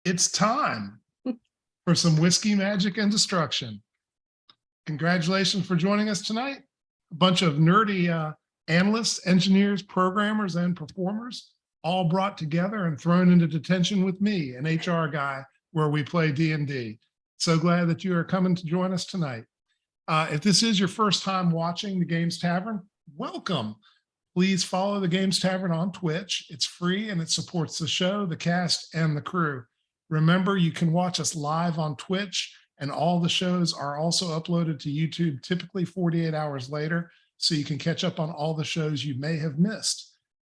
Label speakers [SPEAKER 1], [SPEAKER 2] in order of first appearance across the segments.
[SPEAKER 1] It's time for some whiskey, magic, and destruction. Congratulations for joining us tonight. A bunch of nerdy analysts, engineers, programmers, and performers all brought together and thrown into detention with me, an HR guy, where we play D&D. So glad that you are coming to join us tonight. If this is your first time watching the Games Tavern, welcome. Please follow the Games Tavern on Twitch. It's free and it supports the show, the cast, and the crew. Remember, you can watch us live on Twitch, and all the shows are also uploaded to YouTube, typically 48 hours later, so you can catch up on all the shows you may have missed.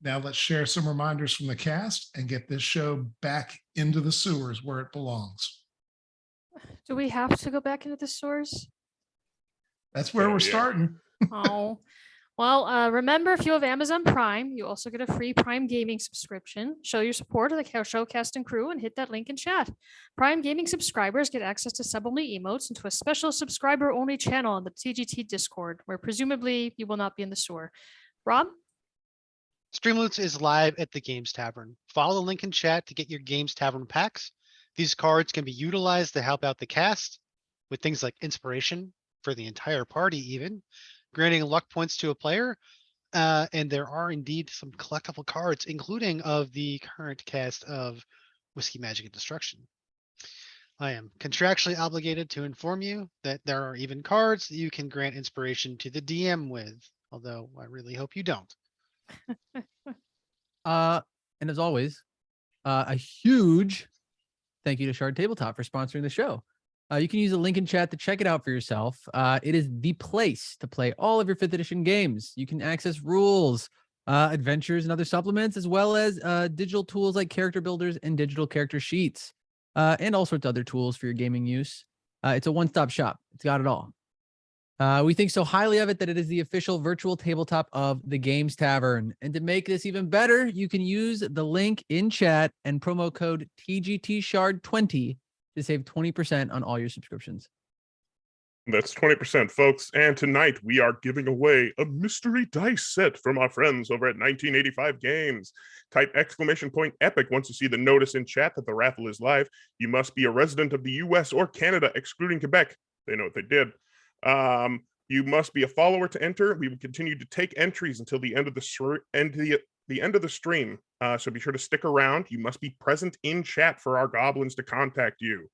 [SPEAKER 1] Now let's share some reminders from the cast and get this show back into the sewers where it belongs.
[SPEAKER 2] Do we have to go back into the sewers?
[SPEAKER 1] That's where we're starting.
[SPEAKER 2] Oh. Well, remember, if you have Amazon Prime, you also get a free Prime Gaming subscription. Show your support of the show cast and crew and hit that link in chat. Prime Gaming subscribers get access to sub-only emotes and to a special subscriber-only channel on the TGT Discord, where presumably you will not be in the sewer. Rob?
[SPEAKER 3] Streamloots is live at the Games Tavern. Follow the link in chat to get your Games Tavern packs. These cards can be utilized to help out the cast with things like inspiration for the entire party even, granting luck points to a player, and there are indeed some collectible cards, including of the current cast of Whiskey, Magic, and Destruction. I am contractually obligated to inform you that there are even cards that you can grant inspiration to the DM with, although I really hope you don't.
[SPEAKER 4] And as always, a huge thank you to Shard Tabletop for sponsoring the show. You can use a link in chat to check it out for yourself. It is the place to play all of your 5th edition games. You can access rules, adventures, and other supplements, as well as digital tools like character builders and digital character sheets, and all sorts of other tools for your gaming use. It's a one-stop shop. It's got it all. We think so highly of it that it is the official virtual tabletop of the Games Tavern. And to make this even better, you can use the link in chat and promo code TGTShard20 to save 20% on all your subscriptions.
[SPEAKER 5] That's 20%, folks. And tonight we are giving away a mystery dice set from our friends over at 1985 Games. Type !EPIC once you see the notice in chat that the raffle is live. You must be a resident of the US or Canada, excluding Quebec. They know what they did. You must be a follower to enter. We will continue to take entries until the end of the stream. So be sure to stick around. You must be present in chat for our goblins to contact you.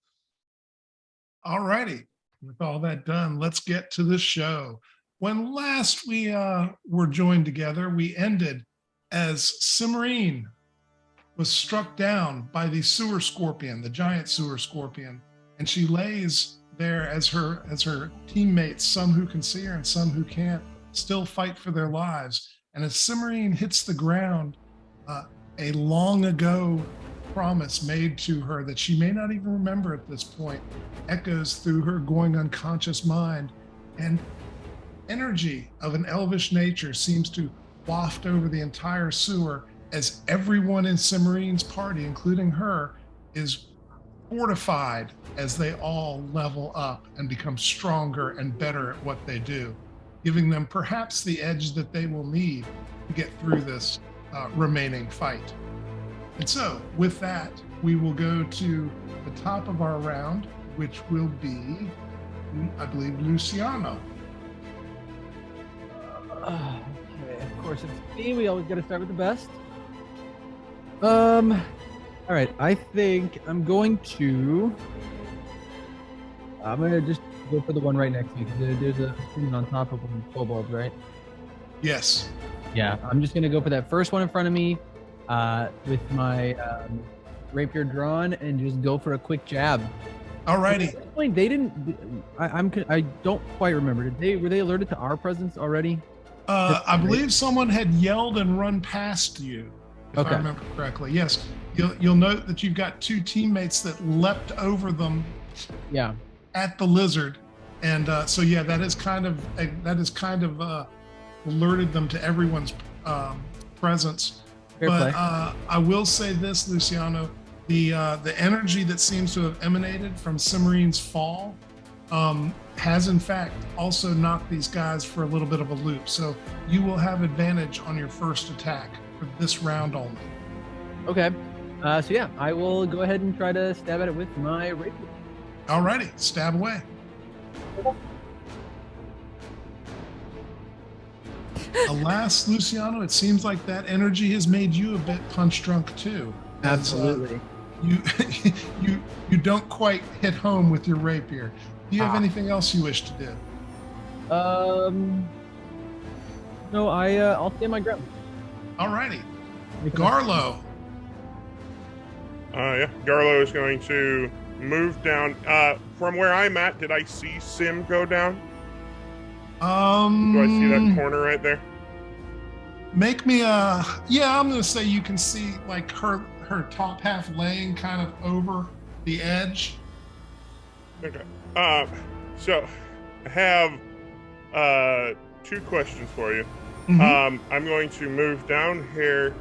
[SPEAKER 1] All righty. With all that done, let's get to the show. When last we were joined together, we ended as Cimmerine was struck down by the sewer scorpion, the giant sewer scorpion, and she lays there as her teammates, some who can see her and some who can't, still fight for their lives. And as Cimmerine hits the ground, a long ago promise made to her that she may not even remember at this point echoes through her going unconscious mind, and energy of an elvish nature seems to waft over the entire sewer as everyone in Cimmerine's party, including her, is fortified as they all level up and become stronger and better at what they do, giving them perhaps the edge that they will need to get through this remaining fight. And so with that, we will go to the top of our round, which will be, I believe, Luciano.
[SPEAKER 4] Okay, of course it's me. We always got to start with the best. All right, I think I'm going to just go for the one right next to me, because there's a thing on top of one kobold, right?
[SPEAKER 1] Yes.
[SPEAKER 4] Yeah, I'm just gonna go for that first one in front of me with my rapier drawn and just go for a quick jab.
[SPEAKER 1] All righty.
[SPEAKER 4] At this point, they didn't. I don't quite remember. Were they alerted to our presence already?
[SPEAKER 1] I believe someone had yelled and run past you, if I remember correctly. Yes. You'll note that you've got two teammates that leapt over them.
[SPEAKER 4] Yeah.
[SPEAKER 1] At the lizard, and so yeah, that is kind of alerted them to everyone's presence.
[SPEAKER 4] Fair
[SPEAKER 1] but
[SPEAKER 4] play.
[SPEAKER 1] I will say this, Luciano, the energy that seems to have emanated from Cimmerine's fall has in fact also knocked these guys for a little bit of a loop. So you will have advantage on your first attack for this round only.
[SPEAKER 4] Okay. So yeah, I will go ahead and try to stab at it with my rapier.
[SPEAKER 1] Alrighty, stab away. Alas, Luciano, it seems like that energy has made you a bit punch drunk too. as, you you don't quite hit home with your rapier. Do you have anything else you wish to do?
[SPEAKER 4] No, I'll stand my ground.
[SPEAKER 1] Alrighty, Garlo.
[SPEAKER 5] Yeah, Garlo is going to move down. From where I'm at, did I see Sim go down? Do I see that corner right there?
[SPEAKER 1] Make me yeah, I'm gonna say you can see like her top half laying kind of over the edge.
[SPEAKER 5] Okay. So I have two questions for you.
[SPEAKER 1] Mhm.
[SPEAKER 5] I'm going to move down here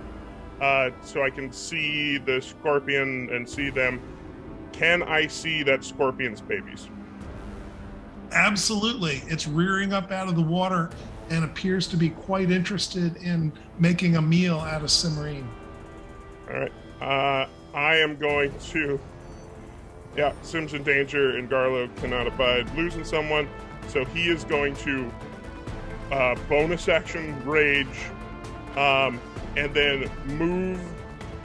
[SPEAKER 5] so I can see the scorpion and see them. Can I see that scorpion's babies?
[SPEAKER 1] Absolutely. It's rearing up out of the water and appears to be quite interested in making a meal out of Cimarine.
[SPEAKER 5] All right. I am going to. Yeah, Sim's in danger, and Garlo cannot abide losing someone, so he is going to bonus action rage, and then move.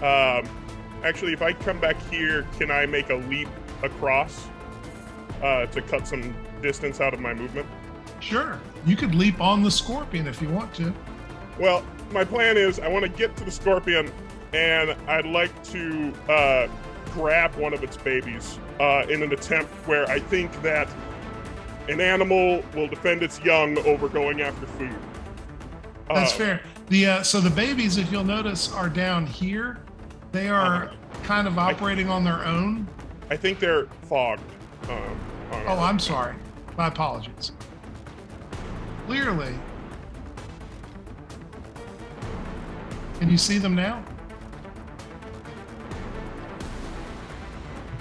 [SPEAKER 5] Actually, if I come back here, can I make a leap across to cut some distance out of my movement?
[SPEAKER 1] Sure. You could leap on the scorpion if you want to.
[SPEAKER 5] Well, my plan is I want to get to the scorpion, and I'd like to grab one of its babies in an attempt where I think that an animal will defend its young over going after food.
[SPEAKER 1] That's fair. So the babies, if you'll notice, are down here. They are kind of operating on their own.
[SPEAKER 5] I think they're fogged.
[SPEAKER 1] Oh, I'm sorry. My apologies. Clearly. Can you see them now?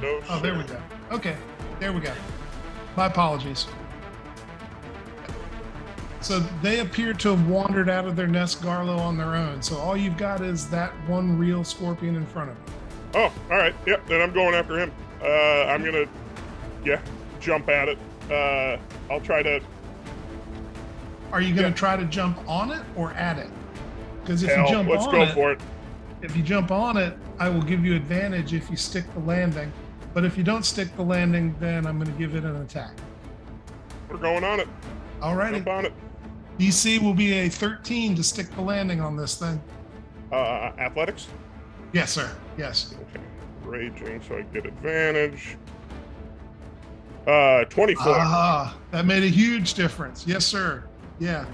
[SPEAKER 5] No,
[SPEAKER 1] Oh, there we go. Okay, there we go. My apologies. So they appear to have wandered out of their nest, Garlo, on their own. So all you've got is that one real scorpion in front of you.
[SPEAKER 5] Oh, all right. Yep, then I'm going after him. I'm gonna, jump at it. I'll try to.
[SPEAKER 1] Are you going to try to jump on it or at it? Because if you
[SPEAKER 5] Hell,
[SPEAKER 1] jump
[SPEAKER 5] let's
[SPEAKER 1] on
[SPEAKER 5] go
[SPEAKER 1] it,
[SPEAKER 5] for it.
[SPEAKER 1] if you jump on it, I will give you advantage if you stick the landing. But if you don't stick the landing, then I'm going to give it an attack.
[SPEAKER 5] We're going on it.
[SPEAKER 1] Alrighty.
[SPEAKER 5] Jump on it.
[SPEAKER 1] DC will be a 13 to stick the landing on this thing.
[SPEAKER 5] Athletics.
[SPEAKER 1] Yes, sir. Yes.
[SPEAKER 5] Okay. Raging, so I get advantage. 24.
[SPEAKER 1] Ah, that made a huge difference. Yes, sir. Yeah.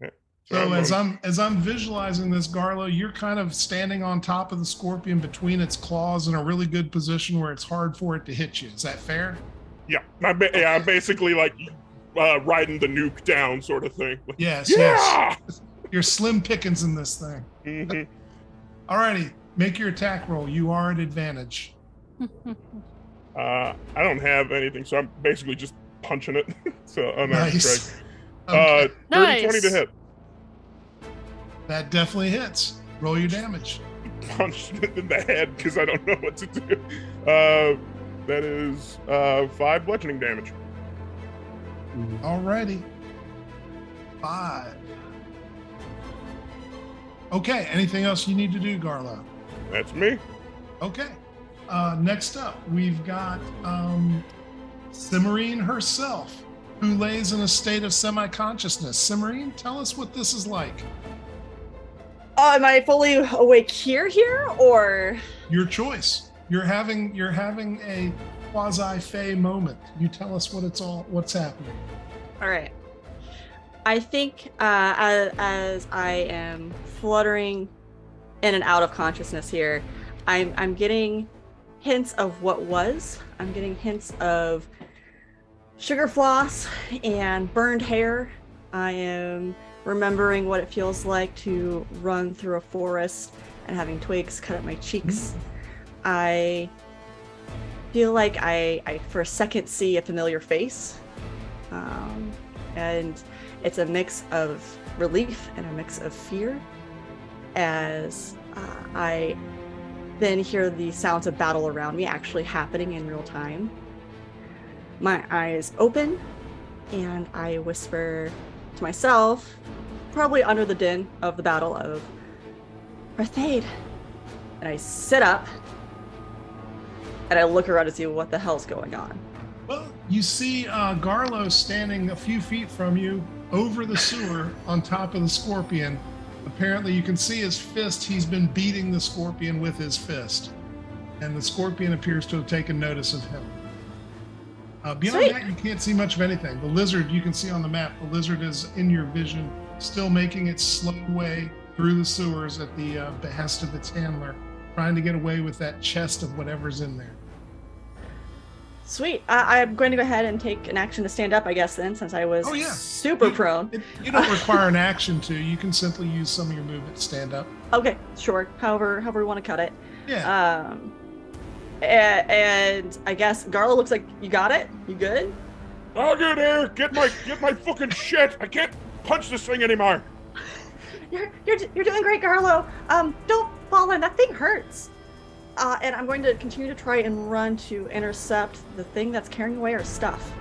[SPEAKER 5] Okay.
[SPEAKER 1] So as I'm visualizing this, Garlo, you're kind of standing on top of the scorpion between its claws in a really good position where it's hard for it to hit you. Is that fair?
[SPEAKER 5] Yeah, I'm basically like riding the nuke down, sort of thing.
[SPEAKER 1] Yes.
[SPEAKER 5] Yeah!
[SPEAKER 1] Yes. You're slim pickings in this thing.
[SPEAKER 5] Mm-hmm.
[SPEAKER 1] Alrighty, make your attack roll. You are at advantage.
[SPEAKER 5] I don't have anything, so I'm basically just punching it. So
[SPEAKER 1] Nice.
[SPEAKER 5] Strike.
[SPEAKER 1] Okay.
[SPEAKER 5] 30, 20 to
[SPEAKER 2] Nice.
[SPEAKER 5] hit.
[SPEAKER 1] That definitely hits. Roll your damage.
[SPEAKER 5] Punched it in the head because I don't know what to do. That is 5 bludgeoning damage.
[SPEAKER 1] Alrighty. 5. Okay, anything else you need to do, Garlo?
[SPEAKER 5] That's me.
[SPEAKER 1] Okay. Next up, we've got Cimarine herself, who lays in a state of semi-consciousness. Cimarine, tell us what this is like.
[SPEAKER 6] Am I fully awake here, or?
[SPEAKER 1] Your choice. You're having a quasi-fey moment. You tell us what's happening.
[SPEAKER 6] All right. I think as I am fluttering in and out of consciousness here, I'm getting hints of what was. I'm getting hints of sugar floss and burned hair. I am remembering what it feels like to run through a forest and having twigs cut at my cheeks. I feel like I for a second see a familiar face. And it's a mix of relief and a mix of fear as I then hear the sounds of battle around me actually happening in real time. My eyes open, and I whisper to myself, probably under the din of the battle, of Arthade. And I sit up, and I look around to see what the hell's going on.
[SPEAKER 1] Well, you see Garlo standing a few feet from you over the sewer on top of the scorpion. Apparently, you can see his fist. He's been beating the scorpion with his fist. And the scorpion appears to have taken notice of him. Beyond
[SPEAKER 6] Sweet.
[SPEAKER 1] that, you can't see much of anything. The lizard, you can see on the map, the lizard is in your vision, still making its slow way through the sewers at the behest of its handler, trying to get away with that chest of whatever's in there.
[SPEAKER 6] Sweet. I'm going to go ahead and take an action to stand up, I guess, then, since I was
[SPEAKER 1] Oh, yeah.
[SPEAKER 6] super prone.
[SPEAKER 1] You don't require an action to. You can simply use some of your movement to stand up.
[SPEAKER 6] Okay, sure. However we want to cut it.
[SPEAKER 1] Yeah.
[SPEAKER 6] And I guess Garlo looks like you got it. You good?
[SPEAKER 5] I'll get here. Get my fucking shit. I can't punch this thing anymore.
[SPEAKER 6] You're doing great, Garlo. Don't fall in. That thing hurts. And I'm going to continue to try and run to intercept the thing that's carrying away our stuff.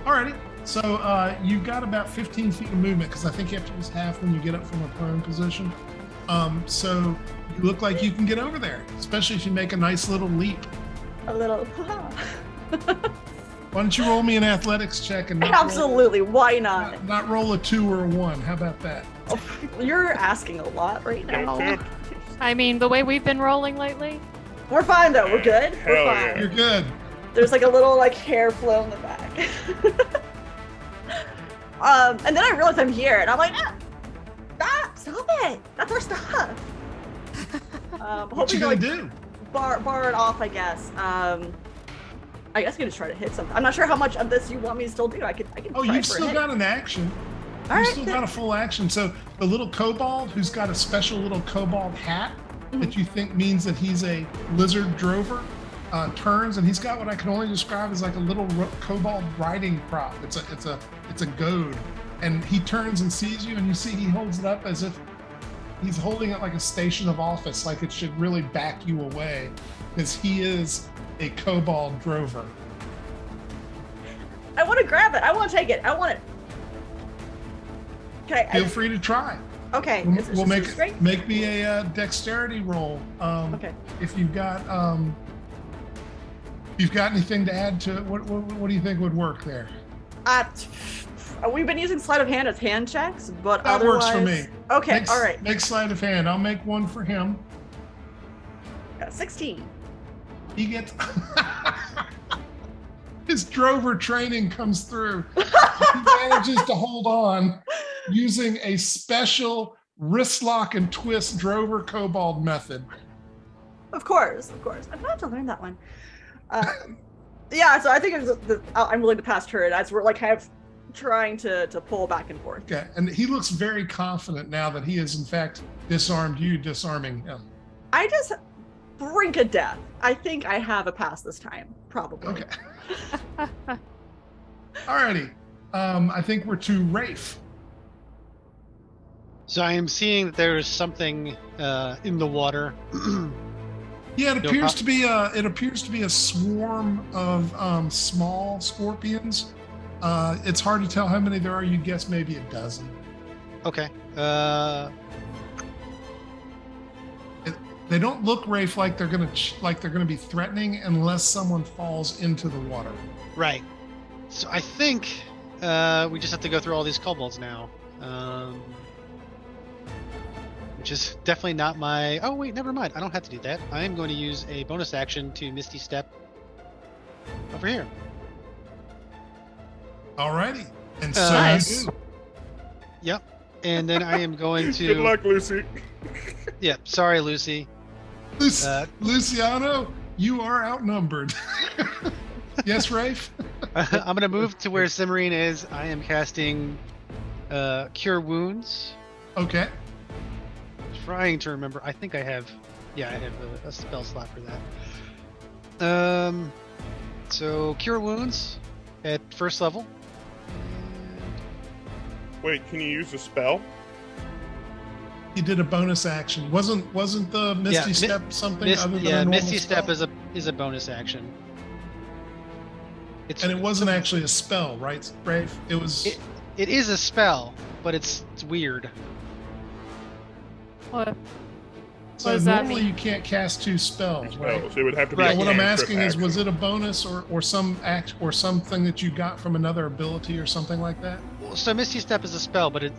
[SPEAKER 1] Alrighty. So you've got about 15 feet of movement, because I think you have to use half when you get up from a prone position. So you look like you can get over there, especially if you make a nice little leap.
[SPEAKER 6] A little.
[SPEAKER 1] Why don't you roll me an athletics check and not
[SPEAKER 6] Absolutely. Why not?
[SPEAKER 1] Roll, not roll a 2 or a 1? How about that?
[SPEAKER 6] Oh, you're asking a lot right now.
[SPEAKER 5] Tip.
[SPEAKER 2] I mean, the way we've been rolling lately.
[SPEAKER 6] We're fine though. We're good. We're
[SPEAKER 5] Hell
[SPEAKER 6] fine.
[SPEAKER 5] yeah.
[SPEAKER 1] You're good.
[SPEAKER 6] There's like a little like hair flow in the back. And then I realize I'm here, and I'm like, stop it! That's our stuff.
[SPEAKER 1] What you
[SPEAKER 6] hoping to
[SPEAKER 1] gonna
[SPEAKER 6] like
[SPEAKER 1] do?
[SPEAKER 6] bar it off, I guess. I guess I'm gonna try to hit something. I'm not sure how much of this you want me to still do. I can.
[SPEAKER 1] Oh,
[SPEAKER 6] try
[SPEAKER 1] you've
[SPEAKER 6] for a
[SPEAKER 1] still
[SPEAKER 6] hit.
[SPEAKER 1] got an action.
[SPEAKER 6] All
[SPEAKER 1] You've
[SPEAKER 6] right,
[SPEAKER 1] still
[SPEAKER 6] then.
[SPEAKER 1] got a full action. So the little kobold who's got a special little kobold hat that you think means that he's a lizard drover turns, and he's got what I can only describe as like a little kobold riding prop. It's a goad, and he turns and sees you, and you see he holds it up as if he's holding it like a station of office, like it should really back you away, because he is a kobold drover.
[SPEAKER 6] I want to grab it. I want to take it. I want it. Okay.
[SPEAKER 1] Feel free to try.
[SPEAKER 6] Okay.
[SPEAKER 1] We'll make
[SPEAKER 6] straight.
[SPEAKER 1] make me a dexterity roll.
[SPEAKER 6] Okay.
[SPEAKER 1] If you've got anything to add to it, what do you think would work there?
[SPEAKER 6] We've been using sleight of hand as hand checks, but
[SPEAKER 1] That
[SPEAKER 6] otherwise.
[SPEAKER 1] works for me.
[SPEAKER 6] Okay.
[SPEAKER 1] Make,
[SPEAKER 6] all right.
[SPEAKER 1] Make sleight of hand. I'll make one for him.
[SPEAKER 6] 16.
[SPEAKER 1] He gets his drover training comes through. He manages to hold on using a special wrist lock and twist drover kobold method.
[SPEAKER 6] Of course. I'm glad to learn that one. Yeah, so I think I'm willing to pass turn as we're like kind of trying to pull back and forth.
[SPEAKER 1] Okay, and he looks very confident now that he has in fact disarmed you, disarming him.
[SPEAKER 6] I just brink of death. I think I have a pass this time, probably.
[SPEAKER 1] Okay. Alrighty. I think we're to Rafe.
[SPEAKER 3] So I am seeing that there's something in the water.
[SPEAKER 1] Yeah, it
[SPEAKER 3] No
[SPEAKER 1] appears to be a swarm of small scorpions. It's hard to tell how many there are. You'd guess maybe a dozen.
[SPEAKER 3] Okay.
[SPEAKER 1] They don't look, Rafe, like they're gonna be threatening unless someone falls into the water.
[SPEAKER 3] Right. So I think we just have to go through all these kobolds now. Which is definitely not my... Oh, wait, never mind. I don't have to do that. I am going to use a bonus action to Misty Step over here.
[SPEAKER 1] Alrighty. And so
[SPEAKER 2] Nice.
[SPEAKER 1] you do.
[SPEAKER 3] Yep. And then I am going to...
[SPEAKER 5] Good luck, Lucy.
[SPEAKER 3] Yeah, sorry, Lucy.
[SPEAKER 1] Luciano, you are outnumbered. Yes, Rafe?
[SPEAKER 3] I'm going to move to where Cimarine is. I am casting Cure Wounds.
[SPEAKER 1] Okay.
[SPEAKER 3] Trying to remember. I think I have... Yeah, I have a spell slot for that. So, Cure Wounds at first level.
[SPEAKER 5] Wait, can you use a spell?
[SPEAKER 1] You did a bonus action. Wasn't the Misty
[SPEAKER 3] mi-
[SPEAKER 1] Step something other than a normal
[SPEAKER 3] Misty Step
[SPEAKER 1] spell?
[SPEAKER 3] is a bonus action. It's
[SPEAKER 1] And it wasn't actually a spell, right, Brave? It was.
[SPEAKER 3] It is a spell, but it's weird.
[SPEAKER 2] What?
[SPEAKER 1] So
[SPEAKER 2] does that
[SPEAKER 1] normally
[SPEAKER 2] mean?
[SPEAKER 1] you can't cast 2 spells, right?
[SPEAKER 5] Spells. It would have to be.
[SPEAKER 3] Right,
[SPEAKER 5] a
[SPEAKER 1] What I'm
[SPEAKER 5] cantrip
[SPEAKER 1] asking is, was
[SPEAKER 5] action.
[SPEAKER 1] it a bonus or some act or something that you got from another ability or something like that?
[SPEAKER 3] Well, so Misty Step is a spell, but it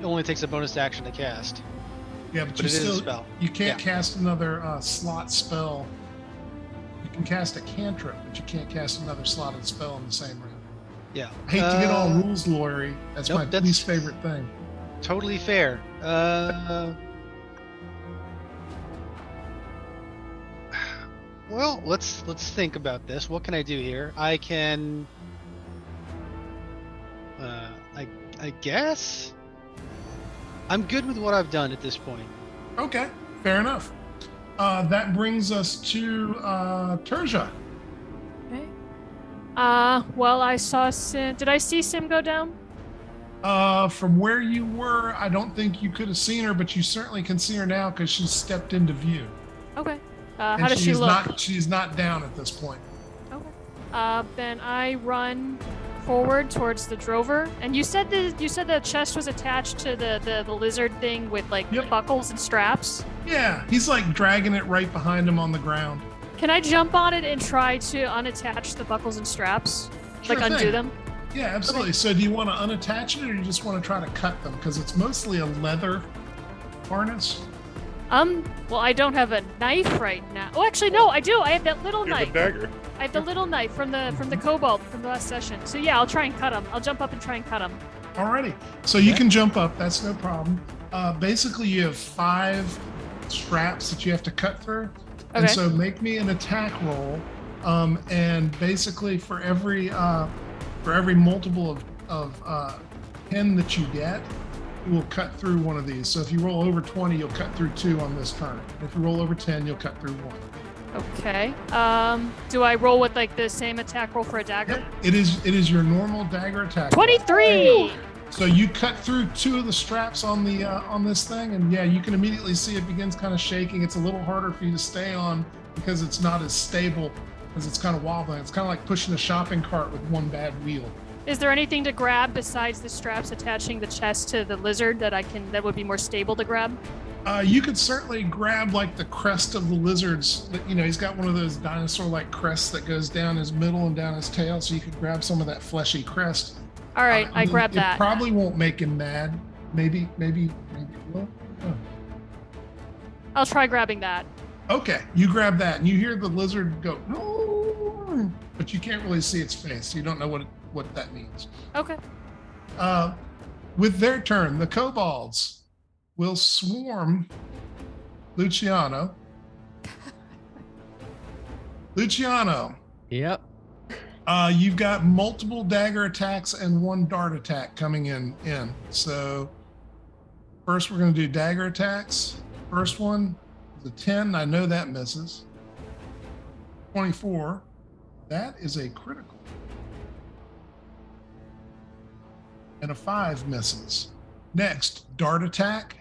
[SPEAKER 3] only takes a bonus action to cast.
[SPEAKER 1] Yeah, but
[SPEAKER 3] But
[SPEAKER 1] you
[SPEAKER 3] it is a
[SPEAKER 1] still
[SPEAKER 3] spell.
[SPEAKER 1] you can't
[SPEAKER 3] Yeah.
[SPEAKER 1] cast another slot spell. You can cast a cantrip, but you can't cast another slotted spell in the same round.
[SPEAKER 3] Yeah.
[SPEAKER 1] I hate to get all rules lawyery. That's
[SPEAKER 3] nope,
[SPEAKER 1] my
[SPEAKER 3] that's-
[SPEAKER 1] least favorite thing.
[SPEAKER 3] Totally fair. Well, let's think about this. What can I do here? I can. I guess. I'm good with what I've done at this point.
[SPEAKER 1] Okay, fair enough. That brings us to Terja.
[SPEAKER 2] Okay. Well, I saw Sim. Did I see Sim go down?
[SPEAKER 1] From where you were, I don't think you could have seen her, but you certainly can see her now because she's stepped into view.
[SPEAKER 2] Okay.
[SPEAKER 1] And
[SPEAKER 2] How does she
[SPEAKER 1] is
[SPEAKER 2] look?
[SPEAKER 1] She's not down at this point.
[SPEAKER 2] Okay. Then I run forward towards the drover. And you said the chest was attached to the lizard thing with like
[SPEAKER 1] Yep.
[SPEAKER 2] buckles and straps.
[SPEAKER 1] Yeah, he's like dragging it right behind him on the ground.
[SPEAKER 2] Can I jump on it and try to unattach the buckles and straps? Like
[SPEAKER 1] Sure
[SPEAKER 2] undo
[SPEAKER 1] thing.
[SPEAKER 2] them?
[SPEAKER 1] Yeah, absolutely. So do you want to unattach it or you just want to try to cut them? Because it's mostly a leather harness.
[SPEAKER 2] Well, I don't have a knife right now. Oh, actually, no, I do. I have that little
[SPEAKER 5] You have a
[SPEAKER 2] knife.
[SPEAKER 5] dagger.
[SPEAKER 2] I have the little knife from the kobold from the last session. So yeah, I'll try and cut him. I'll jump up and try and cut him.
[SPEAKER 1] Alrighty. So you can jump up. That's no problem. Basically, you have 5 straps that you have to cut through. And
[SPEAKER 2] Okay.
[SPEAKER 1] so make me an attack roll. And basically for every multiple of 10 that you get, you will cut through one of these. So if you roll over 20, you'll cut through 2 on this turn. If you roll over 10, you'll cut through 1.
[SPEAKER 2] Okay. Do I roll with like the same attack roll for a dagger?
[SPEAKER 1] Yep. It is your normal dagger attack.
[SPEAKER 2] 23.
[SPEAKER 1] So you cut through 2 of the straps on the on this thing, and yeah, you can immediately see it begins kind of shaking. It's a little harder for you to stay on because it's not as stable, because it's kind of wobbling. It's kind of like pushing a shopping cart with one bad wheel.
[SPEAKER 2] Is there anything to grab besides the straps attaching the chest to the lizard that would be more stable to grab?
[SPEAKER 1] You could certainly grab like the crest of the lizards. You know, he's got one of those dinosaur-like crests that goes down his middle and down his tail, so you could grab some of that fleshy crest.
[SPEAKER 2] All right, I
[SPEAKER 1] mean,
[SPEAKER 2] grab
[SPEAKER 1] it
[SPEAKER 2] that.
[SPEAKER 1] probably won't make him mad. Maybe it will. Oh.
[SPEAKER 2] I'll try grabbing that.
[SPEAKER 1] Okay, you grab that, and you hear the lizard go, "No," but you can't really see its face. You don't know what that means.
[SPEAKER 2] Okay.
[SPEAKER 1] With their turn, the kobolds will swarm Luciano. Luciano,
[SPEAKER 4] Yep.
[SPEAKER 1] you've got multiple dagger attacks and 1 dart attack coming in. So first we're going to do dagger attacks. First one is a 10. I know that misses. 24. That is a critical. And a 5 misses. Next, dart attack.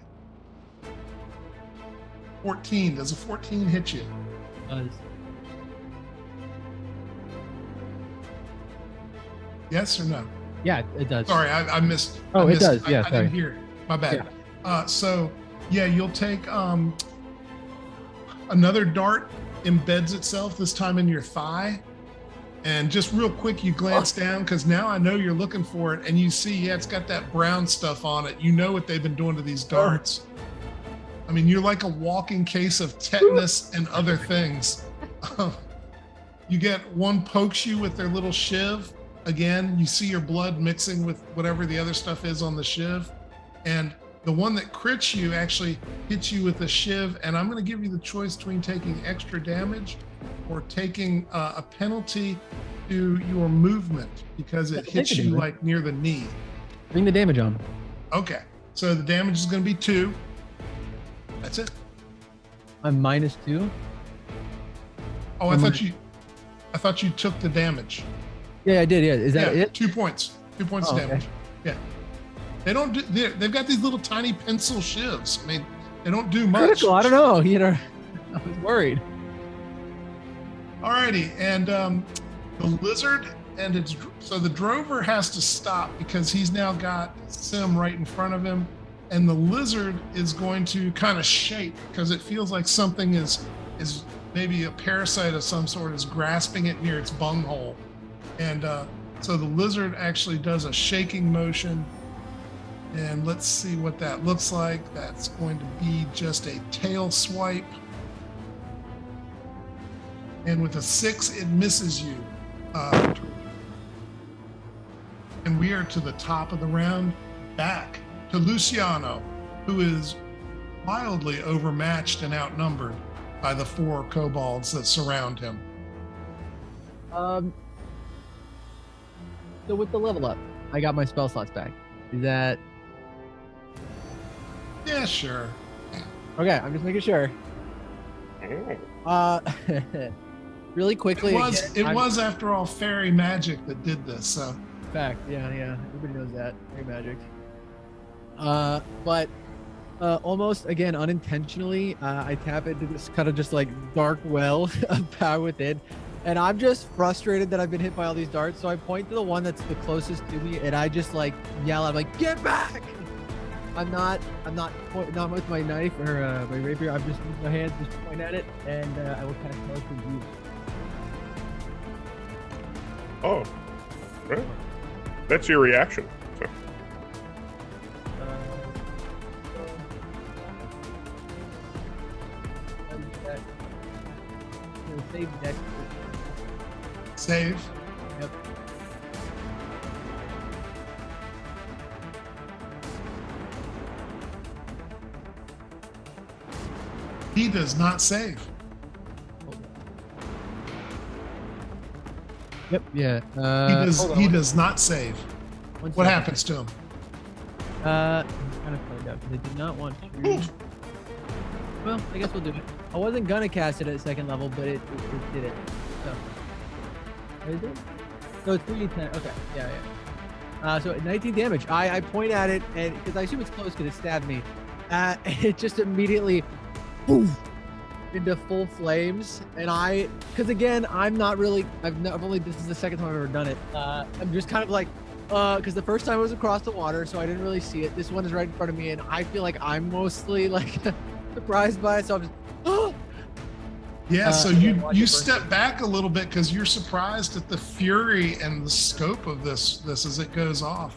[SPEAKER 1] 14. Does a 14 hit you? Yes or no?
[SPEAKER 4] Yeah, it does.
[SPEAKER 1] Sorry, I missed.
[SPEAKER 4] Oh,
[SPEAKER 1] I
[SPEAKER 4] it
[SPEAKER 1] missed
[SPEAKER 4] does. Yeah,
[SPEAKER 1] I didn't
[SPEAKER 4] sorry.
[SPEAKER 1] hear it. My bad. So, yeah, you'll take another dart embeds itself, this time in your thigh. And just real quick, you glance down because now I know you're looking for it, and you see, yeah, it's got that brown stuff on it. You know what they've been doing to these darts. I mean, you're like a walking case of tetanus and other things. You get one pokes you with their little shiv. Again, you see your blood mixing with whatever the other stuff is on the shiv. And the one that crits you actually hits you with a shiv. And I'm going to give you the choice between taking extra damage or taking a penalty to your movement because it hits you like near the knee.
[SPEAKER 4] Bring the damage on.
[SPEAKER 1] Okay. So the damage is going to be 2. That's it.
[SPEAKER 4] I'm -2.
[SPEAKER 1] Oh, I thought you took the damage.
[SPEAKER 4] Yeah, I did. Yeah, is that
[SPEAKER 1] Yeah,
[SPEAKER 4] it?
[SPEAKER 1] 2 points. 2 points
[SPEAKER 4] Oh,
[SPEAKER 1] of damage.
[SPEAKER 4] okay.
[SPEAKER 1] Yeah. They don't do, they've got these little tiny pencil shivs. I mean, They don't do much.
[SPEAKER 4] Critical. I don't know. I was worried.
[SPEAKER 1] Alrighty, and the lizard and so the drover has to stop because he's now got Sim right in front of him, and the lizard is going to kind of shake because it feels like something is maybe a parasite of some sort is grasping it near its bunghole, and so the lizard actually does a shaking motion, and let's see what that looks like. That's going to be just a tail swipe. And with a 6, it misses you. And we are to the top of the round, back to Luciano, who is wildly overmatched and outnumbered by the 4 kobolds that surround him.
[SPEAKER 4] So with the level up, I got my spell slots back. Is that
[SPEAKER 1] Yeah, sure.
[SPEAKER 4] okay? I'm just making sure. Really quickly.
[SPEAKER 1] It was after all fairy magic that did this. So
[SPEAKER 4] Fact, yeah, everybody knows that. Very magic. But almost again unintentionally, I tap into this kind of just like dark well of power within, and I'm just frustrated that I've been hit by all these darts. So I point to the one that's the closest to me, and I just like yell, I'm like, "Get back!" I'm not with my knife or my rapier. I'm just with my hands, just point at it, and I will kind of close the view.
[SPEAKER 5] Oh, right. That's your reaction. So.
[SPEAKER 4] Save next.
[SPEAKER 1] save.
[SPEAKER 4] Yep.
[SPEAKER 1] He does not save.
[SPEAKER 4] Yep. Yeah.
[SPEAKER 1] He does not save.
[SPEAKER 4] One
[SPEAKER 1] What
[SPEAKER 4] second.
[SPEAKER 1] happens to him?
[SPEAKER 4] I'm trying to find out because I did not want to. Well, I guess we'll do it. I wasn't gonna cast it at second level, but it did it. So, what is it? So it's 3d10. Okay, yeah. So 19 damage. I point at it, and because I assume it's close because it stabbed me, it just immediately, poof, into full flames. And because again, I'm not really. This is the second time I've ever done it. I'm just kind of like. Because the first time I was across the water, so I didn't really see it. This one is right in front of me, and I feel like I'm mostly like surprised by it. So I'm just, oh.
[SPEAKER 1] Yeah, so
[SPEAKER 4] and then
[SPEAKER 1] you
[SPEAKER 4] watch it burn.
[SPEAKER 1] step back a little bit because you're surprised at the fury and the scope of this as it goes off,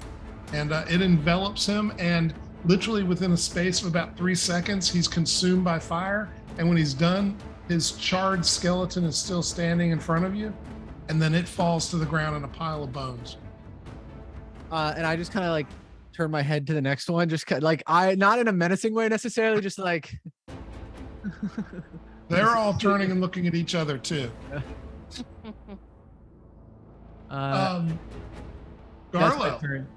[SPEAKER 1] and it envelops him, and literally within a space of about 3 seconds, he's consumed by fire. And when he's done, his charred skeleton is still standing in front of you, and then it falls to the ground in a pile of bones.
[SPEAKER 4] And I just kind of like turn my head to the next one, just like not in a menacing way necessarily, just like
[SPEAKER 1] They're all turning and looking at each other too.
[SPEAKER 4] that's my
[SPEAKER 1] Garlo.
[SPEAKER 4] turn.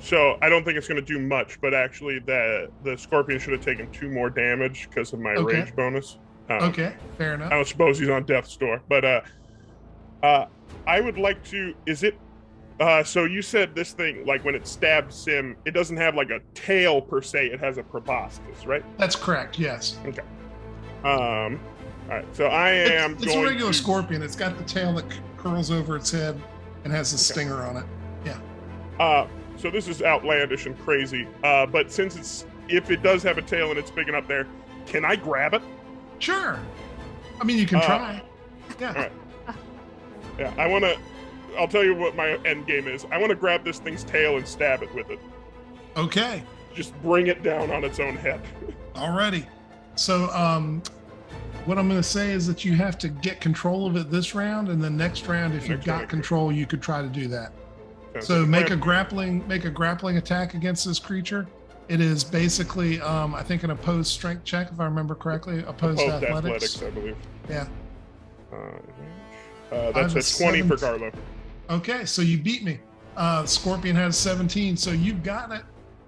[SPEAKER 5] So I don't think it's going to do much, but actually the scorpion should have taken 2 more damage because of my
[SPEAKER 1] Okay.
[SPEAKER 5] rage bonus.
[SPEAKER 1] Okay, fair enough.
[SPEAKER 5] I don't suppose he's on death's door, but I would like to. Is it? So you said this thing, like when it stabs Sim, it doesn't have like a tail per se. It has a proboscis, right?
[SPEAKER 1] That's correct. Yes.
[SPEAKER 5] Okay. All right. So I am
[SPEAKER 1] It's
[SPEAKER 5] going
[SPEAKER 1] a regular
[SPEAKER 5] to,
[SPEAKER 1] scorpion. It's got the tail that curls over its head and has a stinger on it.
[SPEAKER 5] So this is outlandish and crazy. But since if it does have a tail and it's big enough there, can I grab it?
[SPEAKER 1] Sure. I mean, you can try. Yeah.
[SPEAKER 5] All right. Yeah. I'll tell you what my end game is. I want to grab this thing's tail and stab it with it.
[SPEAKER 1] Okay.
[SPEAKER 5] Just bring it down on its own head.
[SPEAKER 1] Alrighty. So, what I'm going to say is that you have to get control of it this round, and the next round, if you've
[SPEAKER 5] Next
[SPEAKER 1] got
[SPEAKER 5] round.
[SPEAKER 1] control, you could try to do that.
[SPEAKER 5] Sounds
[SPEAKER 1] So
[SPEAKER 5] like
[SPEAKER 1] make
[SPEAKER 5] plan.
[SPEAKER 1] a grappling attack against this creature. It is basically, I think, an opposed strength check, if I remember correctly. Opposed athletics.
[SPEAKER 5] I believe.
[SPEAKER 1] Yeah.
[SPEAKER 5] That's a 20 for Garlo.
[SPEAKER 1] Okay, so you beat me. Scorpion has 17, so you've got it.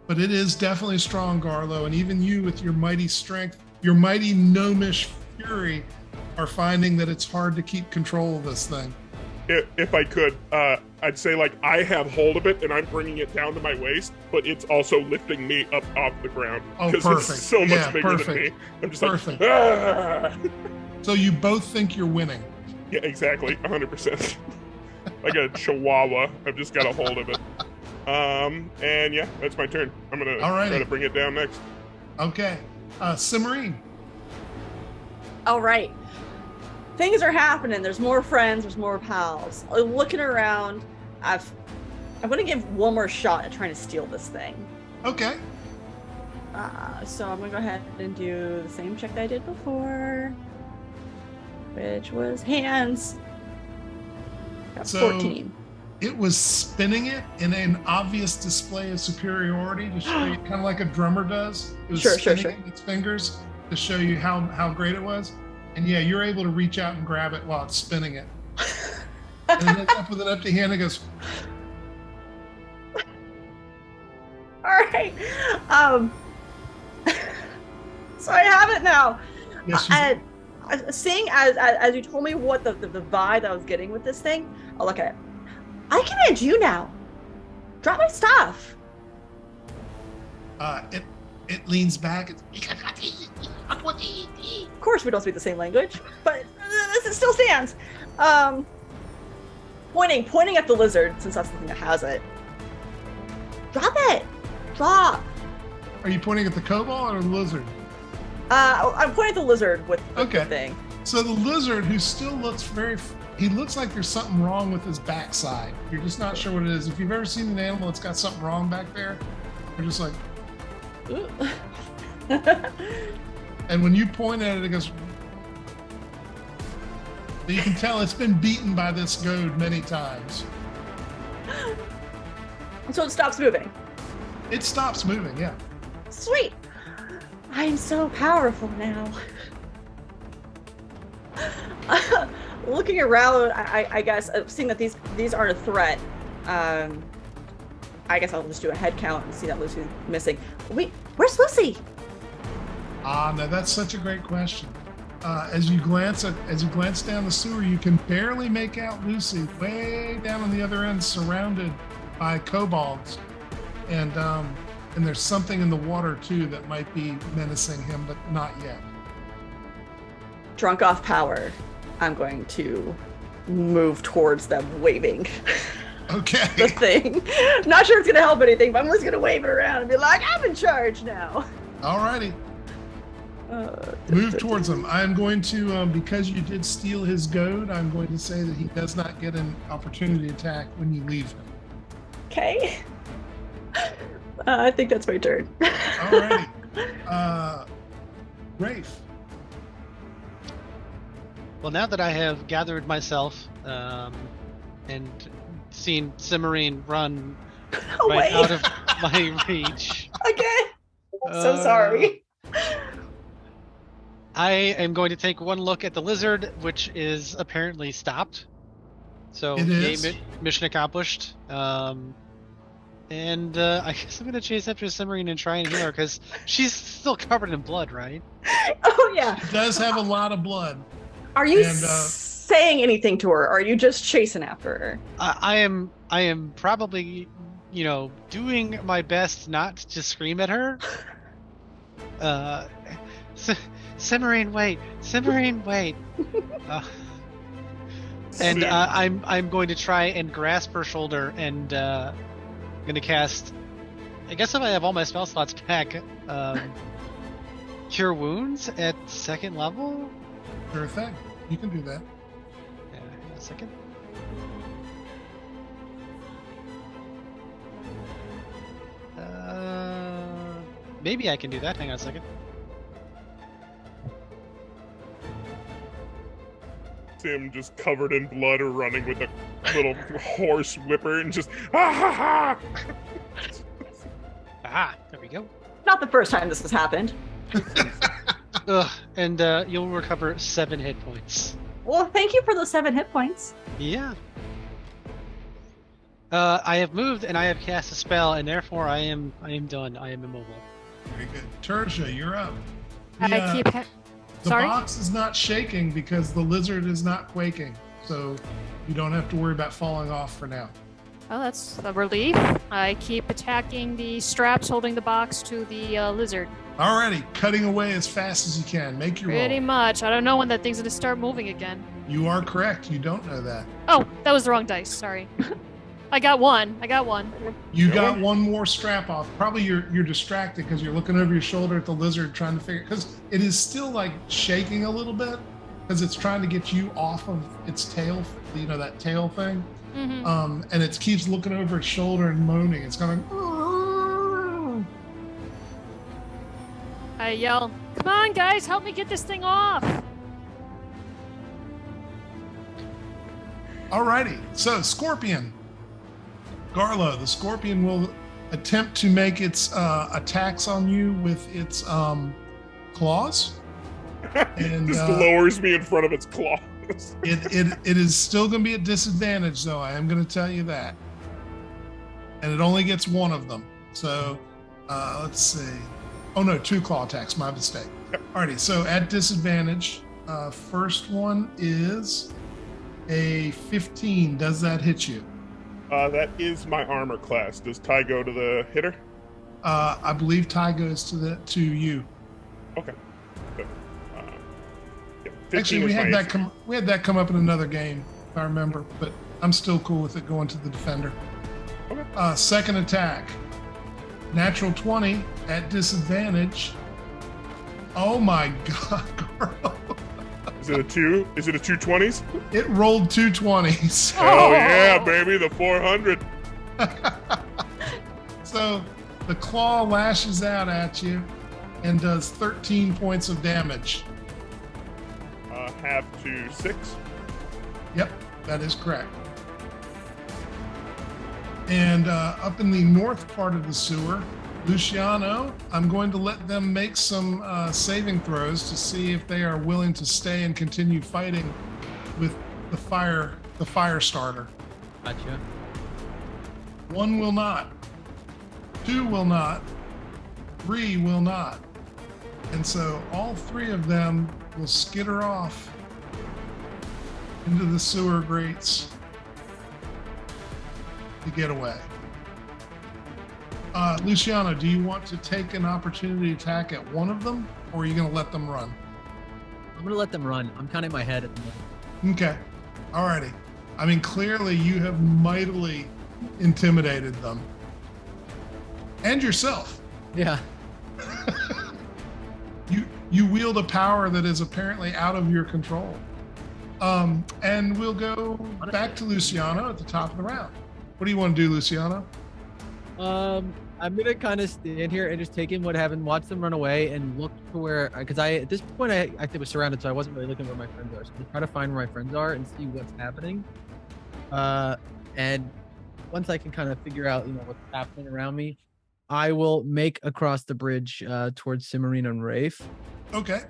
[SPEAKER 1] But it is definitely strong, Garlo, and even you with your mighty strength, your mighty gnomish fury, are finding that it's hard to keep control of this thing.
[SPEAKER 5] if I could, I'd say like I have hold of it and I'm bringing it down to my waist, but it's also lifting me up off the ground
[SPEAKER 1] Oh,
[SPEAKER 5] because
[SPEAKER 1] perfect.
[SPEAKER 5] it's so much
[SPEAKER 1] Yeah,
[SPEAKER 5] bigger than
[SPEAKER 1] perfect.
[SPEAKER 5] me. I'm just
[SPEAKER 1] Perfect.
[SPEAKER 5] like, ah!
[SPEAKER 1] So you both think you're winning.
[SPEAKER 5] Yeah, exactly, 100%. Like a chihuahua, I've just got a hold of it. And yeah, that's my turn. I'm gonna
[SPEAKER 1] Alrighty.
[SPEAKER 5] try to bring it down next.
[SPEAKER 1] Okay. Cimarine.
[SPEAKER 6] All right. Things are happening. There's more friends. There's more pals. Looking around, I'm going to give one more shot at trying to steal this thing.
[SPEAKER 1] Okay.
[SPEAKER 6] So I'm going to go ahead and do the same check that I did before, which was hands. Got
[SPEAKER 1] So-
[SPEAKER 6] 14.
[SPEAKER 1] It was spinning it in an obvious display of superiority to show you, kind of like a drummer does. It was
[SPEAKER 6] Sure.
[SPEAKER 1] spinning it with its fingers to show you how great it was. And yeah, you're able to reach out and grab it while it's spinning it. And then it's up with an empty hand and goes,
[SPEAKER 6] All right. So I have it now.
[SPEAKER 1] yes, you do.
[SPEAKER 6] Seeing as you told me what the vibe I was getting with this thing, I'll look at it. I command you now. Drop my stuff.
[SPEAKER 1] It leans back.
[SPEAKER 6] Of course, we don't speak the same language, but this still stands. Pointing at the lizard, since that's the thing that has it. Drop it. Drop.
[SPEAKER 1] Are you pointing at the kobold or the lizard?
[SPEAKER 6] I'm pointing at the lizard with the
[SPEAKER 1] Okay.
[SPEAKER 6] thing.
[SPEAKER 1] So the lizard, who still looks he looks like there's something wrong with his backside. You're just not sure what it is. If you've ever seen an animal that's got something wrong back there, you're just like, and when you point at it, it goes. You can tell it's been beaten by this goad many times.
[SPEAKER 6] So it stops moving.
[SPEAKER 1] It stops moving, yeah.
[SPEAKER 6] Sweet. I'm so powerful now. Looking around, I guess, seeing that these aren't a threat, I guess I'll just do a head count and see that Lucy's missing. Wait, where's Lucy?
[SPEAKER 1] No, that's such a great question. As you glance down the sewer, you can barely make out Lucy way down on the other end, surrounded by kobolds, and there's something in the water too that might be menacing him, but not yet.
[SPEAKER 6] Drunk off power, I'm going to move towards them, waving the
[SPEAKER 1] Okay.
[SPEAKER 6] thing. Not sure it's gonna help anything, but I'm just gonna wave it around and be like, I'm in charge now.
[SPEAKER 1] Alrighty. Move towards him. I'm going to, because you did steal his goad, I'm going to say that he does not get an opportunity attack when you leave him.
[SPEAKER 6] Okay. I think that's my turn.
[SPEAKER 1] Alrighty. Rafe.
[SPEAKER 3] Well, now that I have gathered myself and seen Cimarine run right
[SPEAKER 6] Away.
[SPEAKER 3] out of my reach,
[SPEAKER 6] Again. So
[SPEAKER 3] Uh,
[SPEAKER 6] sorry.
[SPEAKER 3] I am going to take one look at the lizard, which is apparently stopped. So,
[SPEAKER 1] It
[SPEAKER 3] yay,
[SPEAKER 1] is.
[SPEAKER 3] mission accomplished. And I guess I'm going to chase after Cimarine and try and heal her because she's still covered in blood, right?
[SPEAKER 6] Oh yeah.
[SPEAKER 1] He does have a lot of blood.
[SPEAKER 6] Are you
[SPEAKER 1] And,
[SPEAKER 6] saying anything to her? Or are you just chasing after her?
[SPEAKER 3] I am probably, doing my best not to scream at her. Cimarine, wait! Cimarine, wait! And I'm going to try and grasp her shoulder and gonna cast. I guess if I have all my spell slots back, Cure Wounds at 2nd level.
[SPEAKER 1] Sure thing. You can do that.
[SPEAKER 3] Yeah, hang on a second. Maybe I can do that. Hang on a second.
[SPEAKER 5] Tim just covered in blood or running with a little horse whipper and just ha ha
[SPEAKER 3] Ah, there we go.
[SPEAKER 6] Not the first time this has happened.
[SPEAKER 3] Ugh, and you'll recover 7 hit points.
[SPEAKER 6] Well, thank you for the 7 hit points.
[SPEAKER 3] Yeah. I have moved and I have cast a spell, and therefore I am done. I am immobile.
[SPEAKER 1] Very good. Tertia, you're up.
[SPEAKER 2] I keep.
[SPEAKER 1] The
[SPEAKER 2] Sorry?
[SPEAKER 1] box is not shaking because the lizard is not quaking. so you don't have to worry about falling off for now.
[SPEAKER 2] Oh, that's a relief. I keep attacking the straps holding the box to the lizard.
[SPEAKER 1] Alrighty, cutting away as fast as you can. Make your
[SPEAKER 2] Pretty
[SPEAKER 1] roll.
[SPEAKER 2] much. I don't know when that thing's gonna start moving again.
[SPEAKER 1] You are correct. You don't know that.
[SPEAKER 2] Oh, that was the wrong dice. Sorry. I got one.
[SPEAKER 1] You
[SPEAKER 5] Yeah.
[SPEAKER 1] got one more strap off. Probably you're distracted because you're looking over your shoulder at the lizard trying to figure, because it is still like shaking a little bit because it's trying to get you off of its tail, you know, that tail thing.
[SPEAKER 2] Mm-hmm.
[SPEAKER 1] And it keeps looking over its shoulder and moaning. It's going,
[SPEAKER 2] I yell, "Come on, guys, help me get this thing off!"
[SPEAKER 1] alrighty. So Scorpion. Garlo, the Scorpion will attempt to make its attacks on you with its claws. And
[SPEAKER 5] Just lowers me in front of its claws.
[SPEAKER 1] it is still going to be at disadvantage, though. I am going to tell you that. And it only gets one of them. So let's see. Oh no, 2 claw attacks. My mistake. Alrighty. So at disadvantage, first one is a 15. Does that hit you?
[SPEAKER 5] That is my armor class. Does Ty go to the hitter?
[SPEAKER 1] I believe tie goes to you.
[SPEAKER 5] Okay. Good. Yeah, 15
[SPEAKER 1] Actually,
[SPEAKER 5] was
[SPEAKER 1] we had
[SPEAKER 5] my
[SPEAKER 1] that come up in another game, if I remember. But I'm still cool with it going to the defender.
[SPEAKER 5] Okay.
[SPEAKER 1] Second attack, natural 20 at disadvantage. Oh my god, Carl.
[SPEAKER 5] Is it a 2? Is it a 2 20s?
[SPEAKER 1] It rolled 2 20s.
[SPEAKER 5] Hell yeah, baby, the 400.
[SPEAKER 1] So the claw lashes out at you and does 13 points of damage.
[SPEAKER 5] Half to 6.
[SPEAKER 1] Yep, that is correct. And up in the north part of the sewer, Luciano, I'm going to let them make some saving throws to see if they are willing to stay and continue fighting with the fire starter.
[SPEAKER 4] Gotcha.
[SPEAKER 1] 1 will not. 2 will not. 3 will not. And so all 3 of them will skitter off into the sewer grates to get away. Luciano, do you want to take an opportunity attack at one of them, or are you going to let them run?
[SPEAKER 4] I'm gonna let them run. I'm counting my head at the moment.
[SPEAKER 1] Okay. Alrighty. I mean, clearly you have mightily intimidated them. And yourself.
[SPEAKER 4] Yeah.
[SPEAKER 1] You wield a power that is apparently out of your control. And we'll go back to Luciano at the top of the round. What do you want to do, Luciano?
[SPEAKER 4] I'm gonna kind of stand here and just take in what happened, watch them run away, and look to where, because at this point I was surrounded, so I wasn't really looking where my friends are. So I'm try to find where my friends are and see what's happening. And once I can kind of figure out, what's happening around me, I will make across the bridge towards Cimarine and Rafe.
[SPEAKER 1] Okay.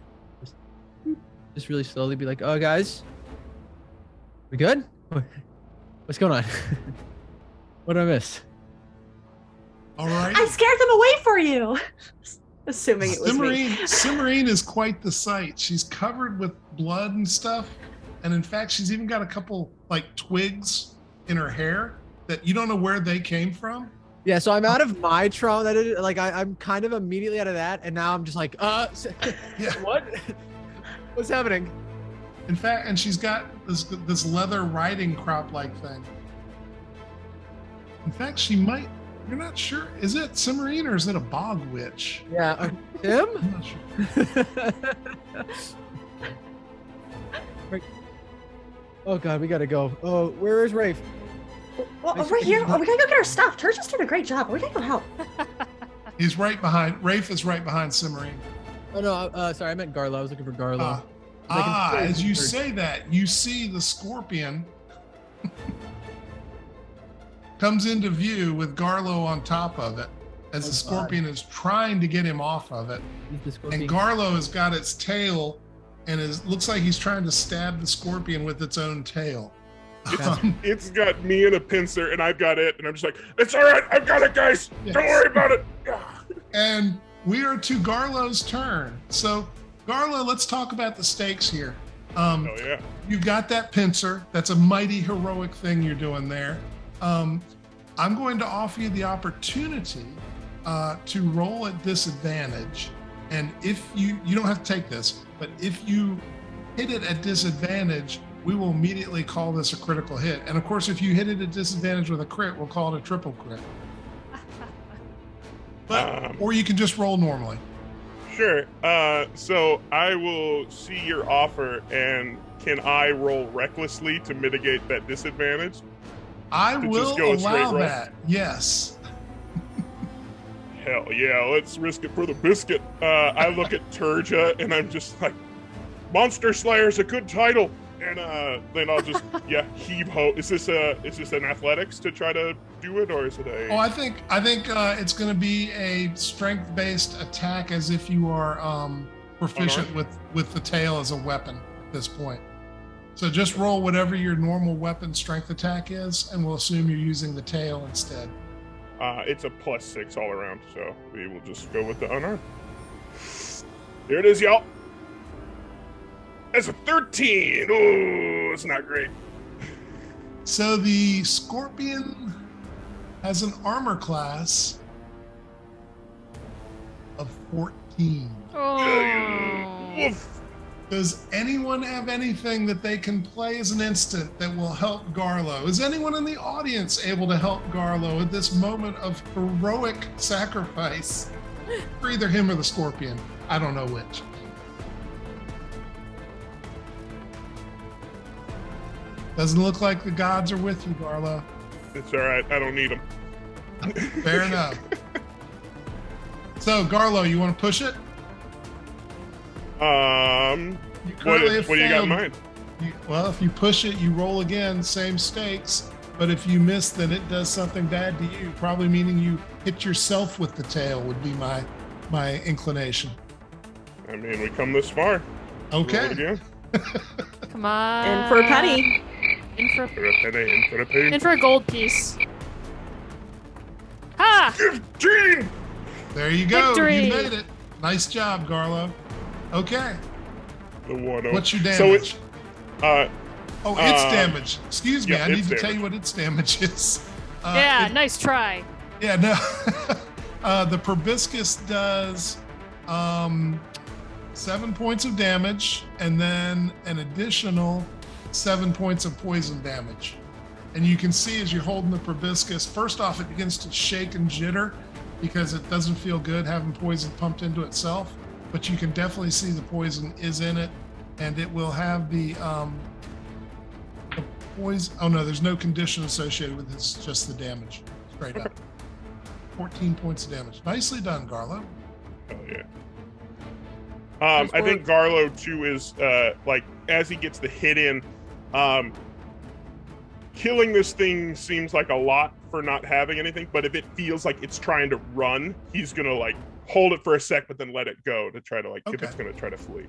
[SPEAKER 4] Just really slowly be like, "Oh, guys, we good? What's going on? What did I miss?"
[SPEAKER 1] All right.
[SPEAKER 6] I scared them away for you. Assuming it was me.
[SPEAKER 1] Cimarine is quite the sight. She's covered with blood and stuff. And in fact, she's even got a couple like twigs in her hair that you don't know where they came from.
[SPEAKER 4] Yeah, so I'm out of my trauma. I'm kind of immediately out of that, and now I'm just like,
[SPEAKER 1] Yeah.
[SPEAKER 4] what? What's happening?
[SPEAKER 1] In fact, and she's got this leather riding crop like thing. In fact, she might. You're not sure. Is it Cimarine or is it a bog witch?
[SPEAKER 4] Yeah, Tim?
[SPEAKER 1] I'm not sure.
[SPEAKER 4] Oh God, we gotta go. Oh, where is Rafe?
[SPEAKER 6] Well, we're here. Oh, we gotta go get our stuff. Tur's just doing a great job. We gotta go help.
[SPEAKER 1] He's right behind. Rafe is right behind Cimarine.
[SPEAKER 4] Oh no, sorry, I meant Garlo. I was looking for Garlo.
[SPEAKER 1] As you say that, you see the scorpion comes into view with Garlo on top of it as the scorpion is trying to get him off of it. And Garlo has got its tail and looks like he's trying to stab the scorpion with its own tail.
[SPEAKER 5] It's got me in a pincer and I've got it, and I'm just like, it's all right, I've got it, guys.
[SPEAKER 1] Yes.
[SPEAKER 5] Don't worry about it.
[SPEAKER 1] And we are to Garlo's turn. So, Garlo, let's talk about the stakes here.
[SPEAKER 5] Oh yeah.
[SPEAKER 1] You've got that pincer. That's a mighty heroic thing you're doing there. I'm going to offer you the opportunity to roll at disadvantage. And if you don't have to take this, but if you hit it at disadvantage, we will immediately call this a critical hit. And of course, if you hit it at disadvantage with a crit, we'll call it a triple crit. But, or you can just roll normally.
[SPEAKER 5] Sure. So I will see your offer, and can I roll recklessly to mitigate that disadvantage?
[SPEAKER 1] I
[SPEAKER 5] To
[SPEAKER 1] will
[SPEAKER 5] just go straight
[SPEAKER 1] allow
[SPEAKER 5] roll?
[SPEAKER 1] that. Yes.
[SPEAKER 5] Hell yeah, let's risk it for the biscuit. I look at Turja and I'm just like, Monster Slayer's a good title. And then I'll just heave ho. Is this an athletics to try to do it, or is it a?
[SPEAKER 1] Oh, I think it's going to be a strength-based attack, as if you are proficient with the tail as a weapon at this point. So just roll whatever your normal weapon strength attack is, and we'll assume you're using the tail instead.
[SPEAKER 5] It's a +6 all around, so we will just go with the unarmed. Here it is, y'all. That's a 13. Oh, it's not great.
[SPEAKER 1] So the Scorpion has an armor class of 14.
[SPEAKER 2] Oh.
[SPEAKER 5] Woof.
[SPEAKER 1] Does anyone have anything that they can play as an instant that will help Garlo? Is anyone in the audience able to help Garlo at this moment of heroic sacrifice for either him or the Scorpion? I don't know which. Doesn't look like the gods are with you, Garlo.
[SPEAKER 5] It's all right. I don't need them.
[SPEAKER 1] Fair enough. So, Garlo, you want to push it? You
[SPEAKER 5] What
[SPEAKER 1] currently
[SPEAKER 5] do
[SPEAKER 1] have
[SPEAKER 5] you got in
[SPEAKER 1] failed.
[SPEAKER 5] mind?
[SPEAKER 1] Well, if you push it, you roll again, same stakes. But if you miss, then it does something bad to you, probably meaning you hit yourself with the tail would be my inclination.
[SPEAKER 5] I mean, we come this far. Roll it
[SPEAKER 1] Okay.
[SPEAKER 5] again.
[SPEAKER 2] Come on.
[SPEAKER 6] And for a penny.
[SPEAKER 2] In for
[SPEAKER 5] For a penny, in for a penny.
[SPEAKER 2] in for a gold piece. Ha!
[SPEAKER 5] 15!
[SPEAKER 1] There you go.
[SPEAKER 2] Victory.
[SPEAKER 1] You made it. Nice job, Garlo. Okay.
[SPEAKER 5] The 1-0.
[SPEAKER 1] What's your
[SPEAKER 5] So
[SPEAKER 1] damage?
[SPEAKER 5] it's,
[SPEAKER 1] Its damage. Excuse me.
[SPEAKER 5] yeah,
[SPEAKER 1] I need
[SPEAKER 5] its
[SPEAKER 1] to tell
[SPEAKER 5] damage.
[SPEAKER 1] you what its damage is.
[SPEAKER 2] Yeah, nice try.
[SPEAKER 1] Yeah, no. The proboscis does 7 points of damage and then an additional 7 points of poison damage. And you can see as you're holding the proboscis, first off, it begins to shake and jitter because it doesn't feel good having poison pumped into itself. But you can definitely see the poison is in it, and it will have the poison. Oh no, there's no condition associated with this, just the damage, straight up. 14 points of damage. Nicely done, Garlo.
[SPEAKER 5] Oh, yeah. I think Garlo too is like as he gets the hit in, killing this thing seems like a lot for not having anything, but if it feels like it's trying to run, he's gonna like hold it for a sec, but then let it go to try to like if
[SPEAKER 1] Okay.
[SPEAKER 5] it's gonna try to flee.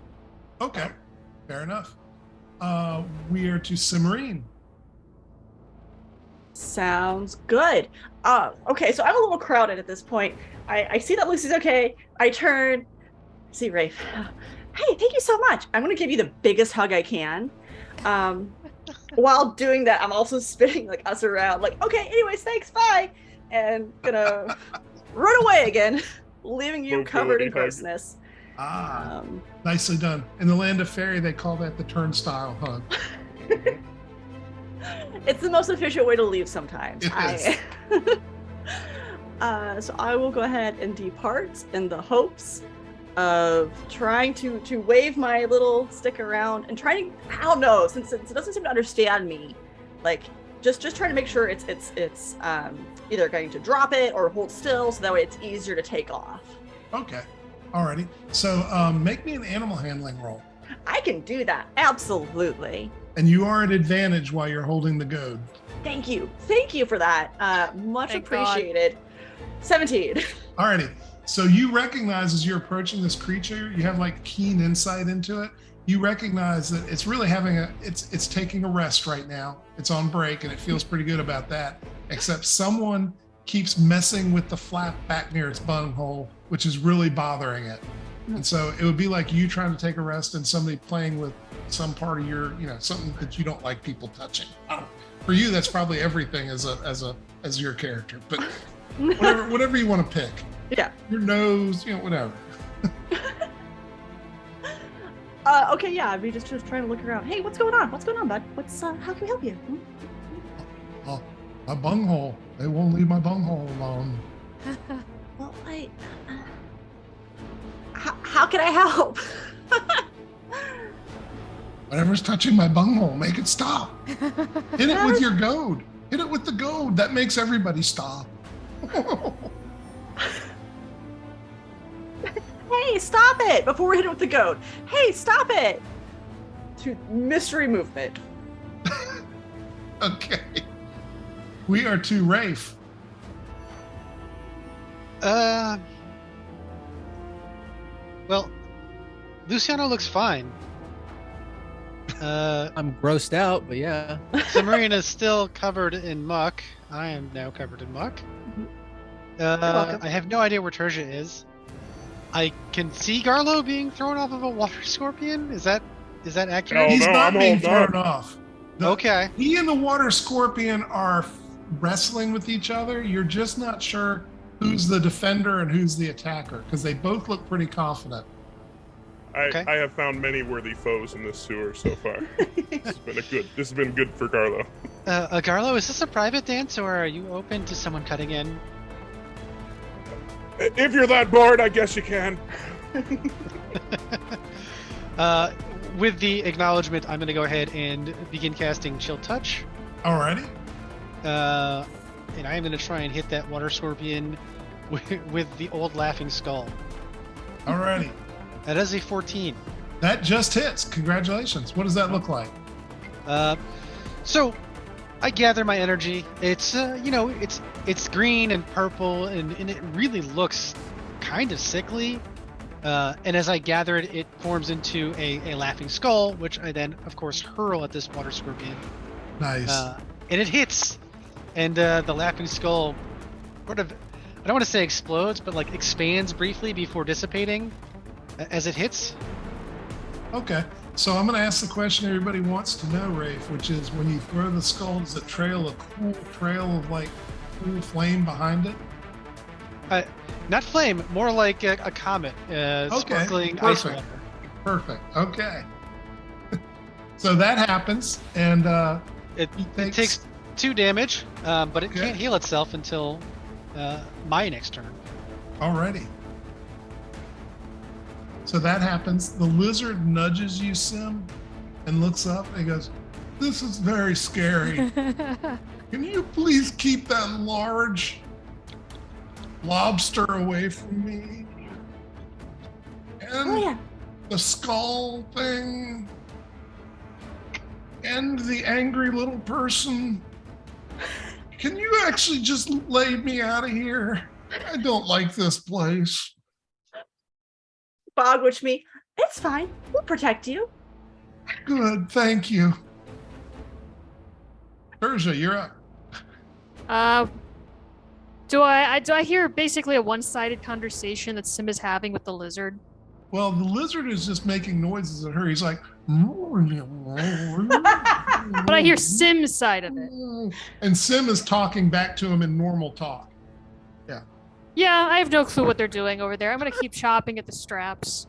[SPEAKER 1] Okay, fair enough. We are to Cimarine.
[SPEAKER 6] Sounds good. Okay, so I'm a little crowded at this point. I see that Lucy's okay. I turn, see Rafe. Hey, thank you so much. I'm gonna give you the biggest hug I can. While doing that, I'm also spinning like us around, like, okay, anyways, thanks, bye. And gonna run away again, leaving you covered in
[SPEAKER 5] Mobility hug.
[SPEAKER 6] grossness.
[SPEAKER 1] Nicely done. In the land of fairy, they call that the turnstile hug.
[SPEAKER 6] It's the most efficient way to leave sometimes.
[SPEAKER 1] It is.
[SPEAKER 6] So I will go ahead and depart in the hopes of trying to wave my little stick around and trying to, I don't know, since it doesn't seem to understand me, like just trying to make sure it's either going to drop it or hold still so that way it's easier to take off.
[SPEAKER 1] Okay, alrighty. So make me an animal handling roll.
[SPEAKER 6] I can do that, absolutely.
[SPEAKER 1] And you are at advantage while you're holding the goad.
[SPEAKER 6] Thank you for that. Much
[SPEAKER 2] Thank God.
[SPEAKER 6] appreciated. 17.
[SPEAKER 1] Alrighty. So you recognize as you're approaching this creature, you have like keen insight into it. You recognize that it's really it's taking a rest right now. It's on break and it feels pretty good about that. Except someone keeps messing with the flap back near its bunghole, which is really bothering it. And so it would be like you trying to take a rest and somebody playing with some part of your, something that you don't like people touching. I don't, for you, that's probably everything as your character, but whatever you want to pick.
[SPEAKER 6] Yeah.
[SPEAKER 1] Your nose, whatever.
[SPEAKER 6] Okay, yeah, I'd be just trying to look around. Hey, what's going on? What's going on, bud? How can we help you?
[SPEAKER 1] Oh, my bunghole. They won't leave my bunghole alone.
[SPEAKER 6] Well, how can I help?
[SPEAKER 1] Whatever's touching my bunghole, make it stop. Hit it with your goad. Hit it with the goad. That makes everybody stop.
[SPEAKER 6] Hey, stop it! Before we hit it with the goat. Hey, stop it! To mystery movement.
[SPEAKER 1] Okay. We are to Rafe.
[SPEAKER 3] Well, Luciano looks fine.
[SPEAKER 4] I'm grossed out, but yeah.
[SPEAKER 3] Submarine is still covered in muck. I am now covered in muck.
[SPEAKER 6] welcome.
[SPEAKER 3] I have no idea where Tertia is. I can see Garlo being thrown off of a water scorpion. Is that accurate?
[SPEAKER 5] Oh,
[SPEAKER 1] He's
[SPEAKER 5] no,
[SPEAKER 1] not
[SPEAKER 5] I'm
[SPEAKER 1] being
[SPEAKER 5] holding
[SPEAKER 1] thrown off.
[SPEAKER 3] Okay.
[SPEAKER 1] He and the water scorpion are wrestling with each other. You're just not sure who's the defender and who's the attacker because they both look pretty confident.
[SPEAKER 3] Okay.
[SPEAKER 5] I have found many worthy foes in this sewer so far. This has been good for Garlo.
[SPEAKER 3] Garlo, is this a private dance or are you open to someone cutting in?
[SPEAKER 5] If you're that bored, I guess you can.
[SPEAKER 3] With the acknowledgement, I'm going to go ahead and begin casting Chill Touch.
[SPEAKER 1] Alrighty.
[SPEAKER 3] And I am going to try and hit that water scorpion with the old laughing skull.
[SPEAKER 1] Alrighty.
[SPEAKER 3] That is a 14.
[SPEAKER 1] That just hits. Congratulations. What does that look like?
[SPEAKER 3] So I gather my energy. It's it's green and purple and it really looks kind of sickly. And as I gather it, it forms into a laughing skull, which I then, of course, hurl at this water scorpion.
[SPEAKER 1] Nice.
[SPEAKER 3] And it hits. And the laughing skull sort of, I don't want to say explodes, but like expands briefly before dissipating as it hits.
[SPEAKER 1] Okay. So I'm going to ask the question everybody wants to know, Rafe, which is when you throw the skull, does it trail a cool trail of like cool flame behind it?
[SPEAKER 3] Not flame, more like a comet, sparkling ice
[SPEAKER 1] perfect.
[SPEAKER 3] water.
[SPEAKER 1] Perfect. Okay. So that happens, and
[SPEAKER 3] It
[SPEAKER 1] takes-
[SPEAKER 3] takes 2 damage, but it
[SPEAKER 1] Okay.
[SPEAKER 3] can't heal itself until my next turn.
[SPEAKER 1] already. So that happens. The lizard nudges you, Sim, and looks up and he goes, "This is very scary. Can you please keep that large lobster away from me? And
[SPEAKER 6] Oh yeah.
[SPEAKER 1] the skull thing, and the angry little person. Can you actually just lay me out of here? I don't like this place."
[SPEAKER 6] Bogwitch me. It's fine. We'll protect you.
[SPEAKER 1] Good, thank you. Persia, you're up.
[SPEAKER 2] Do I hear basically a one-sided conversation that Sim is having with the lizard?
[SPEAKER 1] Well, the lizard is just making noises at her. He's like, but
[SPEAKER 2] But I hear Sim's side of it.
[SPEAKER 1] And Sim is talking back to him in normal talk.
[SPEAKER 2] Yeah, I have no clue what they're doing over there. I'm gonna keep chopping at the straps.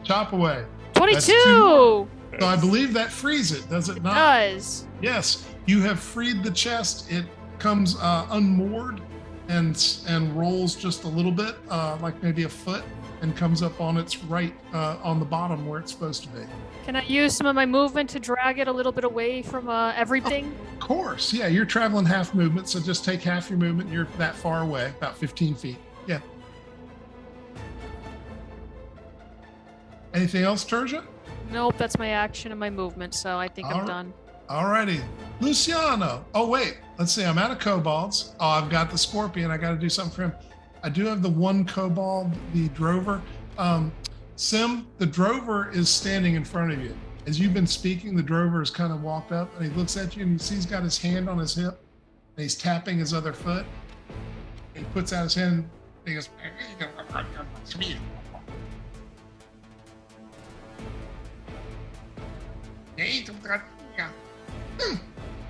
[SPEAKER 1] Chop away.
[SPEAKER 2] 22
[SPEAKER 1] So I believe that frees it, does it not?
[SPEAKER 2] does.
[SPEAKER 1] Yes, you have freed the chest. It comes unmoored and rolls just a little bit, like maybe a foot, and comes up on its right on the bottom where it's supposed to be.
[SPEAKER 2] Can I use some of my movement to drag it a little bit away from everything?
[SPEAKER 1] Of course, yeah, you're traveling half movement, so just take half your movement. You're that far away, about 15 feet. Yeah. Anything else, Terja?
[SPEAKER 2] Nope, that's my action and my movement, so I think I'm
[SPEAKER 1] Alright.
[SPEAKER 2] done.
[SPEAKER 1] Alrighty. Luciano. Oh, wait. Let's see. I'm out of kobolds. Oh, I've got the scorpion. I got to do something for him. I do have the one kobold, the drover. Sim, the drover is standing in front of you. As you've been speaking, the drover has kind of walked up and he looks at you and you see he's got his hand on his hip and he's tapping his other foot. He puts out his hand and he goes,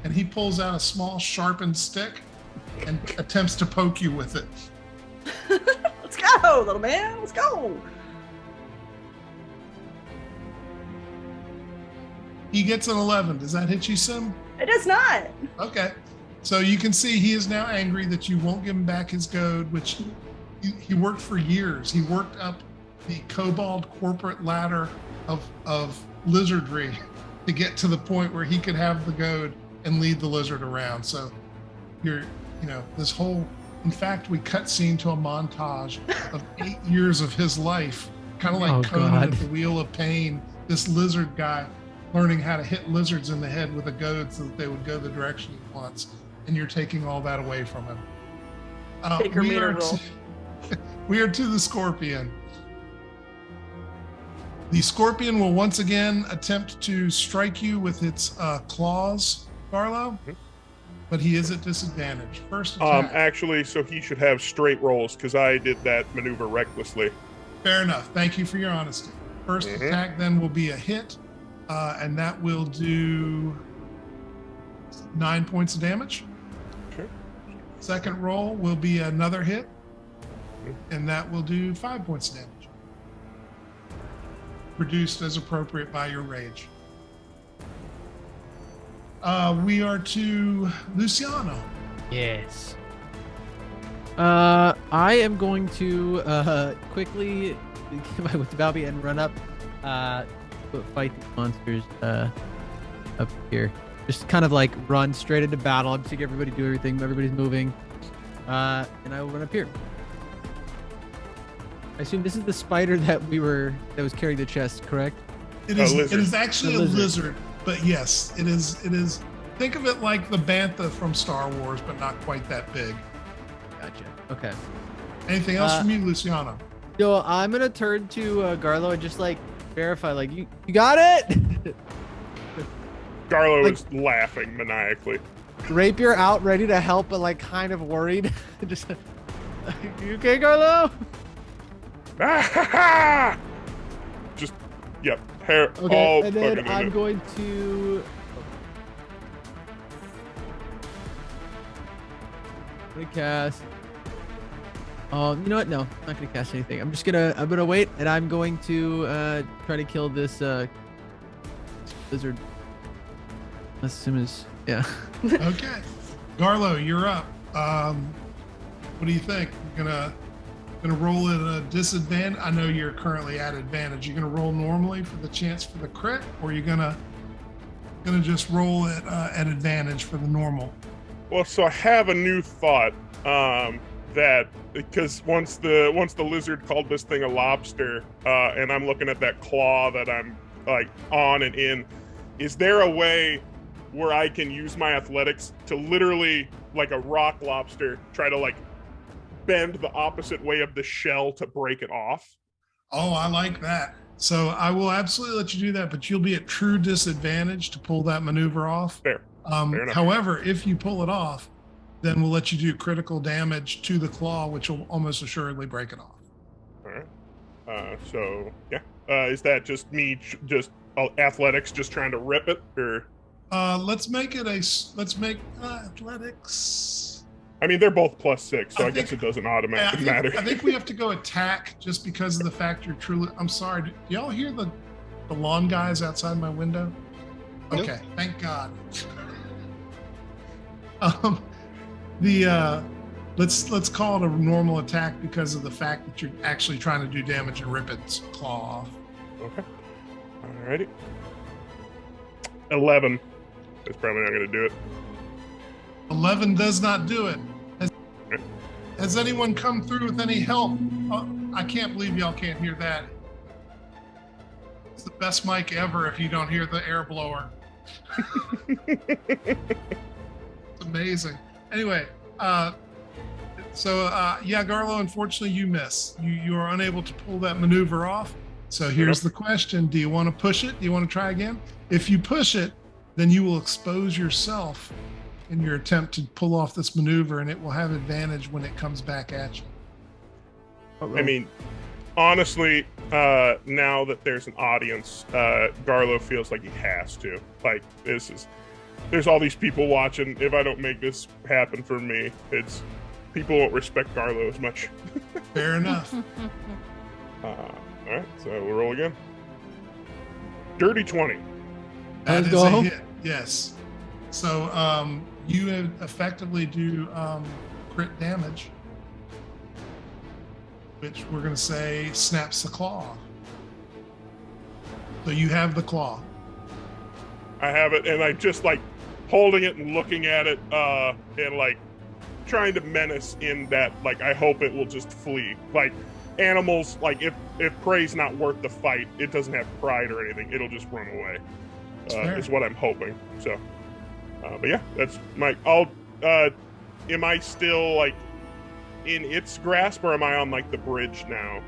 [SPEAKER 1] And he pulls out a small sharpened stick and attempts to poke you with it.
[SPEAKER 6] Let's go, little man. Let's go.
[SPEAKER 1] He gets an 11. Does that hit you, Sim?
[SPEAKER 6] It does not.
[SPEAKER 1] Okay. So you can see he is now angry that you won't give him back his goad, which he worked for years. He worked up the kobold corporate ladder of lizardry to get to the point where he could have the goad and lead the lizard around. So this whole, in fact, we cut scene to a montage of 8 years of his life, kind of like Conan at the Wheel of Pain, this lizard guy learning how to hit lizards in the head with a goad so that they would go the direction he wants. And you're taking all that away from him. We are to the scorpion. The scorpion will once again attempt to strike you with its claws, Garlo, but he is at disadvantage. First attack.
[SPEAKER 5] Actually, so he should have straight rolls because I did that maneuver recklessly.
[SPEAKER 1] Fair enough. Thank you for your honesty. First attack then will be a hit, and that will do 9 points of damage.
[SPEAKER 5] Okay.
[SPEAKER 1] Second roll will be another hit, and that will do 5 points of damage. Reduced as appropriate by your rage. We are to Luciano.
[SPEAKER 4] Yes. I am going to quickly get my wits about me and run up, fight these monsters up here. Just kind of like run straight into battle. I'm seeing everybody do everything. Everybody's moving, and I will run up here. I assume this is the spider that was carrying the chest, correct?
[SPEAKER 1] It is actually a lizard, but yes, it is. Think of it like the bantha from Star Wars, but not quite that big.
[SPEAKER 4] Gotcha. Okay.
[SPEAKER 1] Anything else from you, Luciano?
[SPEAKER 4] So I'm gonna turn to Garlo and just like verify, like you got it.
[SPEAKER 5] Garlo is laughing maniacally.
[SPEAKER 4] Rapier out, ready to help, but like kind of worried. Just, you okay, Garlo?
[SPEAKER 5] Just, yep. Hair.
[SPEAKER 4] Okay,
[SPEAKER 5] all
[SPEAKER 4] and then
[SPEAKER 5] fucking
[SPEAKER 4] I'm
[SPEAKER 5] in it.
[SPEAKER 4] going to. Cast. Oh, you know what? No, I'm not gonna cast anything. I'm gonna wait, and I'm going to try to kill this lizard. As soon as, yeah.
[SPEAKER 1] Okay, Garlo, you're up. What do you think? You're gonna roll at a disadvantage. I know you're currently at advantage. You're gonna roll normally for the chance for the crit, or you're gonna just roll at advantage for the normal.
[SPEAKER 5] Well, so I have a new thought. That because once the lizard called this thing a lobster, and I'm looking at that claw that I'm like on and in, is there a way where I can use my athletics to literally, like a rock lobster, try to like bend the opposite way of the shell to break it off?
[SPEAKER 1] Oh, I like that. So I will absolutely let you do that, but you'll be at true disadvantage to pull that maneuver off.
[SPEAKER 5] Fair enough.
[SPEAKER 1] However, if you pull it off, then we'll let you do critical damage to the claw, which will almost assuredly break it off.
[SPEAKER 5] All right. So yeah. Is that just me, just athletics, just trying to rip it, or?
[SPEAKER 1] Let's make athletics.
[SPEAKER 5] I mean, they're both +6, so I guess it doesn't automatically matter.
[SPEAKER 1] I think we have to go attack just because of the fact you're truly. I'm sorry. Do y'all hear the lawn guys outside my window? Okay, nope. Thank God. Let's call it a normal attack because of the fact that you're actually trying to do damage and rip its claw off.
[SPEAKER 5] Okay. Alrighty. 11. That's probably not going to do it.
[SPEAKER 1] 11 does not do it. Has anyone come through with any help? Oh, I can't believe y'all can't hear that. It's the best mic ever if you don't hear the air blower. It's amazing. Anyway, yeah, Garlo, unfortunately you miss. You are unable to pull that maneuver off. So here's the question. Do you want to push it? Do you want to try again? If you push it, then you will expose yourself in your attempt to pull off this maneuver, and it will have advantage when it comes back at you.
[SPEAKER 5] I mean, Honestly, now that there's an audience, Garlo feels like he has to. Like, there's all these people watching. If I don't make this happen for me, people won't respect Garlo as much.
[SPEAKER 1] Fair enough.
[SPEAKER 5] All right, so we'll roll again. Dirty 20.
[SPEAKER 1] That
[SPEAKER 4] Let's
[SPEAKER 1] is
[SPEAKER 4] go.
[SPEAKER 1] a hit. Yes. So you effectively do crit damage, which we're going to say snaps the claw. So you have the claw.
[SPEAKER 5] I have it, and I just like holding it and looking at it, and like trying to menace in that, like, I hope it will just flee. Like, animals, like, if prey's not worth the fight, it doesn't have pride or anything, it'll just run away. Is what I'm hoping. So, but yeah, that's am I still like in its grasp, or am I on like the bridge now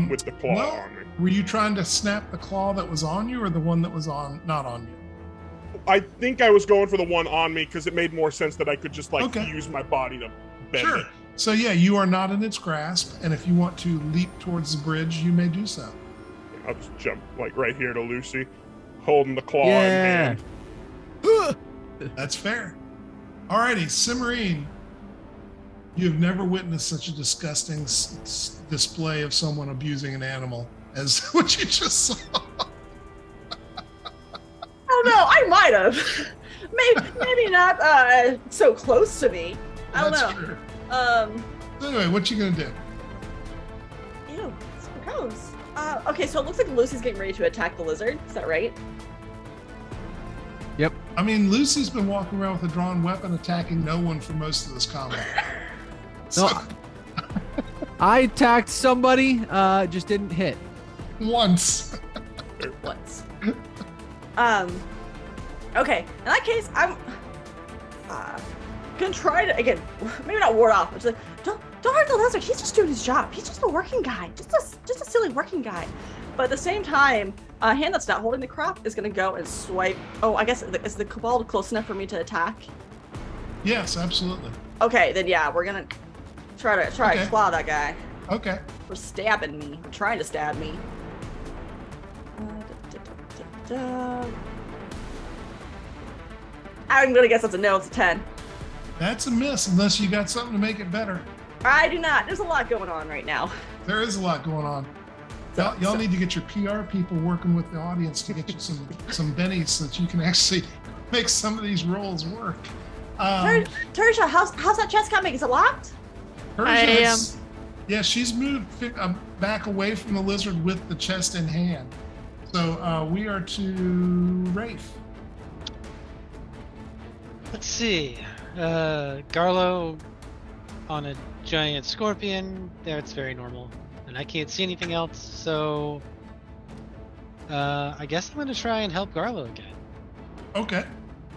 [SPEAKER 5] with the claw on me?
[SPEAKER 1] Were you trying to snap the claw that was on you, or the one that was not on you?
[SPEAKER 5] I think I was going for the one on me because it made more sense that I could just like
[SPEAKER 1] Okay.
[SPEAKER 5] use my body to bend
[SPEAKER 1] Sure.
[SPEAKER 5] it.
[SPEAKER 1] So yeah, you are not in its grasp, and if you want to leap towards the bridge, you may do so.
[SPEAKER 5] I'll just jump like right here to Lucy, holding the claw in
[SPEAKER 4] Yeah.
[SPEAKER 5] hand.
[SPEAKER 1] That's fair. Alrighty, Cimarine. You have never witnessed such a disgusting display of someone abusing an animal as what you just saw.
[SPEAKER 6] Oh no, I might have. maybe not so close to me. I don't
[SPEAKER 1] That's
[SPEAKER 6] know.
[SPEAKER 1] true.
[SPEAKER 6] Um,
[SPEAKER 1] So anyway, what you gonna do?
[SPEAKER 6] ew, it's gross. Okay, so it looks like Lucy's getting ready to attack the lizard. Is that right?
[SPEAKER 1] I mean, Lucy's been walking around with a drawn weapon, attacking no one for most of this combat. So,
[SPEAKER 4] No, I attacked somebody, just didn't hit.
[SPEAKER 1] once.
[SPEAKER 6] Once. Okay. In that case, I'm gonna try to again, maybe not ward off, but just like, don't hurt the lizard. He's just doing his job. He's just a working guy, just a silly working guy. But at the same time, a hand that's not holding the crop is gonna go and swipe. Oh, I guess is the kobold close enough for me to attack?
[SPEAKER 1] Yes, absolutely.
[SPEAKER 6] Okay, then yeah, we're gonna try to
[SPEAKER 1] Okay.
[SPEAKER 6] claw that guy
[SPEAKER 1] Okay.
[SPEAKER 6] for stabbing me, or trying to stab me. I'm gonna guess that's a no. It's a 10.
[SPEAKER 1] That's a miss, unless you got something to make it better.
[SPEAKER 6] I do not. There's a lot going on right now.
[SPEAKER 1] There is a lot going on. Y'all need to get your PR people working with the audience to get you some bennies so that you can actually make some of these rolls work.
[SPEAKER 6] Tertia, how's that chest coming? Is it locked?
[SPEAKER 1] Yeah, she's moved back away from the lizard with the chest in hand. So we are to Rafe.
[SPEAKER 3] Let's see. Garlo on a giant scorpion. That's very normal. And I can't see anything else, so I guess I'm gonna try and help Garlo again.
[SPEAKER 1] Okay.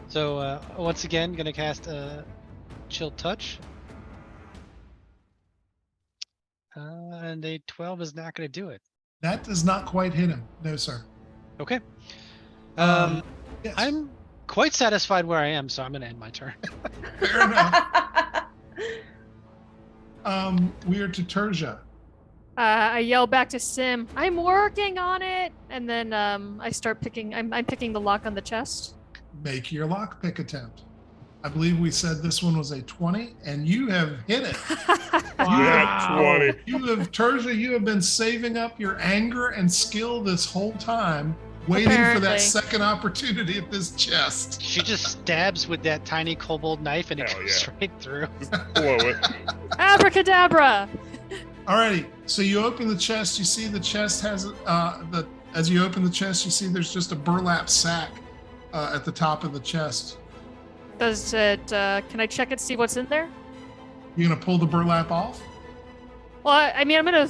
[SPEAKER 3] So once again, gonna cast Chill Touch. And a 12 is not gonna do it.
[SPEAKER 1] That does not quite hit him. No, sir.
[SPEAKER 3] Okay.
[SPEAKER 1] Yes.
[SPEAKER 3] I'm quite satisfied where I am, so I'm gonna end my turn.
[SPEAKER 1] Fair enough. We are to Terja.
[SPEAKER 2] I yell back to Sim, I'm working on it. And then I start picking, I'm picking the lock on the chest.
[SPEAKER 1] Make your lockpick attempt. I believe we said this one was a 20, and you have hit it.
[SPEAKER 5] Nat 20.
[SPEAKER 1] Terja, you have been saving up your anger and skill this whole time, waiting for
[SPEAKER 2] Apparently.
[SPEAKER 1] that second opportunity at this chest.
[SPEAKER 3] She just stabs with that tiny kobold knife and it
[SPEAKER 5] Hell
[SPEAKER 3] goes
[SPEAKER 5] yeah.
[SPEAKER 3] right through.
[SPEAKER 5] Just blow it.
[SPEAKER 2] Abracadabra!
[SPEAKER 1] Alrighty, so you open the chest, you see the chest has, as you open the chest, you see there's just a burlap sack at the top of the chest.
[SPEAKER 2] Does it, can I check it, see what's in there?
[SPEAKER 1] You gonna pull the burlap off?
[SPEAKER 2] Well, I mean, I'm gonna,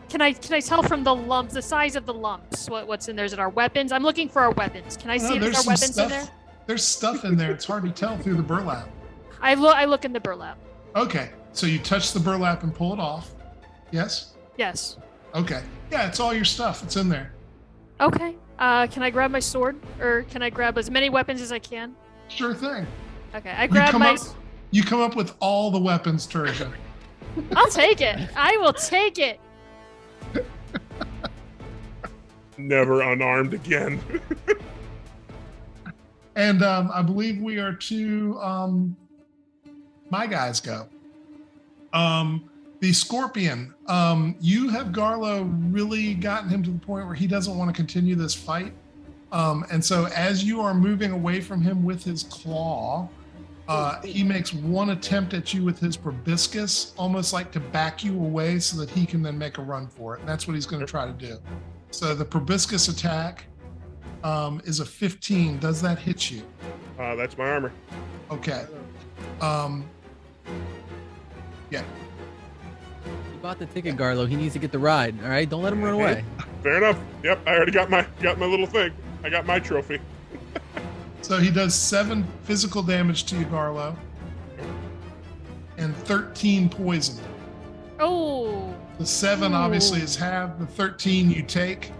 [SPEAKER 2] can I tell from the lumps, the size of the lumps, what's in there? Is it our weapons? I'm looking for our weapons. Can I see if there's our
[SPEAKER 1] some
[SPEAKER 2] weapons in there?
[SPEAKER 1] stuff. There's stuff in there. It's hard to tell through the burlap.
[SPEAKER 2] I look in the burlap.
[SPEAKER 1] Okay, so you touch the burlap and pull it off. Yes?
[SPEAKER 2] Yes.
[SPEAKER 1] Okay. Yeah, it's all your stuff. It's in there.
[SPEAKER 2] Okay. Can I grab my sword? Or can I grab as many weapons as I can?
[SPEAKER 1] Sure thing.
[SPEAKER 2] Okay, I grab my...
[SPEAKER 1] You come up with all the weapons, Terja.
[SPEAKER 2] I'll take it. I will take it.
[SPEAKER 5] Never unarmed again.
[SPEAKER 1] And I believe we are to my guys go. The Scorpion. You have Garlo really gotten him to the point where he doesn't want to continue this fight. And so as you are moving away from him with his claw, he makes one attempt at you with his proboscis, almost like to back you away so that he can then make a run for it. And that's what he's going to try to do. So the proboscis attack is a 15. Does that hit you?
[SPEAKER 5] That's my armor.
[SPEAKER 1] Okay. Yeah.
[SPEAKER 4] He bought the ticket, Garlo. He needs to get the ride. All right, don't let him run away.
[SPEAKER 5] Fair enough. Yep, I already got my little thing. I got my trophy.
[SPEAKER 1] So he does 7 physical damage to you, Garlo, and 13 poison.
[SPEAKER 2] Oh.
[SPEAKER 1] The 7 obviously is half. The 13 you take.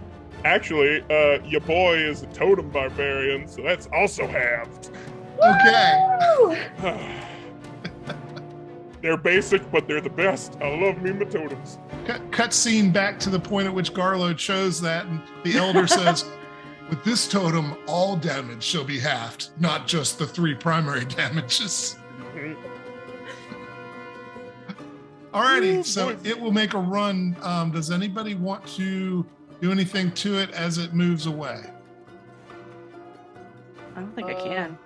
[SPEAKER 5] Actually, your boy is a totem barbarian, so that's also halved.
[SPEAKER 1] Okay.
[SPEAKER 5] They're basic, but they're the best. I love me my totems.
[SPEAKER 1] Cut scene back to the point at which Garlo chose that, and the elder says, "With this totem, all damage shall be halved, not just the 3 primary damages." Alrighty, so it will make a run. Does anybody want to do anything to it as it moves away?
[SPEAKER 6] I don't think I can.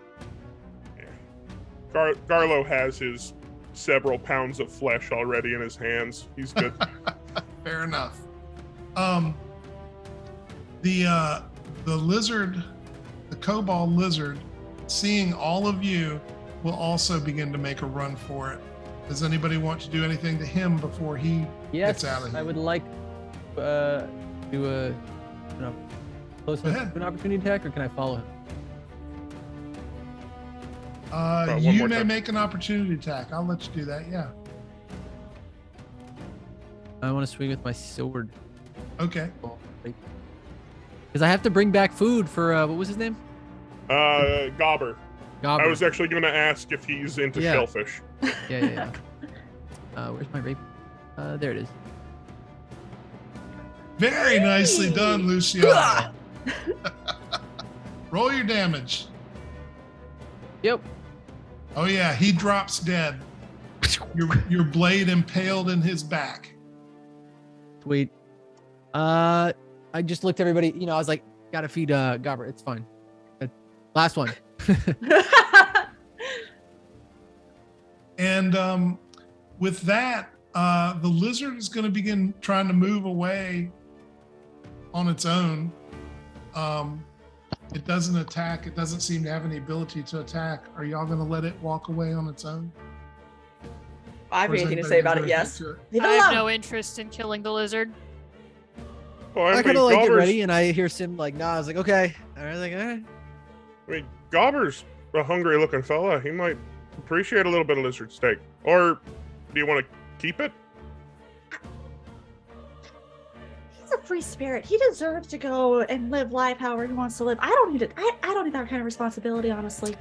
[SPEAKER 5] Garlo has his several pounds of flesh already in his hands. He's good.
[SPEAKER 1] Fair enough. The lizard, the kobold lizard, seeing all of you, will also begin to make a run for it. Does anybody want to do anything to him before he gets out of here?
[SPEAKER 4] I would like to do a close
[SPEAKER 1] Go ahead.
[SPEAKER 4] an opportunity attack, or can I follow him?
[SPEAKER 5] one
[SPEAKER 1] You
[SPEAKER 5] more
[SPEAKER 1] may
[SPEAKER 5] time.
[SPEAKER 1] make an opportunity attack. I'll let you do that. Yeah.
[SPEAKER 4] I want to swing with my sword.
[SPEAKER 1] Okay.
[SPEAKER 4] Because I have to bring back food for what was his name?
[SPEAKER 5] Gobber.
[SPEAKER 4] Gobber.
[SPEAKER 5] I was actually going to ask if he's into
[SPEAKER 4] Yeah.
[SPEAKER 5] shellfish.
[SPEAKER 4] Yeah. Where's my rape? There it is.
[SPEAKER 1] Very nicely done, Luciano. Roll your damage.
[SPEAKER 4] Yep.
[SPEAKER 1] Oh yeah, he drops dead. Your blade impaled in his back.
[SPEAKER 4] Sweet. I just looked at everybody. I was like, gotta feed Gobber. It's fine. Last one.
[SPEAKER 1] And with that, the lizard is going to begin trying to move away on its own. It doesn't attack. It doesn't seem to have any ability to attack. Are y'all going to let it walk away on its own?
[SPEAKER 6] I have
[SPEAKER 1] Or is
[SPEAKER 6] anything to
[SPEAKER 1] anybody
[SPEAKER 6] say about
[SPEAKER 1] gonna
[SPEAKER 6] it,
[SPEAKER 1] do
[SPEAKER 6] yes.
[SPEAKER 1] anything to it?
[SPEAKER 6] Leave
[SPEAKER 2] I
[SPEAKER 6] it
[SPEAKER 2] have
[SPEAKER 6] alone.
[SPEAKER 2] no interest in killing the lizard.
[SPEAKER 5] Oh,
[SPEAKER 4] I
[SPEAKER 5] mean,
[SPEAKER 4] kind of like get
[SPEAKER 5] Gobber's-
[SPEAKER 4] ready, and I hear Sim like, nah. I was like, okay. I was like, all right.
[SPEAKER 5] I mean, Gobber's a hungry-looking fella. He might appreciate a little bit of lizard steak. Or do you want to keep it?
[SPEAKER 6] He's a free spirit. He deserves to go and live life however he wants to live. I don't need it. I don't need that kind of responsibility, honestly.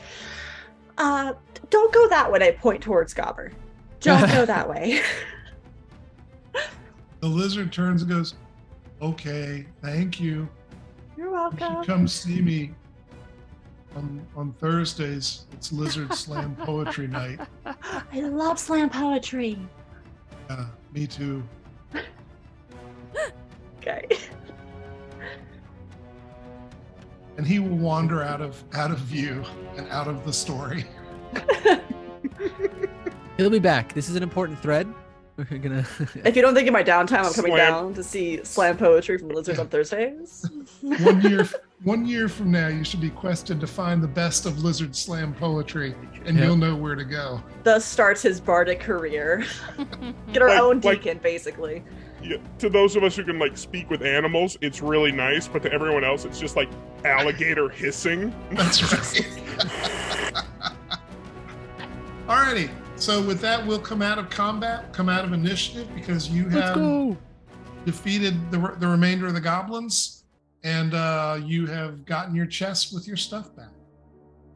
[SPEAKER 6] Don't go that way. I point towards Gobber. Don't go that way.
[SPEAKER 1] The lizard turns and goes, "Okay, thank you.
[SPEAKER 6] You're
[SPEAKER 1] You
[SPEAKER 6] welcome.
[SPEAKER 1] should come see me on Thursdays. It's Lizard Slam Poetry Night."
[SPEAKER 6] I love slam poetry.
[SPEAKER 1] Me too.
[SPEAKER 6] Okay.
[SPEAKER 1] And he will wander out of view and out of the story.
[SPEAKER 4] He'll be back. This is an important thread. We're gonna.
[SPEAKER 6] If you don't think in my downtime I'm coming
[SPEAKER 5] Slam.
[SPEAKER 6] down to see slam poetry from Lizard on Thursdays.
[SPEAKER 1] 1 year from now, you should be quested to find the best of Lizard Slam poetry, and
[SPEAKER 4] Yep.
[SPEAKER 1] you'll know where to go.
[SPEAKER 6] Thus starts his bardic career. Get our
[SPEAKER 5] Like-
[SPEAKER 6] own
[SPEAKER 5] like-
[SPEAKER 6] deacon, basically.
[SPEAKER 5] Yeah, to those of us who can like speak with animals, it's really nice, but to everyone else, it's just like alligator hissing.
[SPEAKER 1] That's right. Alrighty. So with that, we'll come out of combat, come out of initiative, because you
[SPEAKER 4] Let's
[SPEAKER 1] have
[SPEAKER 4] go.
[SPEAKER 1] defeated the remainder of the goblins, and you have gotten your chest with your stuff back.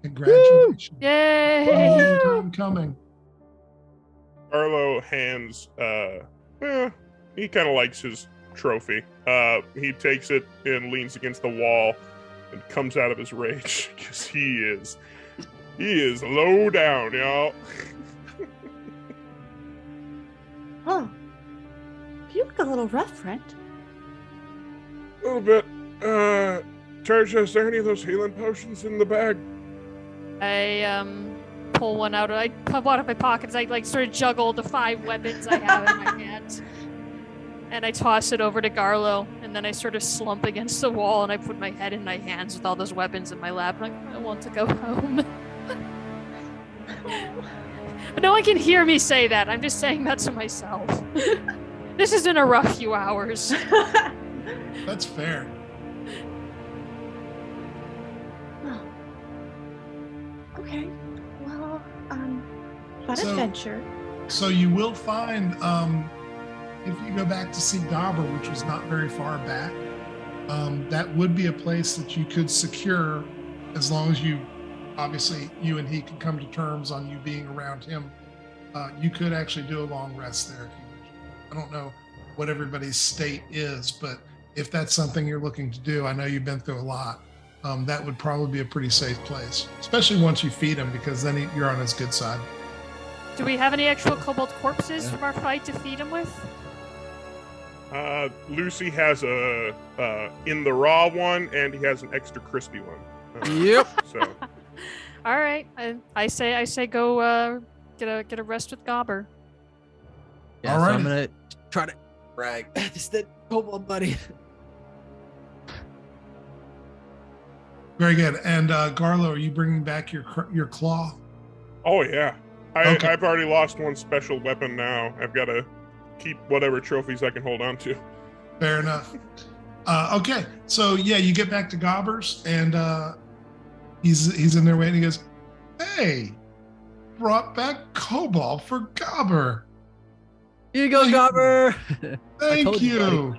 [SPEAKER 1] Congratulations.
[SPEAKER 2] Yay!
[SPEAKER 1] Long time coming.
[SPEAKER 5] Arlo hands, he kind of likes his trophy. He takes it and leans against the wall and comes out of his rage because he is low down, y'all.
[SPEAKER 6] Oh, you look a little rough, friend.
[SPEAKER 5] A little bit. Tertia, is there any of those healing potions in the bag?
[SPEAKER 2] I pull one out. I pull one out of my pockets. I sort of juggle the 5 weapons I have in my hands, and I toss it over to Garlo. And then I sort of slump against the wall, and I put my head in my hands with all those weapons in my lap. Like, I want to go home. No one can hear me say that. I'm just saying that to myself. This has been a rough few hours.
[SPEAKER 1] That's fair.
[SPEAKER 6] Oh. Okay. Well, fun
[SPEAKER 1] So-
[SPEAKER 6] adventure.
[SPEAKER 1] So you will find, if you go back to see Gobber, which was not very far back, that would be a place that you could secure as long as obviously you and he could come to terms on you being around him. You could actually do a long rest there if you wish. I don't know what everybody's state is, but if that's something you're looking to do, I know you've been through a lot. That would probably be a pretty safe place, especially once you feed him, because then you're on his good side.
[SPEAKER 2] Do we have any actual kobold corpses from our fight to feed him with?
[SPEAKER 5] Lucy has a in the raw one, and he has an extra crispy one.
[SPEAKER 4] Yep.
[SPEAKER 5] So
[SPEAKER 2] All right. I say go get a rest with Gobber.
[SPEAKER 4] Yeah, so I'm
[SPEAKER 1] Alrighty.
[SPEAKER 4] gonna try to brag. This the kobold buddy.
[SPEAKER 1] Very good. And Garlo, are you bringing back your claw?
[SPEAKER 5] oh yeah,
[SPEAKER 1] Okay.
[SPEAKER 5] I've already lost one special weapon now. I've got to keep whatever trophies I can hold on to.
[SPEAKER 1] Fair enough. Okay, so yeah, you get back to Gobber's, and he's in there waiting. He goes, "Hey, brought back Cobalt for Gobber.
[SPEAKER 4] Here you go,
[SPEAKER 1] Thank
[SPEAKER 4] Gobber.
[SPEAKER 1] Thank
[SPEAKER 4] told you, buddy.
[SPEAKER 1] you."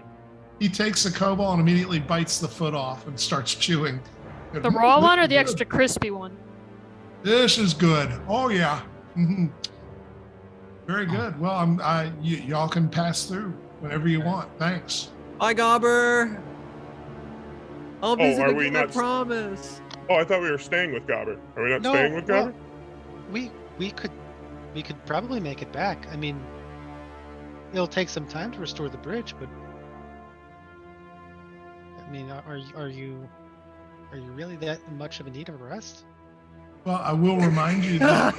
[SPEAKER 1] He takes the Cobalt and immediately bites the foot off and starts chewing.
[SPEAKER 2] The raw one or the
[SPEAKER 1] Good.
[SPEAKER 2] extra crispy one?
[SPEAKER 1] This is good. Oh yeah. Mhm. Very good. Well, y'all can pass through whenever you want. Thanks.
[SPEAKER 4] Bye, Gobber. I'll
[SPEAKER 5] Oh,
[SPEAKER 4] visit
[SPEAKER 5] are
[SPEAKER 4] again,
[SPEAKER 5] we
[SPEAKER 4] I
[SPEAKER 5] not-
[SPEAKER 4] promise.
[SPEAKER 5] Oh, I thought we were staying with Gobber. Are we not
[SPEAKER 3] No,
[SPEAKER 5] staying with
[SPEAKER 3] well,
[SPEAKER 5] Gobber?
[SPEAKER 3] we could probably make it back. I mean, it'll take some time to restore the bridge, but I mean, are you really that much of a need of a rest?
[SPEAKER 1] Well, I will remind you that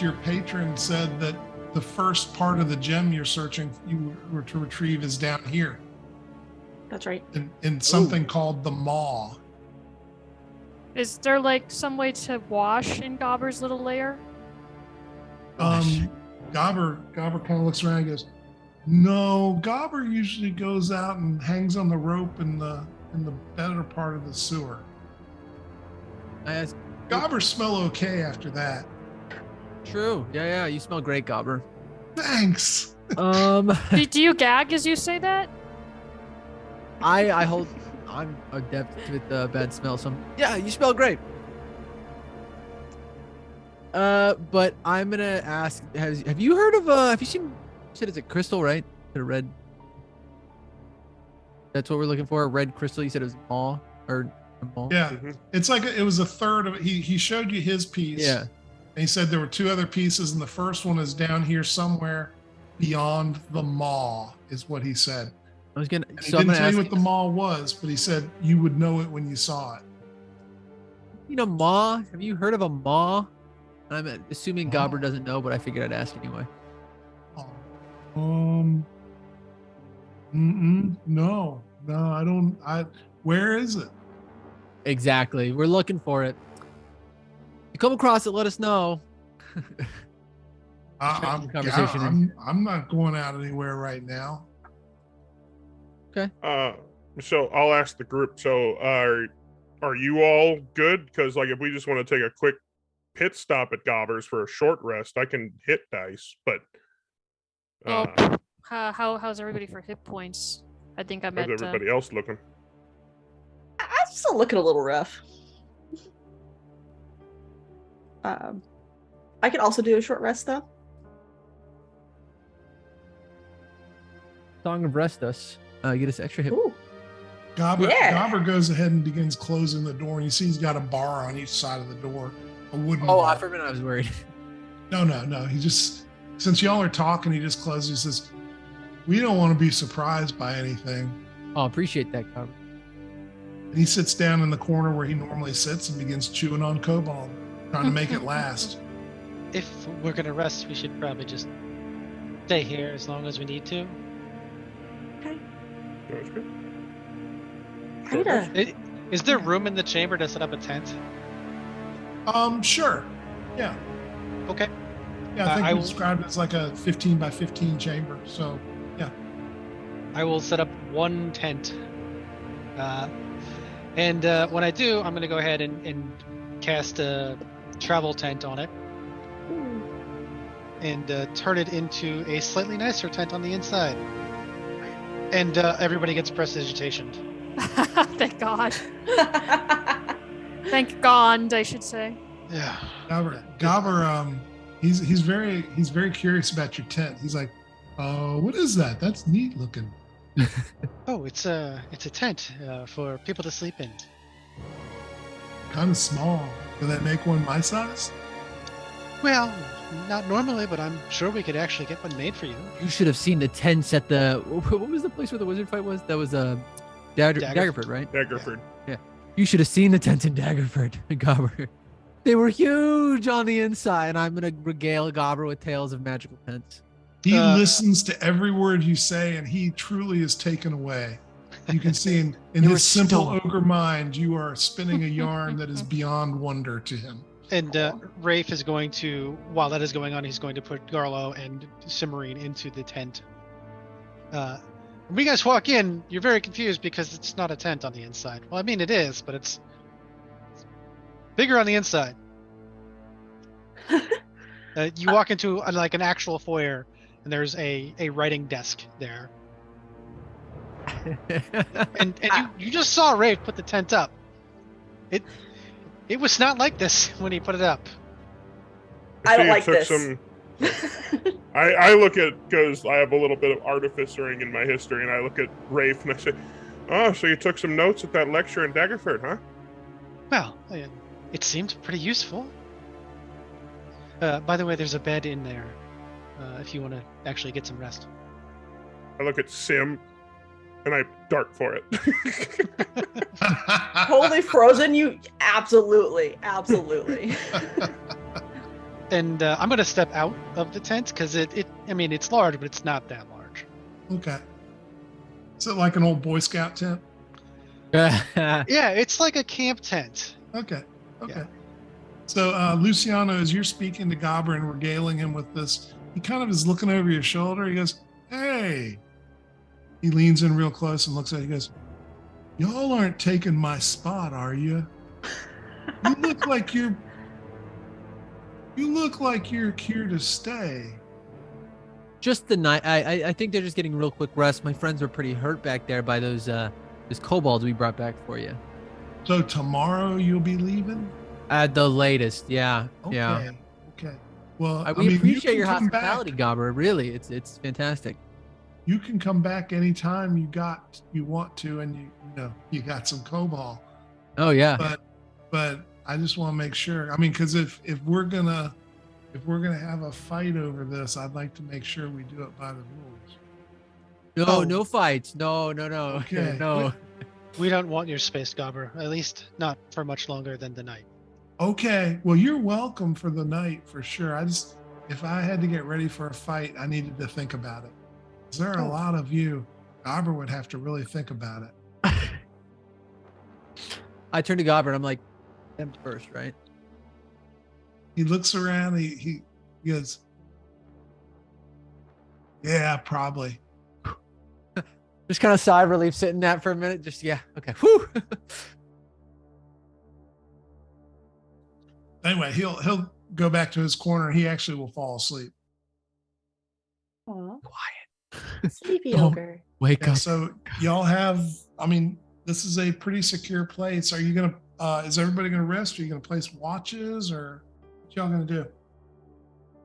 [SPEAKER 1] your patron said that the first part of the gem you were to retrieve is down here
[SPEAKER 6] That's right.
[SPEAKER 1] in something called the Maw.
[SPEAKER 2] Is there some way to wash in Gobber's little lair?
[SPEAKER 1] Gobber kind of looks around and goes, "No, Gobber usually goes out and hangs on the rope in the better part of the sewer.
[SPEAKER 4] I asked,
[SPEAKER 1] Gobber smell okay after that.
[SPEAKER 4] true. Yeah, you smell great, Gobber.
[SPEAKER 1] Thanks."
[SPEAKER 2] Do you gag as you say that?
[SPEAKER 4] I'm adept with bad smell, so yeah, you smell great. But I'm gonna ask, have you heard of have you seen, you said it's a crystal, right? The red. That's what we're looking for, a red crystal. You said it was maw or maw?
[SPEAKER 1] Yeah,
[SPEAKER 5] Mhm.
[SPEAKER 1] it's like it was a third of it. He showed you his piece.
[SPEAKER 4] Yeah.
[SPEAKER 1] And he said there were 2 other pieces, and the first one is down here somewhere beyond the Maw, is what he said.
[SPEAKER 4] I was gonna.
[SPEAKER 1] And he
[SPEAKER 4] So I'm
[SPEAKER 1] didn't
[SPEAKER 4] gonna
[SPEAKER 1] tell
[SPEAKER 4] ask
[SPEAKER 1] you what the Maw was, but he said you would know it when you saw it.
[SPEAKER 4] you know, maw. Have you heard of a maw? I'm assuming
[SPEAKER 1] Maw.
[SPEAKER 4] Gobber doesn't know, but I figured I'd ask anyway.
[SPEAKER 1] No, I don't. Where is it?
[SPEAKER 4] Exactly. We're looking for it. You come across it, let us know.
[SPEAKER 1] I'm,
[SPEAKER 4] Conversation.
[SPEAKER 1] I'm not going out anywhere right now.
[SPEAKER 5] So I'll ask the group. So are you all good? Because if we just want to take a quick pit stop at Gobber's for a short rest, I can hit dice. But
[SPEAKER 2] How's everybody for hit points? I think I'm
[SPEAKER 5] how's
[SPEAKER 2] at.
[SPEAKER 5] everybody else looking?
[SPEAKER 6] I'm still looking a little rough. I could also do a short rest though.
[SPEAKER 4] Song of Rest us. Get us extra hit.
[SPEAKER 6] Ooh.
[SPEAKER 1] Gobber,
[SPEAKER 6] Yeah.
[SPEAKER 1] Gobber goes ahead and begins closing the door, and you see he's got a bar on each side of the door, a wooden
[SPEAKER 4] Oh,
[SPEAKER 1] bar.
[SPEAKER 4] for a minute I was worried.
[SPEAKER 1] No. He just, since y'all are talking, he just closes. He says, "We don't want to be surprised by anything."
[SPEAKER 4] Oh, appreciate that, Gobber.
[SPEAKER 1] And he sits down in the corner where he normally sits and begins chewing on Cobalt, trying to make it last.
[SPEAKER 7] If we're gonna rest, we should probably just stay here as long as we need to.
[SPEAKER 5] That's good.
[SPEAKER 6] Rita.
[SPEAKER 7] Is there room in the chamber to set up a tent?
[SPEAKER 1] Sure. Yeah.
[SPEAKER 7] Okay.
[SPEAKER 1] Yeah, I think
[SPEAKER 7] I
[SPEAKER 1] we
[SPEAKER 7] will-
[SPEAKER 1] described it as like a 15 by 15 chamber. So, yeah.
[SPEAKER 7] I will set up one tent. And when I do, I'm gonna go ahead and cast a travel tent on it and turn it into a slightly nicer tent on the inside. And everybody gets prestidigitation.
[SPEAKER 2] Thank God. Thank God, I should say.
[SPEAKER 7] Yeah.
[SPEAKER 1] Gobber, he's very curious about your tent. He's like, "Oh, what is that? That's neat looking."
[SPEAKER 7] Oh, it's a tent for people to sleep in.
[SPEAKER 1] Kind of small. Can that make one my size?
[SPEAKER 7] Well, not normally, but I'm sure we could actually get one made for you.
[SPEAKER 4] You should have seen the tents at the what was the place where the wizard fight was? That was Daggerford, right?
[SPEAKER 5] Daggerford.
[SPEAKER 4] You should have seen the tent in Daggerford, Gobber. They were huge on the inside, and I'm gonna regale Gobber with tales of magical tents.
[SPEAKER 1] He listens to every word you say, and he truly is taken away. You can see in
[SPEAKER 4] You were
[SPEAKER 1] his simple
[SPEAKER 4] stoned.
[SPEAKER 1] ogre mind, you are spinning a yarn that is beyond wonder to him.
[SPEAKER 7] And Rafe is going to, while that is going on, he's going to put Garlo and Cimarine into the tent. When you guys walk in, you're very confused because it's not a tent on the inside. Well, I mean, it is, but it's bigger on the inside. You walk into like an actual foyer, and there's a writing desk there. And you just saw Rafe put the tent up. It was not like this when he put it up.
[SPEAKER 6] I don't
[SPEAKER 5] See, it
[SPEAKER 6] like
[SPEAKER 5] took
[SPEAKER 6] this.
[SPEAKER 5] I look at, because I have a little bit of artificering in my history, and I look at Rafe and I say, "Oh, so you took some notes at that lecture in Daggerford, huh?"
[SPEAKER 7] Well, it seemed pretty useful. By the way, there's a bed in there if you want to actually get some rest.
[SPEAKER 5] I look at Sim, and I dart for it.
[SPEAKER 6] Totally frozen. You absolutely.
[SPEAKER 7] And I'm going to step out of the tent because it's large, but it's not that large.
[SPEAKER 1] Okay. Is it like an old Boy Scout tent?
[SPEAKER 7] Yeah, it's like a camp tent.
[SPEAKER 1] Okay.
[SPEAKER 7] Yeah.
[SPEAKER 1] So, Luciano, as you're speaking to Gobber and regaling him with this, he kind of is looking over your shoulder. He goes, "Hey." He leans in real close and looks at you. He goes, "Y'all aren't taking my spot, are you? You look like you're here to stay."
[SPEAKER 4] Just the night. I think they're just getting real quick rest. My friends were pretty hurt back there by those kobolds we brought back for you.
[SPEAKER 1] So tomorrow you'll be leaving?
[SPEAKER 4] At the latest, yeah.
[SPEAKER 1] Okay.
[SPEAKER 4] Yeah.
[SPEAKER 1] Okay. Well,
[SPEAKER 4] We
[SPEAKER 1] you
[SPEAKER 4] appreciate
[SPEAKER 1] can
[SPEAKER 4] your
[SPEAKER 1] come back.
[SPEAKER 4] hospitality, Gobber. Really, it's fantastic.
[SPEAKER 1] You can come back anytime you want to, and you got some cobalt.
[SPEAKER 4] Oh yeah.
[SPEAKER 1] But I just want to make sure. I mean, because if we're gonna have a fight over this, I'd like to make sure we do it by the rules.
[SPEAKER 4] No,
[SPEAKER 1] Oh.
[SPEAKER 4] no fights. No.
[SPEAKER 1] Okay.
[SPEAKER 4] No.
[SPEAKER 7] We don't want your space, Gobber. At least not for much longer than the night.
[SPEAKER 1] Okay. Well, you're welcome for the night for sure. If I had to get ready for a fight, I needed to think about it. 'Cause there are a lot of you. Gobber would have to really think about it.
[SPEAKER 4] I turn to Gobber and I'm like, them first, right?
[SPEAKER 1] He looks around. He goes, "Yeah, probably."
[SPEAKER 4] Just kind of sigh of relief sitting that for a minute. Just yeah, okay. Whew.
[SPEAKER 1] Anyway, he'll go back to his corner. And he actually will fall asleep.
[SPEAKER 6] Aw,
[SPEAKER 4] Quiet.
[SPEAKER 6] sleepy
[SPEAKER 4] Don't-
[SPEAKER 6] ogre.
[SPEAKER 4] Wake
[SPEAKER 1] Yeah,
[SPEAKER 4] up.
[SPEAKER 1] so y'all have. I mean, this is a pretty secure place. Are you gonna? Is everybody gonna rest? Are you gonna place watches, or what y'all gonna do?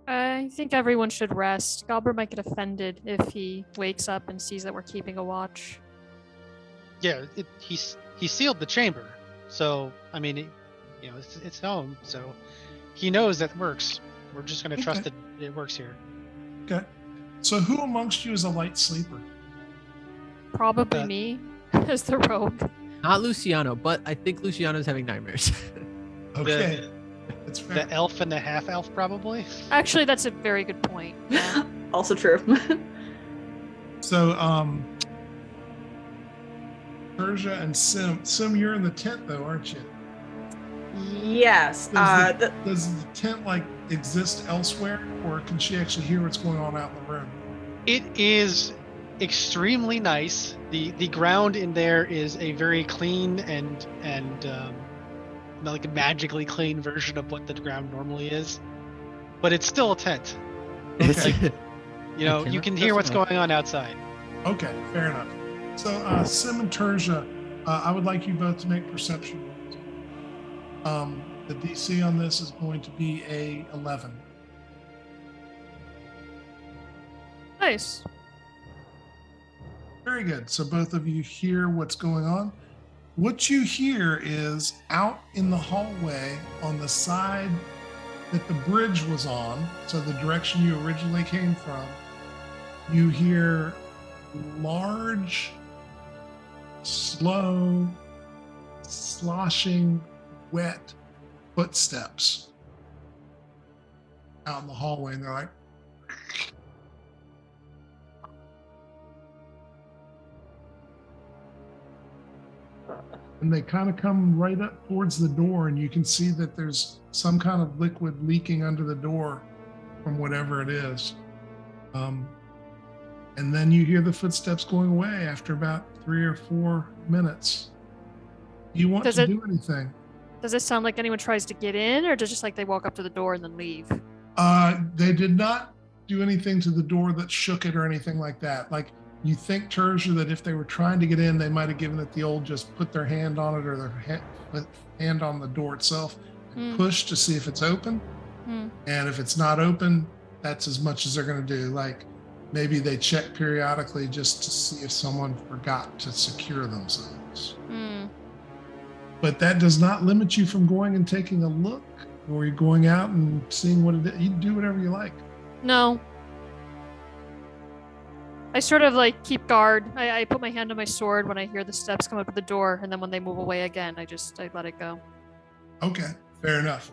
[SPEAKER 2] I think everyone should rest. Galber might get offended if he wakes up and sees that we're keeping a watch.
[SPEAKER 7] Yeah, he sealed the chamber, so I mean, it's home, so he knows that works. We're just gonna trust that it works here.
[SPEAKER 1] Okay. So who amongst you is a light sleeper?
[SPEAKER 2] Probably me, as the rogue.
[SPEAKER 4] Not Luciano, but I think Luciano's having nightmares.
[SPEAKER 1] Okay. That's fair.
[SPEAKER 7] The elf and the half elf, probably.
[SPEAKER 2] Actually, that's a very good point. Yeah.
[SPEAKER 6] Also true.
[SPEAKER 1] So, Persia and Sim. Sim, you're in the tent though, aren't you?
[SPEAKER 6] Yes.
[SPEAKER 1] Does the tent like exist elsewhere, or can she actually hear what's going on out in the room?
[SPEAKER 7] It is extremely nice. The ground in there is a very clean and like a magically clean version of what the ground normally is, but it's still a tent.
[SPEAKER 1] Okay.
[SPEAKER 7] You can hear what's going on outside.
[SPEAKER 1] Okay, fair enough. So, Sim and Terja, I would like you both to make perception rolls. The DC on this is going to be a 11.
[SPEAKER 2] Nice.
[SPEAKER 1] Very good. So both of you hear what's going on. What you hear is out in the hallway on the side that the bridge was on, so the direction you originally came from, you hear large, slow, sloshing, wet footsteps out in the hallway, and they're like, and they kind of come right up towards the door, and you can see that there's some kind of liquid leaking under the door from whatever it is. And then you hear the footsteps going away after about 3 or 4 minutes. Do you want to do anything?
[SPEAKER 2] Does it sound like anyone tries to get in, or just like they walk up to the door and then leave?
[SPEAKER 1] They did not do anything to the door that shook it or anything like that. Like, you think, Tertia, that if they were trying to get in, they might have given it the old just put their hand on it, or their hand on the door itself and push to see if it's open. And if it's not open, that's as much as they're going to do. Like, maybe they check periodically just to see if someone forgot to secure themselves. But that does not limit you from going and taking a look, or you're going out and seeing what it is. You can do whatever you like.
[SPEAKER 2] No. I sort of like keep guard. I put my hand on my sword when I hear the steps come up to the door, and then when they move away again, I let it go.
[SPEAKER 1] Okay, fair enough.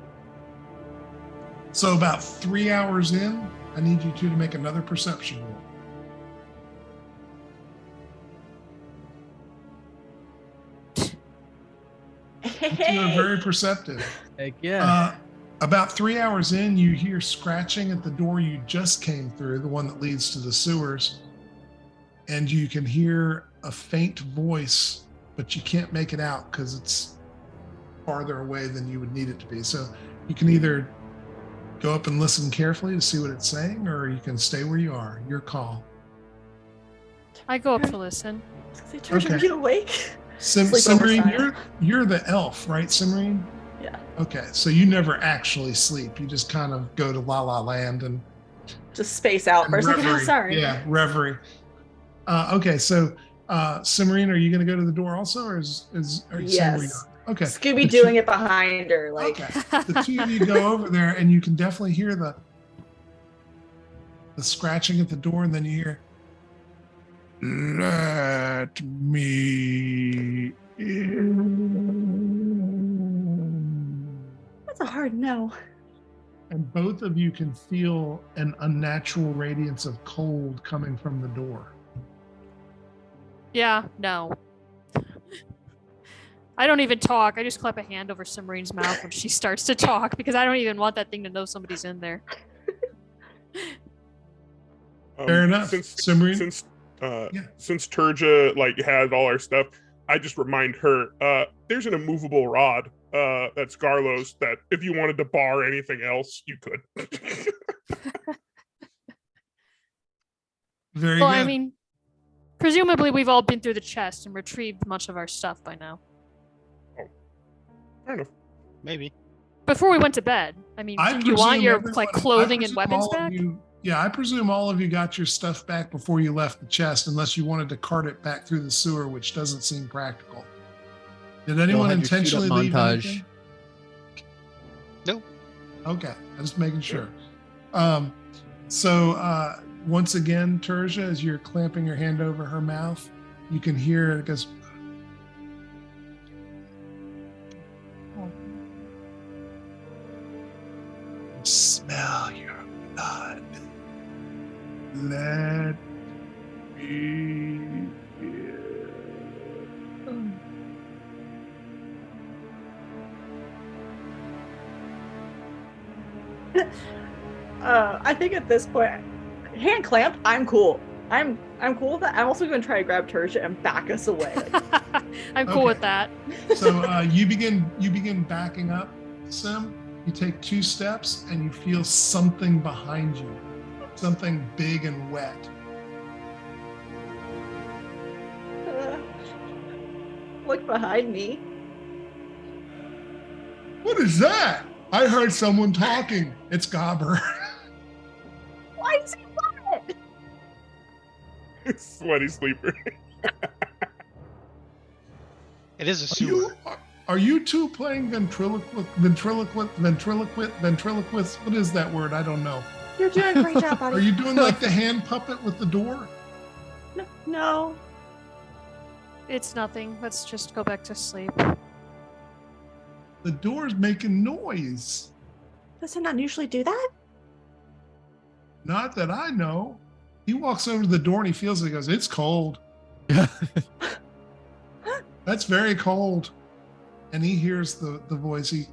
[SPEAKER 1] So about 3 hours in, I need you two to make another perception roll. You two are very perceptive.
[SPEAKER 4] Heck yeah.
[SPEAKER 1] About 3 hours in, you hear scratching at the door you just came through, the one that leads to the sewers. And you can hear a faint voice, but you can't make it out because it's farther away than you would need it to be. So you can either go up and listen carefully to see what it's saying, or you can stay where you are. Your call.
[SPEAKER 2] I go up to listen.
[SPEAKER 6] Tertia, are you awake?
[SPEAKER 1] Simrine, you're the elf, right, Simrine?
[SPEAKER 6] Yeah.
[SPEAKER 1] Okay, so you never actually sleep. You just kind of go to La La Land and
[SPEAKER 6] just space out for a second. Oh, sorry.
[SPEAKER 1] Yeah, reverie. Okay, so Simrine, are you going to go to the door also, or is
[SPEAKER 6] yes?
[SPEAKER 1] Okay.
[SPEAKER 6] Scooby doing it behind her, like.
[SPEAKER 1] Okay. The two of you go over there, and you can definitely hear the scratching at the door, and then you hear, "Let me in."
[SPEAKER 6] That's a hard no.
[SPEAKER 1] And both of you can feel an unnatural radiance of cold coming from the door.
[SPEAKER 2] Yeah, no. I don't even talk. I just clap a hand over Simrine's mouth when she starts to talk, because I don't even want that thing to know somebody's in there.
[SPEAKER 1] Fair enough.
[SPEAKER 5] Since
[SPEAKER 1] Simrine?
[SPEAKER 5] Since Terja had all our stuff, I just remind her there's an immovable rod that's Garlo's, that if you wanted to bar anything else, you could.
[SPEAKER 1] Very
[SPEAKER 2] well,
[SPEAKER 1] good.
[SPEAKER 2] I mean, presumably we've all been through the chest and retrieved much of our stuff by now.
[SPEAKER 5] Fair enough.
[SPEAKER 7] Maybe.
[SPEAKER 2] Before we went to bed. I mean,
[SPEAKER 1] I
[SPEAKER 2] do you want
[SPEAKER 1] presume
[SPEAKER 2] your
[SPEAKER 1] everyone-
[SPEAKER 2] like
[SPEAKER 1] I
[SPEAKER 2] clothing and
[SPEAKER 1] presume
[SPEAKER 2] weapons
[SPEAKER 1] all of
[SPEAKER 2] back?
[SPEAKER 1] Yeah, I presume all of you got your stuff back before you left the chest, unless you wanted to cart it back through the sewer, which doesn't seem practical. Did anyone
[SPEAKER 4] have your shoot up
[SPEAKER 1] intentionally leave
[SPEAKER 4] montage.
[SPEAKER 1] anything?
[SPEAKER 3] Nope.
[SPEAKER 1] Okay, I'm just making sure. Once again, Tertia, as you're clamping your hand over her mouth, you can hear it goes. Smell your blood. Let me hear.
[SPEAKER 6] I think at this point, hand clamped, I'm cool. I'm cool with that. I'm also going to try to grab Tertia and back us away.
[SPEAKER 2] I'm cool with that.
[SPEAKER 1] So you begin backing up, Sim. You take 2 steps and you feel something behind you, something big and wet.
[SPEAKER 6] Look behind me.
[SPEAKER 1] What is that? I heard someone talking. It's Gobber.
[SPEAKER 6] Why is he wet?
[SPEAKER 5] Sweaty sleeper.
[SPEAKER 7] It is a sewer.
[SPEAKER 1] Are you two playing ventriloquist? What is that word? I don't know.
[SPEAKER 6] You're doing a great job, buddy.
[SPEAKER 1] Are you doing like the hand puppet with the door?
[SPEAKER 6] No.
[SPEAKER 2] It's nothing. Let's just go back to sleep.
[SPEAKER 1] The door's making noise.
[SPEAKER 6] Does it not usually do that?
[SPEAKER 1] Not that I know. He walks over to the door and he feels it. He goes, "It's cold." That's very cold. And he hears the voice. He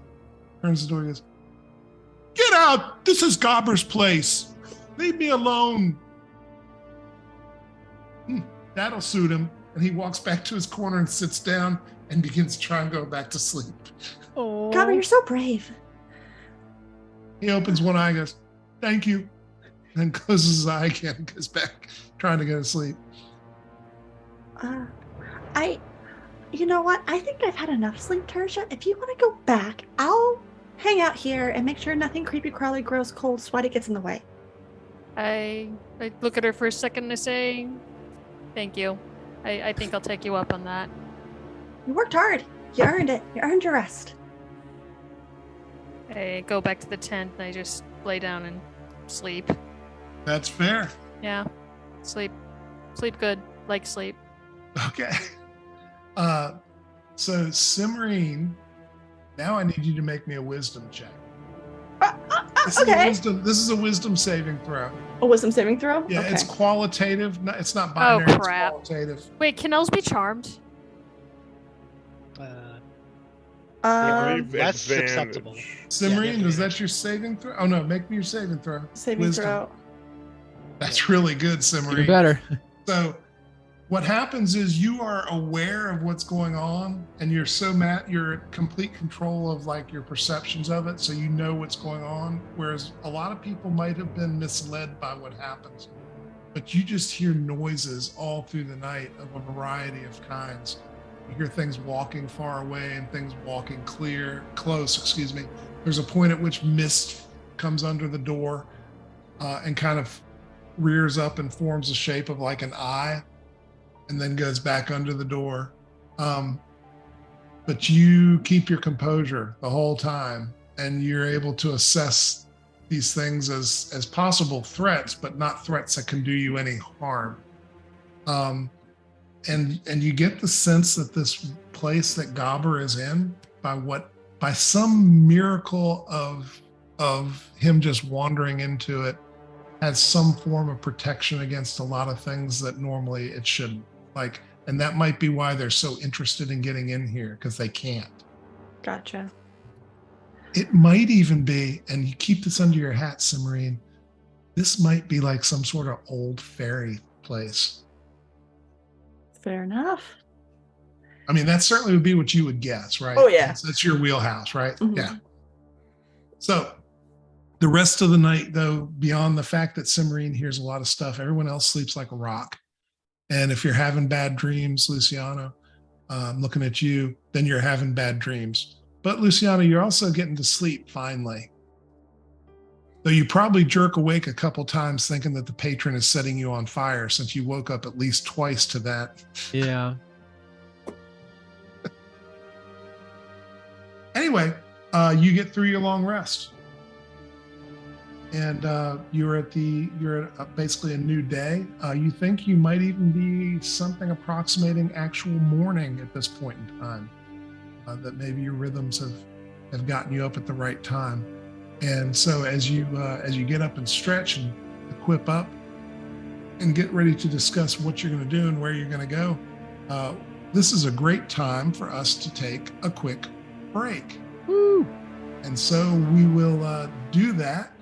[SPEAKER 1] turns the door and goes, "Get out! This is Gobber's place. Leave me alone." That'll suit him. And he walks back to his corner and sits down and begins to try and go back to sleep.
[SPEAKER 2] Oh,
[SPEAKER 6] Gobber, you're so brave.
[SPEAKER 1] He opens one eye and goes, "Thank you." And closes his eye again and goes back trying to go to sleep.
[SPEAKER 6] You know what? I think I've had enough sleep, Tertia. If you want to go back, I'll hang out here and make sure nothing creepy, crawly, gross, cold, sweaty gets in the way.
[SPEAKER 2] I look at her for a second and I say, "Thank you. I think I'll take you up on that."
[SPEAKER 6] You worked hard. You earned it. You earned your rest.
[SPEAKER 2] I go back to the tent and I just lay down and sleep.
[SPEAKER 1] That's fair.
[SPEAKER 2] Yeah, sleep good, like sleep.
[SPEAKER 1] Okay. So Simrine, now I need you to make me a wisdom check.
[SPEAKER 6] Okay.
[SPEAKER 1] This is a wisdom saving throw.
[SPEAKER 6] A wisdom saving throw?
[SPEAKER 1] Yeah,
[SPEAKER 6] Okay.
[SPEAKER 1] it's qualitative. It's not binary.
[SPEAKER 2] Oh, crap.
[SPEAKER 1] It's qualitative.
[SPEAKER 2] Wait, can elves be charmed?
[SPEAKER 3] That's
[SPEAKER 5] Advantage.
[SPEAKER 3] acceptable.
[SPEAKER 1] Simrine,
[SPEAKER 3] Yeah,
[SPEAKER 1] is that your saving throw? Oh no, make me your saving throw.
[SPEAKER 6] Saving
[SPEAKER 1] Wisdom.
[SPEAKER 6] throw.
[SPEAKER 1] That's really good,
[SPEAKER 4] Even
[SPEAKER 1] Simrine.
[SPEAKER 4] better.
[SPEAKER 1] So what happens is you are aware of what's going on and you're you're in complete control of like your perceptions of it. So you know what's going on. Whereas a lot of people might have been misled by what happens, but you just hear noises all through the night of a variety of kinds. You hear things walking far away and things walking close. There's a point at which mist comes under the door and kind of rears up and forms a shape of like an eye and then goes back under the door. But you keep your composure the whole time and you're able to assess these things as possible threats, but not threats that can do you any harm. And you get the sense that this place that Gobber is in, by some miracle of him just wandering into it, has some form of protection against a lot of things that normally it shouldn't. And that might be why they're so interested in getting in here, because they can't.
[SPEAKER 6] Gotcha.
[SPEAKER 1] It might even be, and you keep this under your hat, Simrine, this might be like some sort of old fairy place.
[SPEAKER 6] Fair enough.
[SPEAKER 1] I mean, that certainly would be what you would guess, right?
[SPEAKER 6] Oh, yeah.
[SPEAKER 1] That's your wheelhouse, right?
[SPEAKER 6] Mhm.
[SPEAKER 1] Yeah. So the rest of the night, though, beyond the fact that Simrine hears a lot of stuff, everyone else sleeps like a rock. And if you're having bad dreams, Luciano, looking at you, then you're having bad dreams. But Luciano, you're also getting to sleep finally. Though you probably jerk awake a couple times thinking that the patron is setting you on fire since you woke up at least twice to that.
[SPEAKER 4] Yeah.
[SPEAKER 1] Anyway, you get through your long rest. And you're at basically a new day. You think you might even be something approximating actual morning at this point in time. That maybe your rhythms have gotten you up at the right time. And so as you get up and stretch and equip up and get ready to discuss what you're going to do and where you're going to go, this is a great time for us to take a quick break.
[SPEAKER 4] Woo.
[SPEAKER 1] And so we will do that.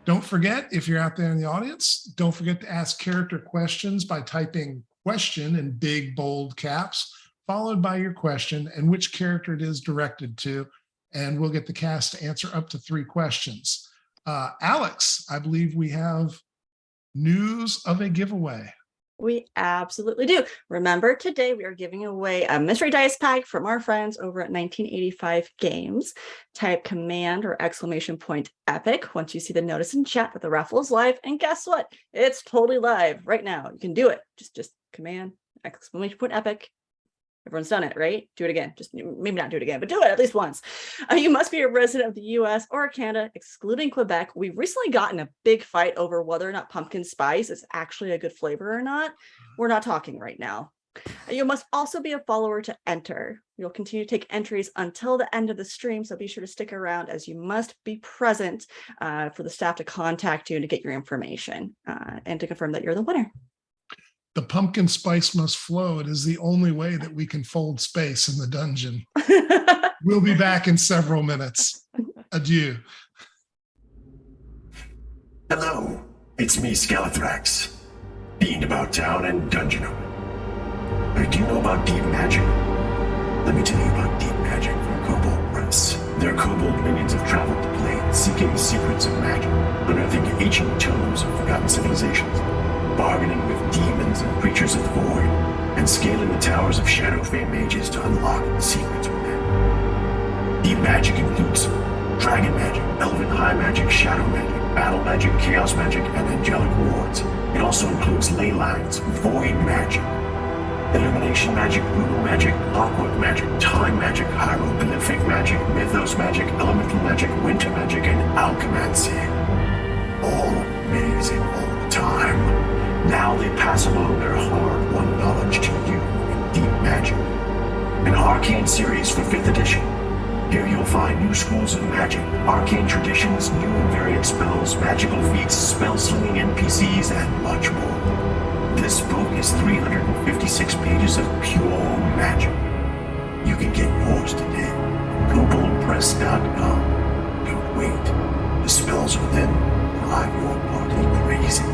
[SPEAKER 1] Don't forget, if you're out there in the audience, don't forget to ask character questions by typing question in big, bold caps, followed by your question and which character it is directed to. And we'll get the cast to answer up to 3 questions. Alex, I believe we have news of a giveaway.
[SPEAKER 6] We absolutely do. Remember, today we are giving away a mystery dice pack from our friends over at 1985 Games. Type command or exclamation point epic once you see the notice in chat that the raffle is live. And guess what? It's totally live right now. You can do it. Just command exclamation point epic. Everyone's done it, right? Do it again. Just maybe not do it again, but do it at least once. You must be a resident of the US or Canada, excluding Quebec. We've recently gotten a big fight over whether or not pumpkin spice is actually a good flavor or not. We're not talking right now. You must also be a follower to enter. You'll continue to take entries until the end of the stream, so be sure to stick around as you must be present for the staff to contact you and to get your information and to confirm that you're the winner.
[SPEAKER 1] The pumpkin spice must flow. It is the only way that we can fold space in the dungeon. We'll be back in several minutes. Adieu.
[SPEAKER 8] Hello, it's me, Skeletrax. Fiend about town and dungeon owner. Do you know about deep magic? Let me tell you about deep magic from Kobold Press. Their kobold minions have traveled the plane, seeking the secrets of magic, unearthing ancient tomes of forgotten civilizations, bargaining with demons and creatures of the void, and scaling the towers of Shadowfey mages to unlock the secrets within. Deep magic includes dragon magic, elven high magic, shadow magic, battle magic, chaos magic, and angelic wards. It also includes ley lines, void magic, illumination magic, voodoo magic, clockwork magic, time magic, hieroglyphic magic, mythos magic, elemental magic, winter magic, and alchemancy. All amazing all the time. Now they pass along their hard-won knowledge to you in Deep Magic, an arcane series for 5th edition. Here you'll find new schools of magic, arcane traditions, new and variant spells, magical feats, spell-slinging NPCs, and much more. This book is 356 pages of pure magic. You can get yours today. KoboldPress.com. Don't wait. The spells within drive your party crazy.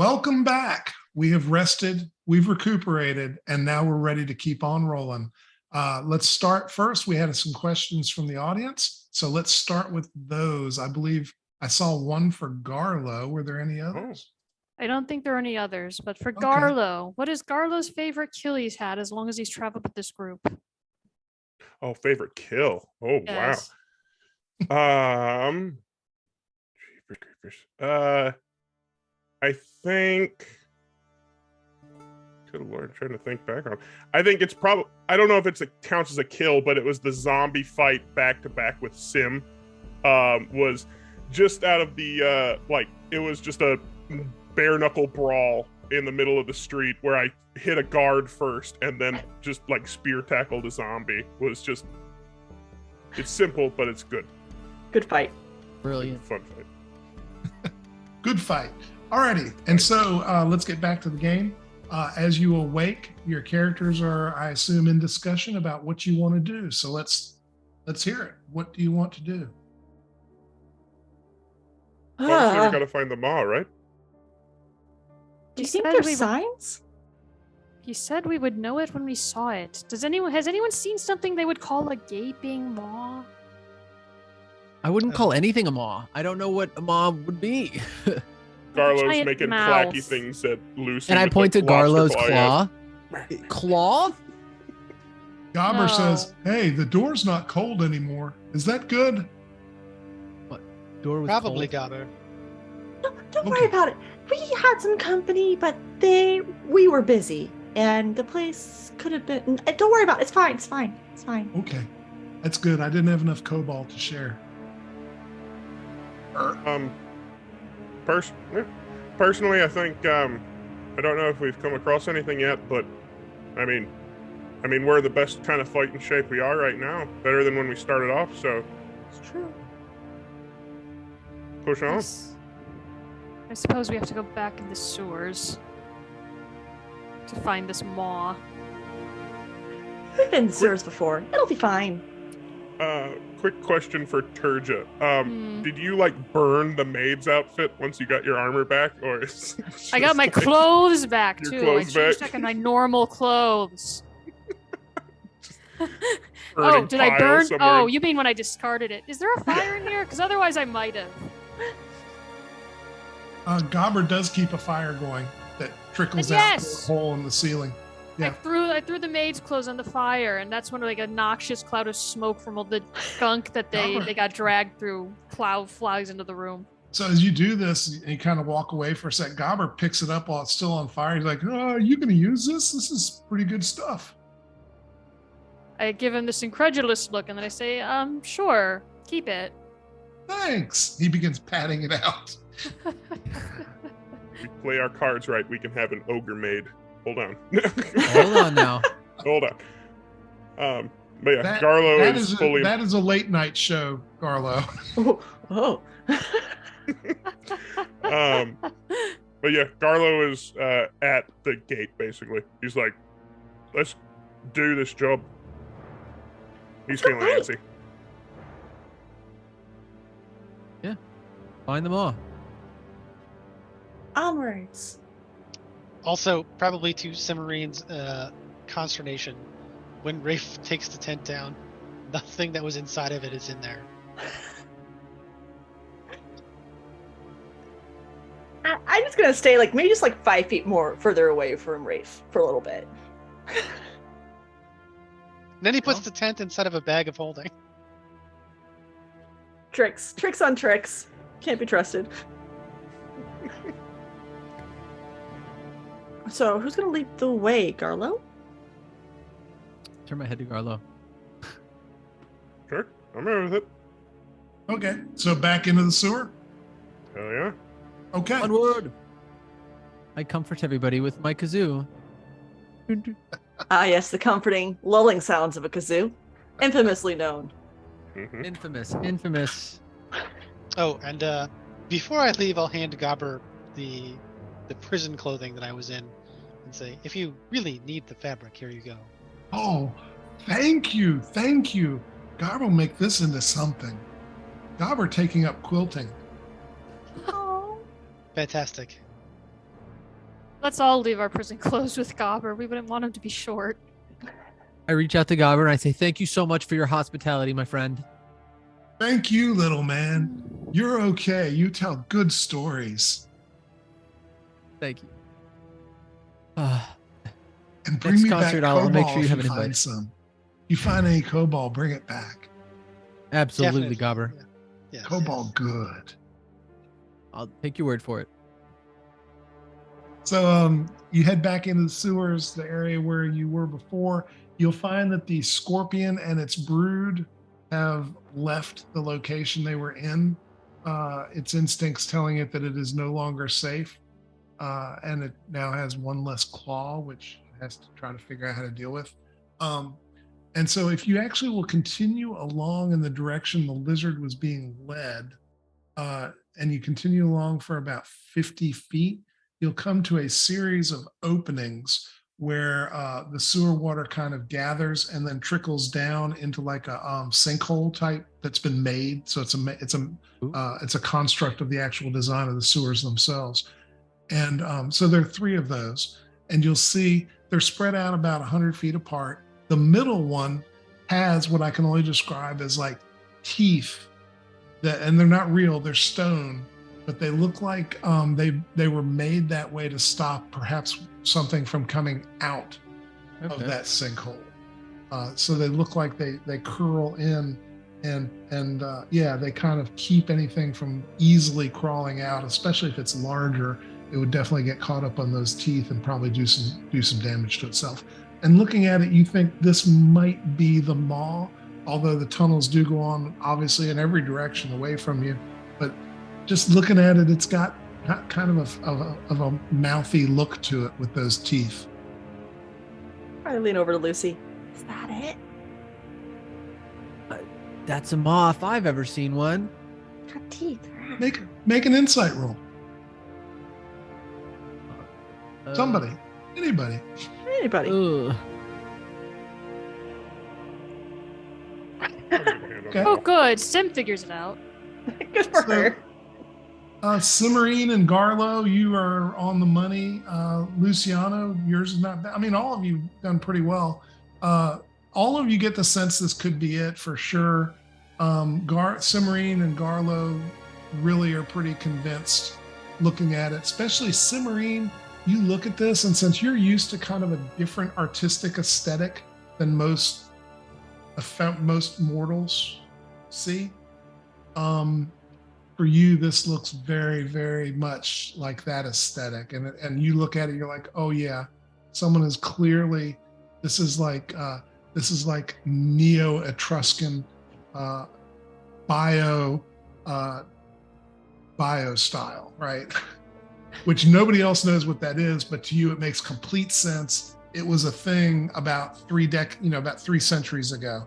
[SPEAKER 1] Welcome back. We have rested, we've recuperated, and now we're ready to keep on rolling. Let's start first. We had some questions from the audience. So let's start with those. I believe I saw one for Garlo. Were there any others?
[SPEAKER 2] I don't think there are any others, but for
[SPEAKER 1] Okay.
[SPEAKER 2] Garlo, what is Garlo's favorite kill he's had as long as he's traveled with this group?
[SPEAKER 5] Oh, favorite kill. Oh,
[SPEAKER 2] Yes.
[SPEAKER 5] wow. Jeepers creepers. I think. Good Lord, trying to think back on. I think it's probably. I don't know if it counts as a kill, but it was the zombie fight back to back with Sim. Was just out of the it was just a bare knuckle brawl in the middle of the street where I hit a guard first and then just like spear tackled a zombie. Was just. It's simple, but it's good.
[SPEAKER 6] Good fight.
[SPEAKER 4] Brilliant.
[SPEAKER 5] Fun fight.
[SPEAKER 1] Good fight. Alrighty. And so let's get back to the game. As you awake, your characters are, I assume, in discussion about what you want to do. So let's hear it. What do you want to do?
[SPEAKER 5] Obviously, we gotta find the maw, right?
[SPEAKER 6] Do you
[SPEAKER 2] He
[SPEAKER 6] think
[SPEAKER 2] said
[SPEAKER 6] there's
[SPEAKER 2] we would-
[SPEAKER 6] signs?
[SPEAKER 2] He said we would know it when we saw it. Has anyone seen something they would call a gaping maw?
[SPEAKER 4] I wouldn't call anything a maw. I don't know what a maw would be.
[SPEAKER 5] Garlo's
[SPEAKER 2] giant
[SPEAKER 5] making
[SPEAKER 2] mouth.
[SPEAKER 5] clacky things at Lucy.
[SPEAKER 4] And I
[SPEAKER 5] with
[SPEAKER 4] point
[SPEAKER 5] the
[SPEAKER 4] to Garlo's
[SPEAKER 5] lobster claw.
[SPEAKER 4] claw. Claw?
[SPEAKER 1] Gobber
[SPEAKER 2] No.
[SPEAKER 1] says, "Hey, the door's not cold anymore. Is that good?"
[SPEAKER 4] Door was
[SPEAKER 7] Probably
[SPEAKER 4] cold.
[SPEAKER 7] got her.
[SPEAKER 6] Don't
[SPEAKER 1] Okay.
[SPEAKER 6] worry about it. We had some company, but we were busy, and the place could have been. Don't worry about it. It's fine. It's fine. It's fine.
[SPEAKER 1] Okay, that's good. I didn't have enough cobalt to share.
[SPEAKER 5] Personally, I think I don't know if we've come across anything yet, but I mean, we're in the best kind of fighting shape we are right now. Better than when we started off. So
[SPEAKER 6] It's true.
[SPEAKER 5] push on.
[SPEAKER 2] I suppose we have to go back in the sewers to find this maw.
[SPEAKER 6] We've been in sewers before. It'll be fine.
[SPEAKER 5] Quick question for Turja.
[SPEAKER 2] Hmm.
[SPEAKER 5] Did you like burn the maid's outfit once you got your armor back, or is it
[SPEAKER 2] I got
[SPEAKER 5] just,
[SPEAKER 2] my
[SPEAKER 5] like,
[SPEAKER 2] clothes back
[SPEAKER 5] your
[SPEAKER 2] too.
[SPEAKER 5] clothes
[SPEAKER 2] I changed
[SPEAKER 5] back?
[SPEAKER 2] back in my normal clothes.
[SPEAKER 5] burning
[SPEAKER 2] Did I
[SPEAKER 5] pile
[SPEAKER 2] burn?
[SPEAKER 5] somewhere?
[SPEAKER 2] Oh, you mean when I discarded it? Is there a fire in here? Because otherwise I might have.
[SPEAKER 1] Gobber does keep a fire going that trickles out
[SPEAKER 2] Yes!
[SPEAKER 1] through a hole in the ceiling. Yeah.
[SPEAKER 2] I threw the maid's clothes on the fire, and that's when like a noxious cloud of smoke from all the gunk that they got dragged through cloud flies into the room.
[SPEAKER 1] So as you do this, you kind of walk away for a sec. Gobber picks it up while it's still on fire. He's like, "Oh, are you going to use this? This is pretty good stuff."
[SPEAKER 2] I give him this incredulous look, and then I say, sure, keep it.
[SPEAKER 1] Thanks. He begins patting it out.
[SPEAKER 5] We play our cards right, we can have an ogre maid. Hold on.
[SPEAKER 4] Hold on now.
[SPEAKER 5] Hold on. But yeah,
[SPEAKER 1] That-
[SPEAKER 5] Garlo
[SPEAKER 1] that
[SPEAKER 5] is
[SPEAKER 1] is
[SPEAKER 5] fully.
[SPEAKER 1] that is a late night show, Garlo.
[SPEAKER 6] Oh.
[SPEAKER 5] But yeah, Garlo is at the gate basically. He's like, let's do this job. He's feeling
[SPEAKER 6] Alright.
[SPEAKER 5] antsy.
[SPEAKER 4] Find them all.
[SPEAKER 6] Onwards.
[SPEAKER 7] Also, probably to Cimmerine's consternation, when Rafe takes the tent down, nothing that was inside of it is in there.
[SPEAKER 6] I'm just gonna stay maybe just 5 feet more further away from Rafe for a little bit.
[SPEAKER 7] Then he puts the tent inside of a bag of holding.
[SPEAKER 6] Tricks on tricks. Can't be trusted. So who's gonna lead the way, Garlo?
[SPEAKER 4] Turn my head to Garlo.
[SPEAKER 5] Sure, I'm over with it.
[SPEAKER 1] Okay, so back into the sewer.
[SPEAKER 5] Hell yeah.
[SPEAKER 1] Okay.
[SPEAKER 4] Onward. I comfort everybody with my kazoo.
[SPEAKER 6] Ah, yes, the comforting, lulling sounds of a kazoo, infamously known.
[SPEAKER 5] Mhm.
[SPEAKER 4] Infamous.
[SPEAKER 7] Oh, and before I leave, I'll hand Gobber the prison clothing that I was in, and say, if you really need the fabric, here you go.
[SPEAKER 1] Oh, thank you. Gobber will make this into something. Gobber taking up quilting.
[SPEAKER 6] Oh.
[SPEAKER 7] Fantastic.
[SPEAKER 2] Let's all leave our prison clothes with Gobber. We wouldn't want him to be short.
[SPEAKER 4] I reach out to Gobber and I say, thank you so much for your hospitality, my friend.
[SPEAKER 1] Thank you, little man. You're okay. You tell good stories.
[SPEAKER 4] Thank you.
[SPEAKER 1] And bring
[SPEAKER 4] Next
[SPEAKER 1] me
[SPEAKER 4] concert,
[SPEAKER 1] back
[SPEAKER 4] I'll
[SPEAKER 1] cobalt
[SPEAKER 4] make sure you
[SPEAKER 1] if
[SPEAKER 4] have
[SPEAKER 1] you
[SPEAKER 4] an
[SPEAKER 1] find
[SPEAKER 4] invite.
[SPEAKER 1] some. You find any cobalt, bring it back.
[SPEAKER 4] Absolutely,
[SPEAKER 7] Definitely,
[SPEAKER 4] Gobber.
[SPEAKER 7] yeah. Yes,
[SPEAKER 1] Cobalt, good.
[SPEAKER 4] I'll take your word for it.
[SPEAKER 1] So you head back into the sewers, the area where you were before. You'll find that the scorpion and its brood have left the location they were in. Its instincts telling it that it is no longer safe. And it now has one less claw, which it has to try to figure out how to deal with. And so if you actually will continue along in the direction the lizard was being led, and you continue along for about 50 feet, you'll come to a series of openings where the sewer water kind of gathers and then trickles down into like a sinkhole type that's been made. So it's a construct of the actual design of the sewers themselves. And so there are three of those, and you'll see they're spread out about 100 feet apart. The middle one has what I can only describe as like teeth and they're not real, they're stone, but they look like they were made that way to stop perhaps something from coming out of that sinkhole. So they look like they curl in and they kind of keep anything from easily crawling out, especially if it's larger. It would definitely get caught up on those teeth and probably do some damage to itself. And looking at it, you think this might be the maw, although the tunnels do go on obviously in every direction away from you. But just looking at it, it's got kind of a mouthy look to it with those teeth.
[SPEAKER 6] I lean over to Lucy. Is that it?
[SPEAKER 4] That's a maw if I've ever seen one.
[SPEAKER 6] Got teeth.
[SPEAKER 1] Make an insight roll. Somebody, anybody.
[SPEAKER 6] Anybody.
[SPEAKER 4] Ugh.
[SPEAKER 1] Okay.
[SPEAKER 2] Oh, good. Sim figures it out.
[SPEAKER 6] Good for
[SPEAKER 1] So,
[SPEAKER 6] her.
[SPEAKER 1] Cimarine and Garlo, you are on the money. Luciano, yours is not bad. I mean, all of you done pretty well. All of you get the sense this could be it for sure. Cimarine and Garlo really are pretty convinced looking at it, especially Cimarine. You look at this, and since you're used to kind of a different artistic aesthetic than most mortals see, for you, this looks very, very much like that aesthetic. And you look at it, you're like, oh yeah, someone is clearly, this is like Neo-Etruscan bio style, right? Which nobody else knows what that is, but to you it makes complete sense. It was a thing about about 3 centuries ago.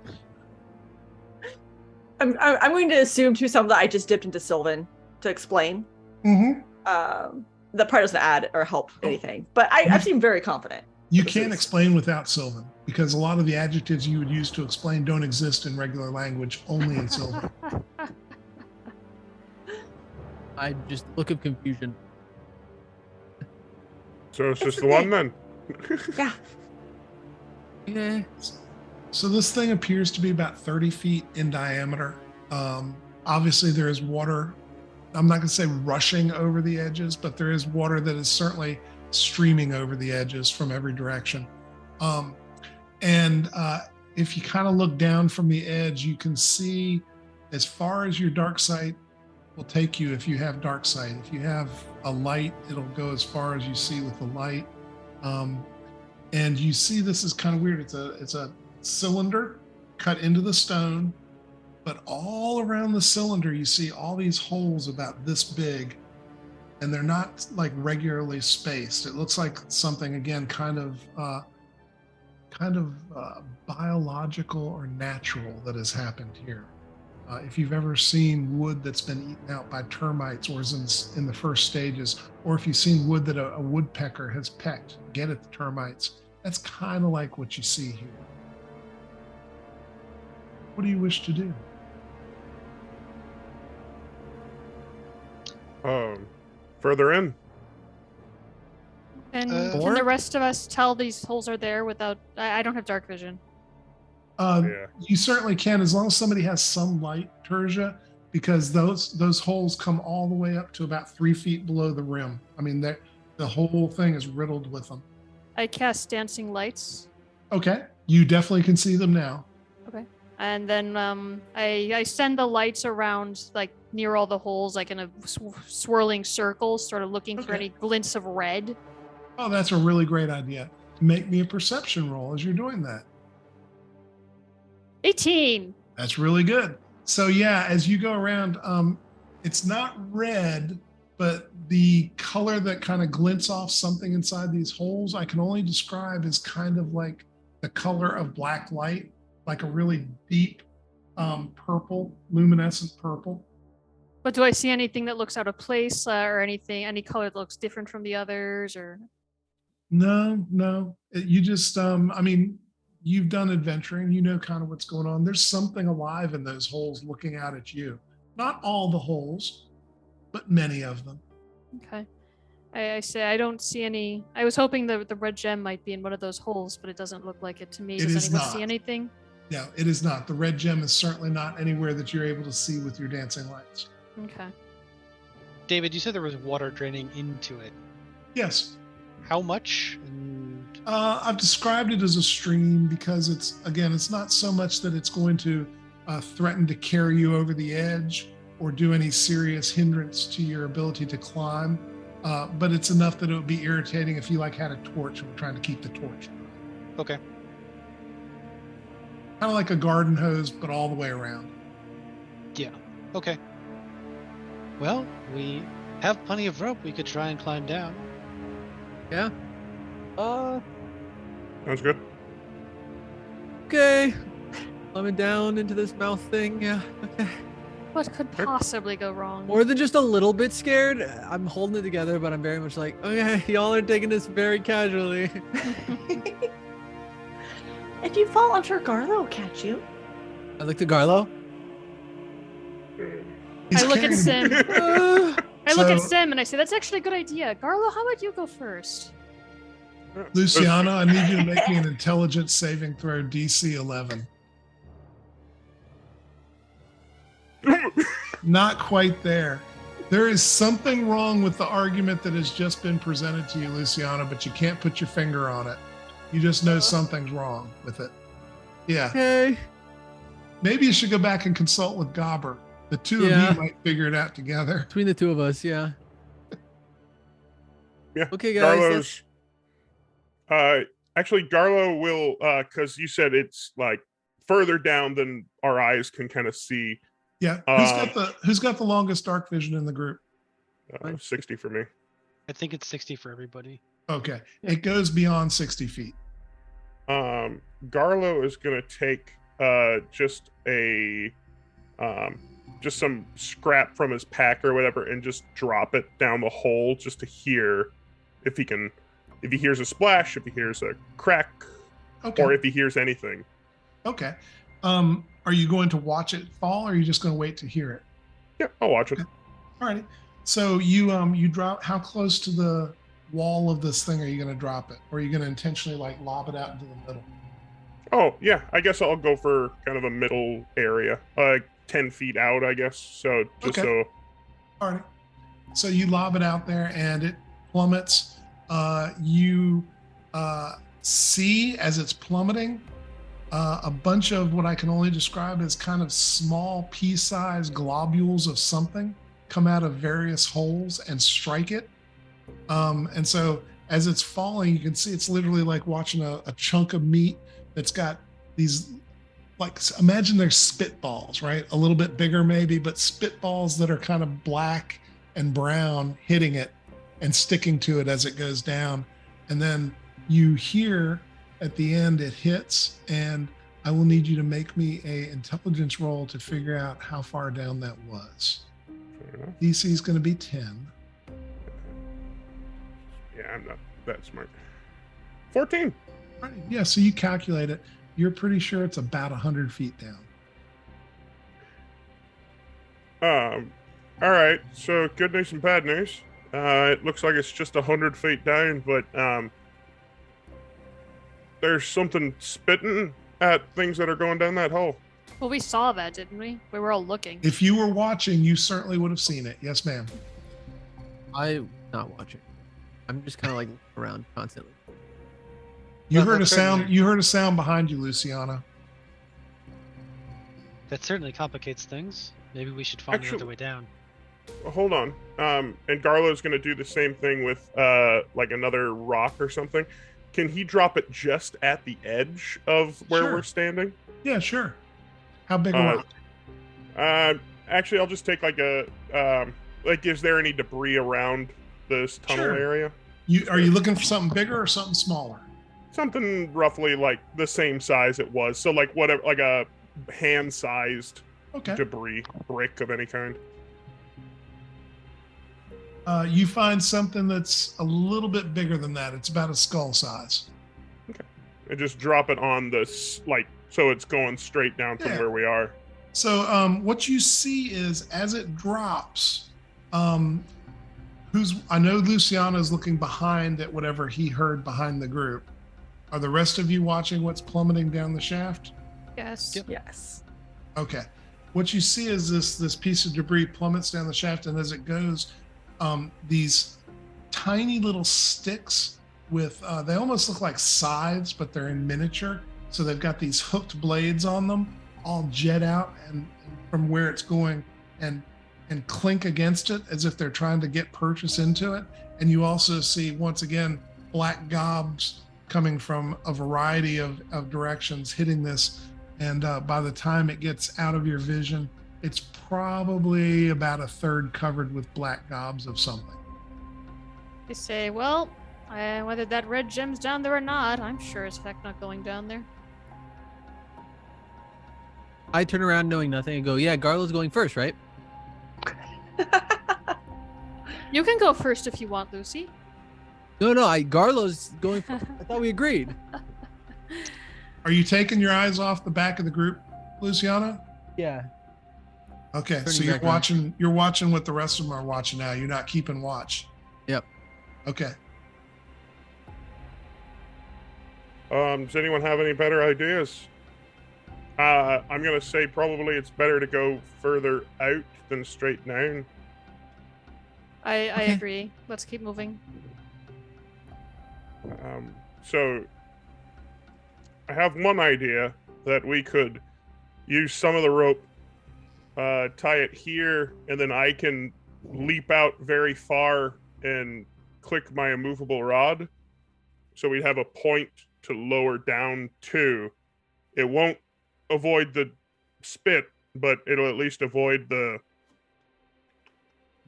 [SPEAKER 6] I'm going to assume to some that I just dipped into Sylvan to explain.
[SPEAKER 1] Mm-hmm.
[SPEAKER 6] That part doesn't add or help anything, but I seem very confident.
[SPEAKER 1] You
[SPEAKER 6] This
[SPEAKER 1] can't
[SPEAKER 6] is-
[SPEAKER 1] explain without Sylvan because a lot of the adjectives you would use to explain don't exist in regular language, only in Sylvan.
[SPEAKER 4] I just look of confusion.
[SPEAKER 5] So it's just
[SPEAKER 6] It's
[SPEAKER 5] the one
[SPEAKER 6] okay.
[SPEAKER 5] then.
[SPEAKER 6] Yeah.
[SPEAKER 4] Yeah.
[SPEAKER 1] So this thing appears to be about 30 feet in diameter. Obviously, there is water. I'm not going to say rushing over the edges, but there is water that is certainly streaming over the edges from every direction. If you kind of look down from the edge, you can see as far as your dark sight will take you if you have dark sight. If you have a light, it'll go as far as you see with the light. And you see this is kind of weird. It's a cylinder cut into the stone, but all around the cylinder you see all these holes about this big, and they're not like regularly spaced. It looks like something, again, kind of biological or natural that has happened here. If you've ever seen wood that's been eaten out by termites or is in the first stages, or if you've seen wood that a woodpecker has pecked, get at the termites, that's kind of like what you see here. What do you wish to do?
[SPEAKER 5] Further in.
[SPEAKER 2] And can
[SPEAKER 4] Four?
[SPEAKER 2] the rest of us tell these holes are there without? I don't have dark vision.
[SPEAKER 5] Yeah.
[SPEAKER 1] You certainly can, as long as somebody has some light, Tertia, because those holes come all the way up to about 3 feet below the rim. I mean, the whole thing is riddled with them.
[SPEAKER 2] I cast dancing lights.
[SPEAKER 1] Okay, you definitely can see them now.
[SPEAKER 2] Okay. And then I send the lights around, like near all the holes, like in a swirling circle, sort of looking for
[SPEAKER 1] Okay.
[SPEAKER 2] any glints of red.
[SPEAKER 1] Oh, that's a really great idea. Make me a perception roll as you're doing that.
[SPEAKER 2] 18.
[SPEAKER 1] That's really good. So yeah, as you go around, it's not red, but the color that kind of glints off something inside these holes, I can only describe as kind of like the color of black light, like a really deep purple, luminescent purple.
[SPEAKER 2] But do I see anything that looks out of place or anything, any color that looks different from the others or?
[SPEAKER 1] No. You just, I mean, you've done adventuring, you know kind of what's going on. There's something alive in those holes looking out at you. Not all the holes, but many of them.
[SPEAKER 2] Okay. I say I don't see any. I was hoping the red gem might be in one of those holes, but it doesn't look like it to me.
[SPEAKER 1] It
[SPEAKER 2] Does
[SPEAKER 1] is
[SPEAKER 2] anyone
[SPEAKER 1] not.
[SPEAKER 2] see anything?
[SPEAKER 1] No, it is not. The red gem is certainly not anywhere that you're able to see with your dancing lights.
[SPEAKER 2] Okay.
[SPEAKER 7] David, you said there was water draining into it.
[SPEAKER 1] Yes.
[SPEAKER 7] How much? And
[SPEAKER 1] I've described it as a stream because it's not so much that it's going to threaten to carry you over the edge or do any serious hindrance to your ability to climb, but it's enough that it would be irritating if you had a torch and were trying to keep the torch.
[SPEAKER 7] okay.
[SPEAKER 1] Kind of like a garden hose, but all the way around.
[SPEAKER 7] Yeah. Okay. Well, we have plenty of rope. We could try and climb down.
[SPEAKER 4] Yeah.
[SPEAKER 5] Sounds good.
[SPEAKER 4] Okay. Climbing down into this mouth thing. Yeah. Okay.
[SPEAKER 2] What could possibly go wrong?
[SPEAKER 4] More than just a little bit scared. I'm holding it together, but I'm very much like, okay, y'all are taking this very casually.
[SPEAKER 6] If you fall, I'm sure Garlo will catch you.
[SPEAKER 4] I look to Garlo.
[SPEAKER 1] He's
[SPEAKER 2] I look at
[SPEAKER 1] carrying-
[SPEAKER 2] Sim.
[SPEAKER 4] Uh,
[SPEAKER 2] I look at
[SPEAKER 1] So-
[SPEAKER 2] Sim and I say, "That's actually a good idea, Garlo. How about you go first?"
[SPEAKER 1] Luciana, I need you to make me an intelligence saving throw, DC 11. Not quite there. There is something wrong with the argument that has just been presented to you, Luciana, but you can't put your finger on it. You just know something's wrong with it. Yeah.
[SPEAKER 4] okay.
[SPEAKER 1] Maybe you should go back and consult with Gobber. The two
[SPEAKER 4] Yeah.
[SPEAKER 1] of you might figure it out together.
[SPEAKER 4] Between the two of us, yeah.
[SPEAKER 5] Yeah.
[SPEAKER 4] Okay, guys.
[SPEAKER 5] Garlo's. Actually, Garlo will, because you said it's like further down than our eyes can kind of see.
[SPEAKER 1] Yeah. Who's got the longest dark vision in the group?
[SPEAKER 5] 60 for me.
[SPEAKER 7] I think it's 60 for everybody.
[SPEAKER 1] Okay. It goes beyond 60 feet.
[SPEAKER 5] Garlo is gonna take just some scrap from his pack or whatever and just drop it down the hole just to hear if he hears a splash, if he hears a crack,
[SPEAKER 1] Okay.
[SPEAKER 5] or if he hears anything.
[SPEAKER 1] Okay. Are you going to watch it fall, or are you just going to wait to hear it?
[SPEAKER 5] Yeah, I'll watch it.
[SPEAKER 1] All righty. So you drop. How close to the wall of this thing are you going to drop it, or are you going to intentionally lob it out into the middle?
[SPEAKER 5] Oh yeah, I guess I'll go for kind of a middle area, 10 feet out, I guess. So just
[SPEAKER 1] Okay.
[SPEAKER 5] so.
[SPEAKER 1] All right. So you lob it out there, and it plummets. You see as it's plummeting a bunch of what I can only describe as kind of small pea-sized globules of something come out of various holes and strike it. And so as it's falling, you can see it's literally like watching a chunk of meat that's got these, imagine they're spitballs, right? A little bit bigger maybe, but spitballs that are kind of black and brown hitting it and sticking to it as it goes down. And then you hear at the end it hits, and I will need you to make me a intelligence roll to figure out how far down that was.
[SPEAKER 5] Fair enough.
[SPEAKER 1] DC is going to be 10.
[SPEAKER 5] Yeah, I'm not that smart. 14.
[SPEAKER 1] Right. Yeah, so you calculate it. You're pretty sure it's about 100 feet down.
[SPEAKER 5] All right. So good news and bad news. It looks like it's just 100 feet down, but there's something spitting at things that are going down that hole.
[SPEAKER 2] Well, we saw that, didn't we? We were all looking.
[SPEAKER 1] If you were watching, you certainly would have seen it. Yes, ma'am.
[SPEAKER 4] I'm not watching. I'm just kind of like around constantly.
[SPEAKER 1] You
[SPEAKER 7] Well,
[SPEAKER 1] heard a
[SPEAKER 7] that's
[SPEAKER 1] sound.
[SPEAKER 7] certainly-
[SPEAKER 1] You heard a sound behind you, Luciana.
[SPEAKER 7] That certainly complicates things. Maybe we should find
[SPEAKER 5] Actually-
[SPEAKER 7] another way down.
[SPEAKER 5] Hold on. And Garlo's going to do the same thing with like another rock or something. Can he drop it just at the edge of where
[SPEAKER 1] Sure.
[SPEAKER 5] we're standing?
[SPEAKER 1] Yeah, sure. How big a rock?
[SPEAKER 5] Actually, I'll just take like a like. Is there any debris around this tunnel
[SPEAKER 1] Sure.
[SPEAKER 5] area?
[SPEAKER 1] Are you looking for something bigger or something smaller?
[SPEAKER 5] Something roughly like the same size it was. So like whatever, like a hand-sized
[SPEAKER 1] Okay.
[SPEAKER 5] debris brick of any kind.
[SPEAKER 1] You find something that's a little bit bigger than that. It's about a skull size.
[SPEAKER 5] And just drop it on this, like, so it's going straight down from
[SPEAKER 1] Yeah.
[SPEAKER 5] where we are.
[SPEAKER 1] So what you see is as it drops, I know Luciano's looking behind at whatever he heard behind the group. Are the rest of you watching what's plummeting down the shaft?
[SPEAKER 2] Yes.
[SPEAKER 7] Yep.
[SPEAKER 6] Yes.
[SPEAKER 1] Okay. What you see is this piece of debris plummets down the shaft, and as it goes, these tiny little sticks with they almost look like scythes, but they're in miniature. So they've got these hooked blades on them, all jet out and from where it's going and clink against it as if they're trying to get purchase into it. And you also see once again black gobs coming from a variety of directions hitting this. And by the time it gets out of your vision, it's probably about a third covered with black gobs of something.
[SPEAKER 2] They say, well, whether that red gem's down there or not, I'm sure as heck not going down there.
[SPEAKER 4] I turn around knowing nothing and go, yeah, Garlo's going first, right?
[SPEAKER 2] You can go first if you want, Lucy.
[SPEAKER 4] No, Garlo's going first. I thought we agreed.
[SPEAKER 1] Are you taking your eyes off the back of the group, Luciana?
[SPEAKER 4] Yeah.
[SPEAKER 1] Okay, so
[SPEAKER 4] Turning
[SPEAKER 1] you're
[SPEAKER 4] back around.
[SPEAKER 1] watching what the rest of them are watching now. You're not keeping watch.
[SPEAKER 4] Yep.
[SPEAKER 1] Okay.
[SPEAKER 5] Does anyone have any better ideas? I'm gonna say probably it's better to go further out than straight down.
[SPEAKER 2] I
[SPEAKER 4] Okay.
[SPEAKER 2] agree. Let's keep moving.
[SPEAKER 5] So I have one idea that we could use some of the rope, tie it here, and then I can leap out very far and click my immovable rod. So we'd have a point to lower down to. It won't avoid the spit, but it'll at least avoid the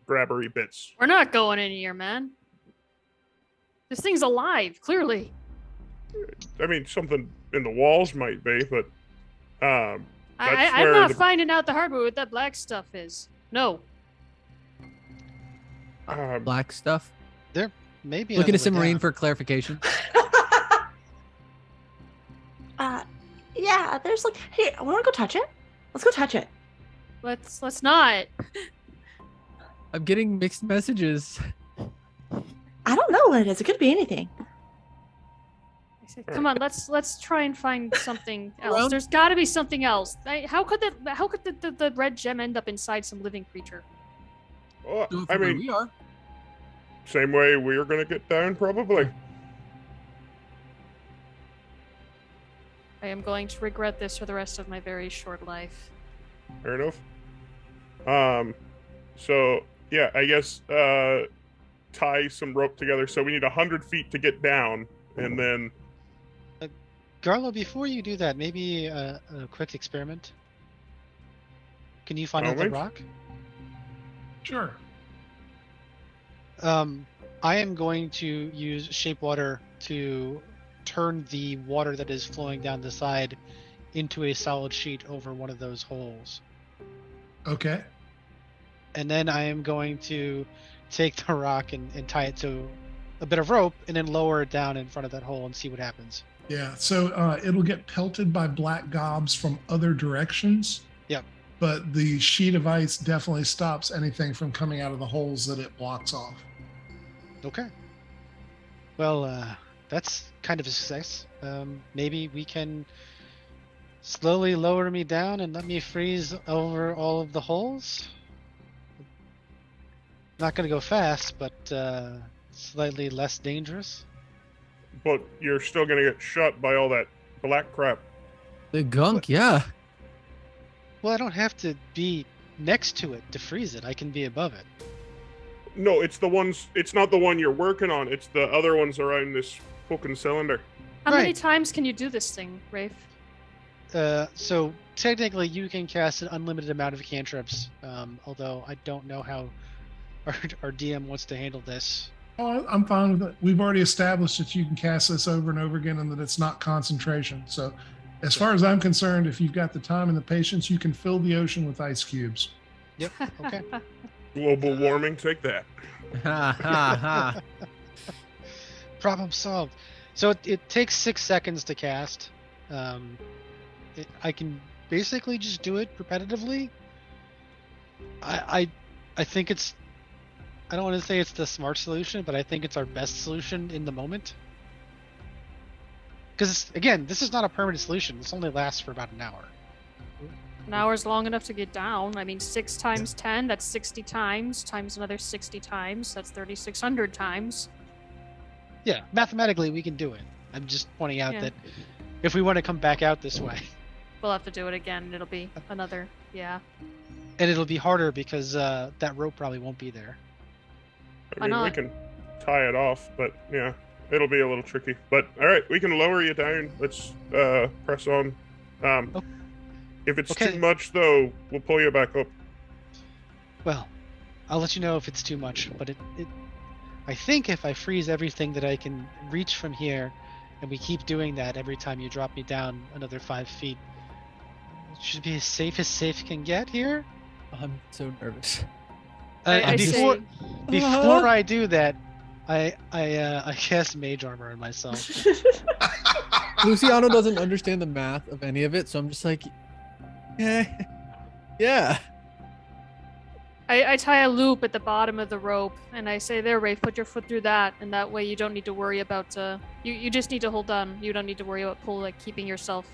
[SPEAKER 5] grabbery bits.
[SPEAKER 2] We're not going in here, man. This thing's alive, clearly.
[SPEAKER 5] I mean, something in the walls might be, but That's
[SPEAKER 2] I'm
[SPEAKER 5] where
[SPEAKER 2] not
[SPEAKER 5] the-
[SPEAKER 2] finding out the hard way what that black stuff is. No.
[SPEAKER 4] Black stuff.
[SPEAKER 7] Maybe
[SPEAKER 4] Looking to
[SPEAKER 7] another way
[SPEAKER 4] Simmarine
[SPEAKER 7] down.
[SPEAKER 4] for clarification.
[SPEAKER 6] Yeah, there's like, hey, I want to go touch it. Let's go touch it.
[SPEAKER 2] Let's not.
[SPEAKER 4] I'm getting mixed messages.
[SPEAKER 6] I don't know what it is. It could be anything.
[SPEAKER 2] I said, come on, let's try and find something else.
[SPEAKER 4] Around-
[SPEAKER 2] There's got to be something else. How could the red gem end up inside some living creature?
[SPEAKER 5] well,
[SPEAKER 4] Do it
[SPEAKER 5] I
[SPEAKER 4] from where
[SPEAKER 5] mean,
[SPEAKER 4] we are.
[SPEAKER 5] same way we're gonna get down, probably.
[SPEAKER 2] I am going to regret this for the rest of my very short life.
[SPEAKER 5] Fair enough. So yeah, I guess tie some rope together. So we need 100 feet to get down, and then
[SPEAKER 7] Garlo, before you do that, maybe a quick experiment. Can you find out the
[SPEAKER 5] Alright.
[SPEAKER 7] rock?
[SPEAKER 1] Sure.
[SPEAKER 7] I am going to use shape water to turn the water that is flowing down the side into a solid sheet over one of those holes.
[SPEAKER 1] Okay.
[SPEAKER 7] And then I am going to take the rock and tie it to a bit of rope and then lower it down in front of that hole and see what happens.
[SPEAKER 1] Yeah. So it'll get pelted by black gobs from other directions.
[SPEAKER 7] Yep.
[SPEAKER 1] But the sheet of ice definitely stops anything from coming out of the holes that it blocks off.
[SPEAKER 7] Okay. Well, that's kind of a success. Maybe we can slowly lower me down and let me freeze over all of the holes. Not gonna go fast, but slightly less dangerous.
[SPEAKER 5] But you're still gonna get shot by all that black crap.
[SPEAKER 4] The gunk, yeah.
[SPEAKER 7] Well, I don't have to be next to it to freeze it. I can be above it.
[SPEAKER 5] No, it's the ones. It's not the one you're working on. It's the other ones around this fucking cylinder.
[SPEAKER 2] How many
[SPEAKER 7] Right.
[SPEAKER 2] times can you do this thing, Rafe?
[SPEAKER 7] So technically, you can cast an unlimited amount of cantrips. Although I don't know how our DM wants to handle this.
[SPEAKER 1] Oh, I'm fine with it. We've already established that you can cast this over and over again and that it's not concentration. So as far as I'm concerned, if you've got the time and the patience, you can fill the ocean with ice cubes.
[SPEAKER 7] Yep. Okay.
[SPEAKER 5] Global warming, take that.
[SPEAKER 4] Ha ha ha.
[SPEAKER 7] Problem solved. So it takes 6 seconds to cast. I can basically just do it repetitively. I think it's. I don't want to say it's the smart solution, but I think it's our best solution in the moment. Because again, this is not a permanent solution. This only lasts for about an hour.
[SPEAKER 2] An hour's long enough to get down. I mean, 6 times 10, that's 60 times, times another 60 times, that's 3,600 times.
[SPEAKER 7] Yeah, mathematically we can do it. I'm just pointing out
[SPEAKER 2] Yeah.
[SPEAKER 7] that if we want to come back out this way,
[SPEAKER 2] We'll have to do it again. It'll be another, yeah.
[SPEAKER 7] and it'll be harder because that rope probably won't be there.
[SPEAKER 5] I
[SPEAKER 2] Why
[SPEAKER 5] mean, we
[SPEAKER 2] not?
[SPEAKER 5] can tie it off, but yeah, it'll be a little tricky. But all right, we can lower you down. Let's press on.
[SPEAKER 7] Oh.
[SPEAKER 5] If it's
[SPEAKER 7] Okay.
[SPEAKER 5] too much, though, we'll pull you back up.
[SPEAKER 7] Well, I'll let you know if it's too much, but I think if I freeze everything that I can reach from here, and we keep doing that every time you drop me down another 5 feet, it should be as safe can get here.
[SPEAKER 4] I'm so nervous.
[SPEAKER 2] I
[SPEAKER 7] And
[SPEAKER 2] say-
[SPEAKER 7] before I do that, I cast mage armor on myself.
[SPEAKER 4] Luciano doesn't understand the math of any of it, so I'm just like, yeah.
[SPEAKER 2] I tie a loop at the bottom of the rope, and I say, there, Rafe, put your foot through that, and that way you don't need to worry about, you just need to hold on. You don't need to worry about keeping yourself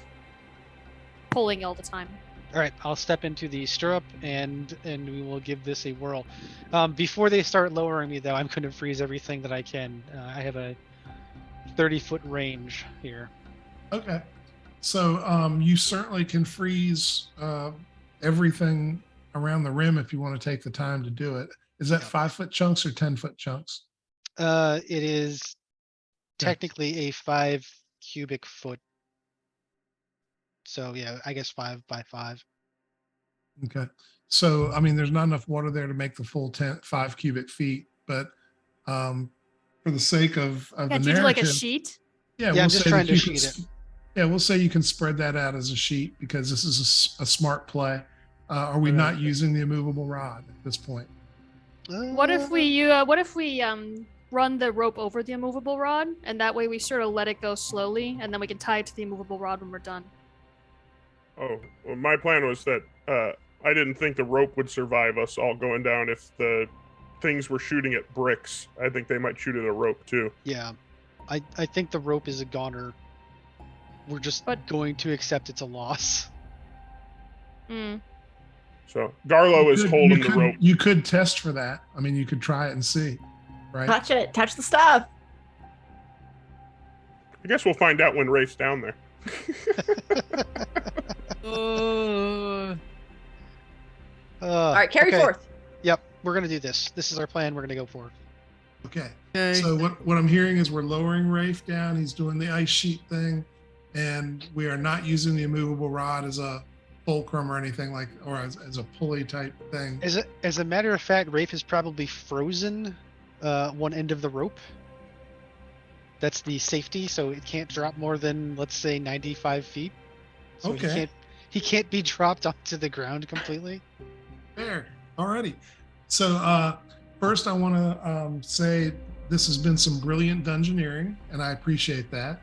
[SPEAKER 2] pulling all the time.
[SPEAKER 7] All right, I'll step into the stirrup and we will give this a whirl. Before they start lowering me, though, I'm going to freeze everything that I can. I have a 30-foot range here.
[SPEAKER 1] Okay. So you certainly can freeze everything around the rim if you want to take the time to do it. Is that
[SPEAKER 7] Yeah.
[SPEAKER 1] 5-foot chunks or 10-foot chunks?
[SPEAKER 7] It is
[SPEAKER 1] Yeah.
[SPEAKER 7] technically a 5 cubic foot. So yeah, I guess 5 by 5.
[SPEAKER 1] Okay. So, I mean, there's not enough water there to make the full 5 cubic feet, but for the sake of
[SPEAKER 2] Yeah,
[SPEAKER 1] the
[SPEAKER 2] do you do like a
[SPEAKER 1] narrative,
[SPEAKER 2] sheet?
[SPEAKER 1] yeah,
[SPEAKER 7] Yeah, I'm just
[SPEAKER 1] say
[SPEAKER 7] trying
[SPEAKER 1] that
[SPEAKER 7] to
[SPEAKER 1] you can
[SPEAKER 7] sheet it.
[SPEAKER 1] Yeah, we'll say you can spread that out as a sheet because this is a smart play. Are we not using the immovable rod at this point?
[SPEAKER 2] What if we run the rope over the immovable rod, and that way we sort of let it go slowly, and then we can tie it to the immovable rod when we're done.
[SPEAKER 5] Oh, well, my plan was that I didn't think the rope would survive us all going down if the things were shooting at bricks. I think they might shoot at a rope too.
[SPEAKER 7] Yeah, I think the rope is a goner. We're just
[SPEAKER 2] But-
[SPEAKER 7] going to accept it's a loss.
[SPEAKER 2] Mm.
[SPEAKER 5] So Garlo is holding the rope.
[SPEAKER 1] You could test for that. I mean, you could try it and see, right?
[SPEAKER 6] Touch it. Touch the stuff.
[SPEAKER 5] I guess we'll find out when Rafe's down there.
[SPEAKER 6] All right, carry
[SPEAKER 7] okay.
[SPEAKER 6] forth.
[SPEAKER 7] Yep, we're gonna do this. This is our plan. We're gonna go for it.
[SPEAKER 1] Okay.
[SPEAKER 4] Okay.
[SPEAKER 1] So what I'm hearing is we're lowering Rafe down. He's doing the ice sheet thing, and we are not using the immovable rod as a fulcrum or anything like, or as a pulley type thing.
[SPEAKER 7] As a matter of fact, Rafe is probably frozen one end of the rope. That's the safety, so it can't drop more than, let's say, 95 feet. So
[SPEAKER 1] Okay.
[SPEAKER 7] he can't be dropped onto the ground completely.
[SPEAKER 1] There. Alrighty. So first I want to say this has been some brilliant dungeoneering, and I appreciate that.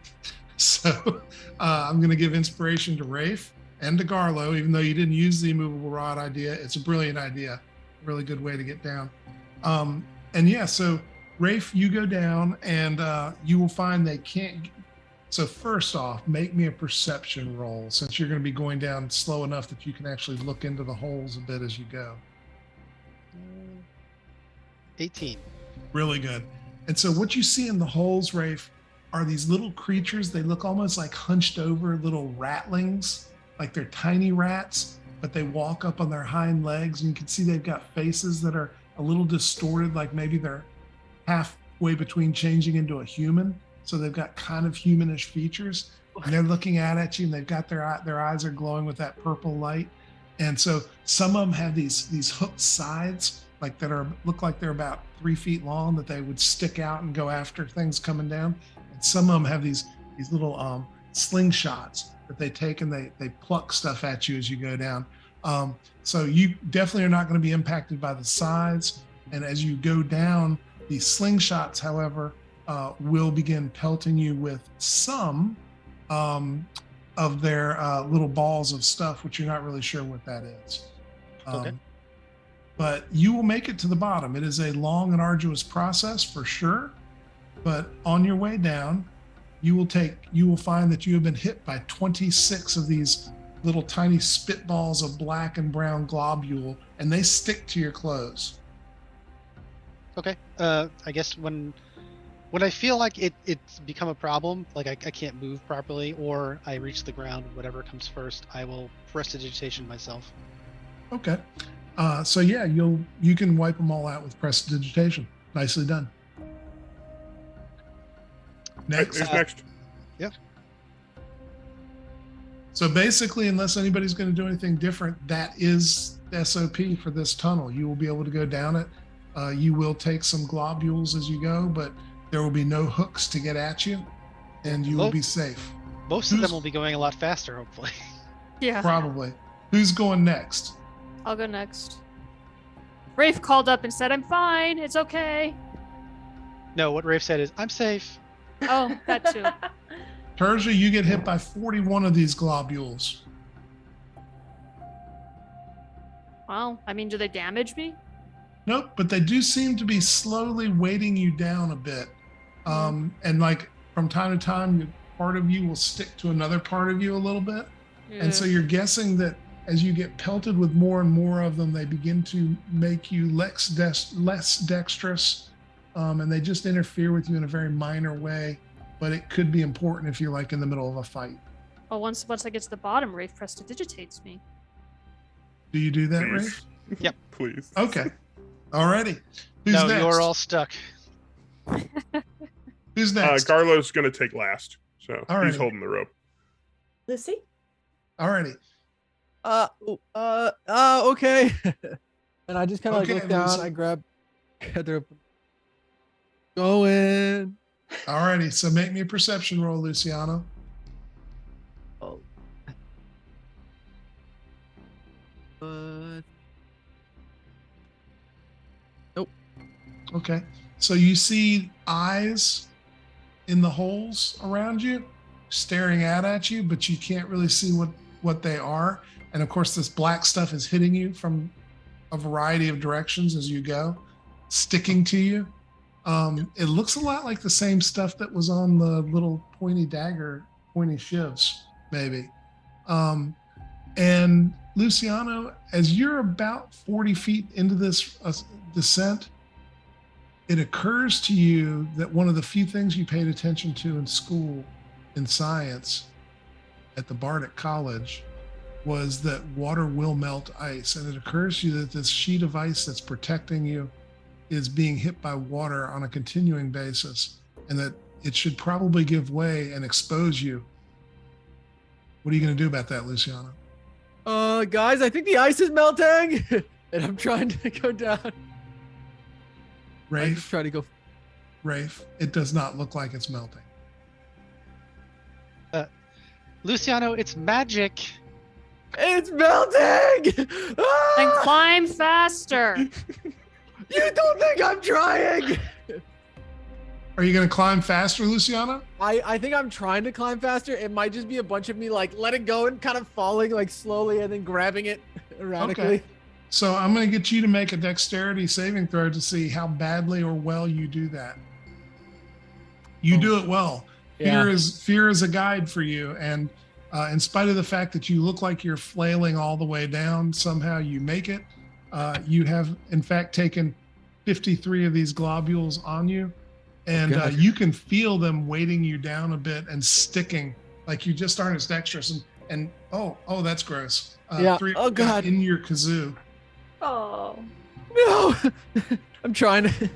[SPEAKER 1] So I'm going to give inspiration to Rafe and to Garlo, even though you didn't use the immovable rod idea. It's a brilliant idea. Really good way to get down. And yeah, so Rafe, you go down and you will find they can't. So first off, make me a perception roll since you're going to be going down slow enough that you can actually look into the holes a bit as you go.
[SPEAKER 7] 18.
[SPEAKER 1] Really good. And so what you see in the holes, Rafe, are these little creatures. They look almost like hunched over little ratlings, like they're tiny rats, but they walk up on their hind legs, and you can see they've got faces that are a little distorted, like maybe they're halfway between changing into a human. So they've got kind of humanish features, and they're looking at you, and they've got their eyes are glowing with that purple light. And so some of them have these hooked sides, like that look like they're about 3 feet long, that they would stick out and go after things coming down. And some of them have these little slingshots that they take and they pluck stuff at you as you go down. So you definitely are not going to be impacted by the sides. And as you go down, these slingshots, however, will begin pelting you with some of their little balls of stuff, which you're not really sure what that is.
[SPEAKER 7] Okay.
[SPEAKER 1] But you will make it to the bottom. It is a long and arduous process for sure. But on your way down, you will find that you have been hit by 26 of these little tiny spitballs of black and brown globule, and they stick to your clothes.
[SPEAKER 7] Okay. I guess when I feel like it's become a problem, like I can't move properly, or I reach the ground, whatever comes first, I will prestidigitation myself.
[SPEAKER 1] Okay. So yeah, you can wipe them all out with prestidigitation. Nicely done. Next.
[SPEAKER 5] Who's next?
[SPEAKER 7] Yeah.
[SPEAKER 1] So basically, unless anybody's going to do anything different, that is SOP for this tunnel. You will be able to go down it. You will take some globules as you go, but there will be no hooks to get at you, and you will be safe.
[SPEAKER 7] Most of them will be going a lot faster, hopefully.
[SPEAKER 2] Yeah.
[SPEAKER 1] Probably. Who's going next?
[SPEAKER 2] I'll go next. Rafe called up and said, "I'm fine. It's okay."
[SPEAKER 7] No, what Rafe said is, I'm safe.
[SPEAKER 2] Oh, that too.
[SPEAKER 1] Tertia, you get hit by 41 of these globules.
[SPEAKER 2] Well, I mean, do they damage me?
[SPEAKER 1] Nope, but they do seem to be slowly weighting you down a bit. And like from time to time, part of you will stick to another part of you a little bit.
[SPEAKER 2] Yeah.
[SPEAKER 1] And so you're guessing that as you get pelted with more and more of them, they begin to make you less dexterous. And they just interfere with you in a very minor way. But it could be important if you're like in the middle of a fight.
[SPEAKER 2] Well, once I get to the bottom, Rafe prestidigitates me.
[SPEAKER 1] Do you do that,
[SPEAKER 5] Please.
[SPEAKER 1] Rafe?
[SPEAKER 7] Yep.
[SPEAKER 5] Please.
[SPEAKER 1] Okay. Alrighty. Who's
[SPEAKER 7] No,
[SPEAKER 1] next?
[SPEAKER 7] you're all stuck.
[SPEAKER 1] Who's next?
[SPEAKER 5] Garlo's going to take last. So he's
[SPEAKER 1] Alrighty.
[SPEAKER 5] holding the rope.
[SPEAKER 6] Lucy?
[SPEAKER 1] Alrighty.
[SPEAKER 4] Okay. And I just kind of
[SPEAKER 1] Okay,
[SPEAKER 4] look down.
[SPEAKER 1] Lucy.
[SPEAKER 4] I grab the going.
[SPEAKER 1] Alrighty. So make me a perception roll, Luciano.
[SPEAKER 4] Oh. Nope.
[SPEAKER 1] Okay. So you see eyes in the holes around you, staring out at you, but you can't really see what they are. And of course, this black stuff is hitting you from a variety of directions as you go, sticking to you. It looks a lot like the same stuff that was on the little pointy shivs, maybe. And Luciano, as you're about 40 feet into this descent, it occurs to you that one of the few things you paid attention to in school, in science, at the Bardic College, was that water will melt ice. And it occurs to you that this sheet of ice that's protecting you is being hit by water on a continuing basis, and that it should probably give way and expose you. What are you going to do about that, Luciano?
[SPEAKER 4] Guys, I think the ice is melting, and I'm trying to go down. I just
[SPEAKER 1] Rafe,
[SPEAKER 4] try to go.
[SPEAKER 1] Rafe, it does not look like it's melting.
[SPEAKER 7] Luciano, it's magic.
[SPEAKER 4] It's melting.
[SPEAKER 2] Then
[SPEAKER 4] Ah!
[SPEAKER 2] climb faster.
[SPEAKER 4] You don't think I'm trying?
[SPEAKER 1] Are you going to climb faster, Luciano?
[SPEAKER 4] I think I'm trying to climb faster. It might just be a bunch of me like letting go and kind of falling like slowly and then grabbing it erratically.
[SPEAKER 1] So I'm going to get you to make a dexterity saving throw to see how badly or well you do that. You do it well.
[SPEAKER 4] Yeah.
[SPEAKER 1] Fear is a guide for you, and in spite of the fact that you look like you're flailing all the way down, somehow you make it. You have, in fact, taken 53 of these globules on you, and you can feel them weighting you down a bit and sticking, like you just aren't as dexterous. And oh, that's gross.
[SPEAKER 4] Yeah.
[SPEAKER 1] 3
[SPEAKER 4] Oh, God.
[SPEAKER 1] in your kazoo.
[SPEAKER 6] Oh.
[SPEAKER 4] No, I'm trying to.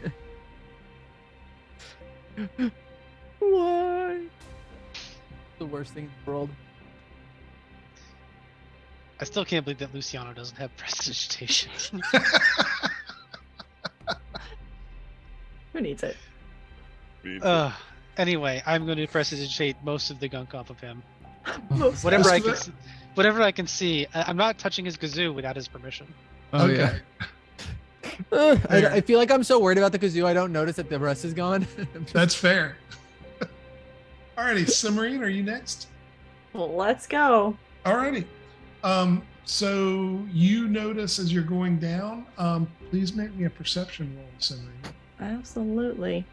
[SPEAKER 4] Why? The worst thing in the world.
[SPEAKER 7] I still can't believe that Luciano doesn't have prestidigitation.
[SPEAKER 6] Who needs it?
[SPEAKER 7] Anyway, I'm going to prestidigitate most of the gunk off of him.
[SPEAKER 6] Most
[SPEAKER 7] Whatever
[SPEAKER 1] Most
[SPEAKER 7] I
[SPEAKER 1] of
[SPEAKER 7] can
[SPEAKER 1] it?
[SPEAKER 7] see. Whatever I can see. I'm not touching his kazoo without his permission.
[SPEAKER 4] Oh,
[SPEAKER 1] Okay.
[SPEAKER 4] yeah.
[SPEAKER 1] Fair.
[SPEAKER 4] I feel like I'm so worried about the kazoo, I don't notice that the rest is gone.
[SPEAKER 1] That's fair. Alrighty, Simmerine, are you next?
[SPEAKER 6] Well, let's go.
[SPEAKER 1] Alrighty. So you notice as you're going down, please make me a perception roll, Simmerine.
[SPEAKER 6] Absolutely.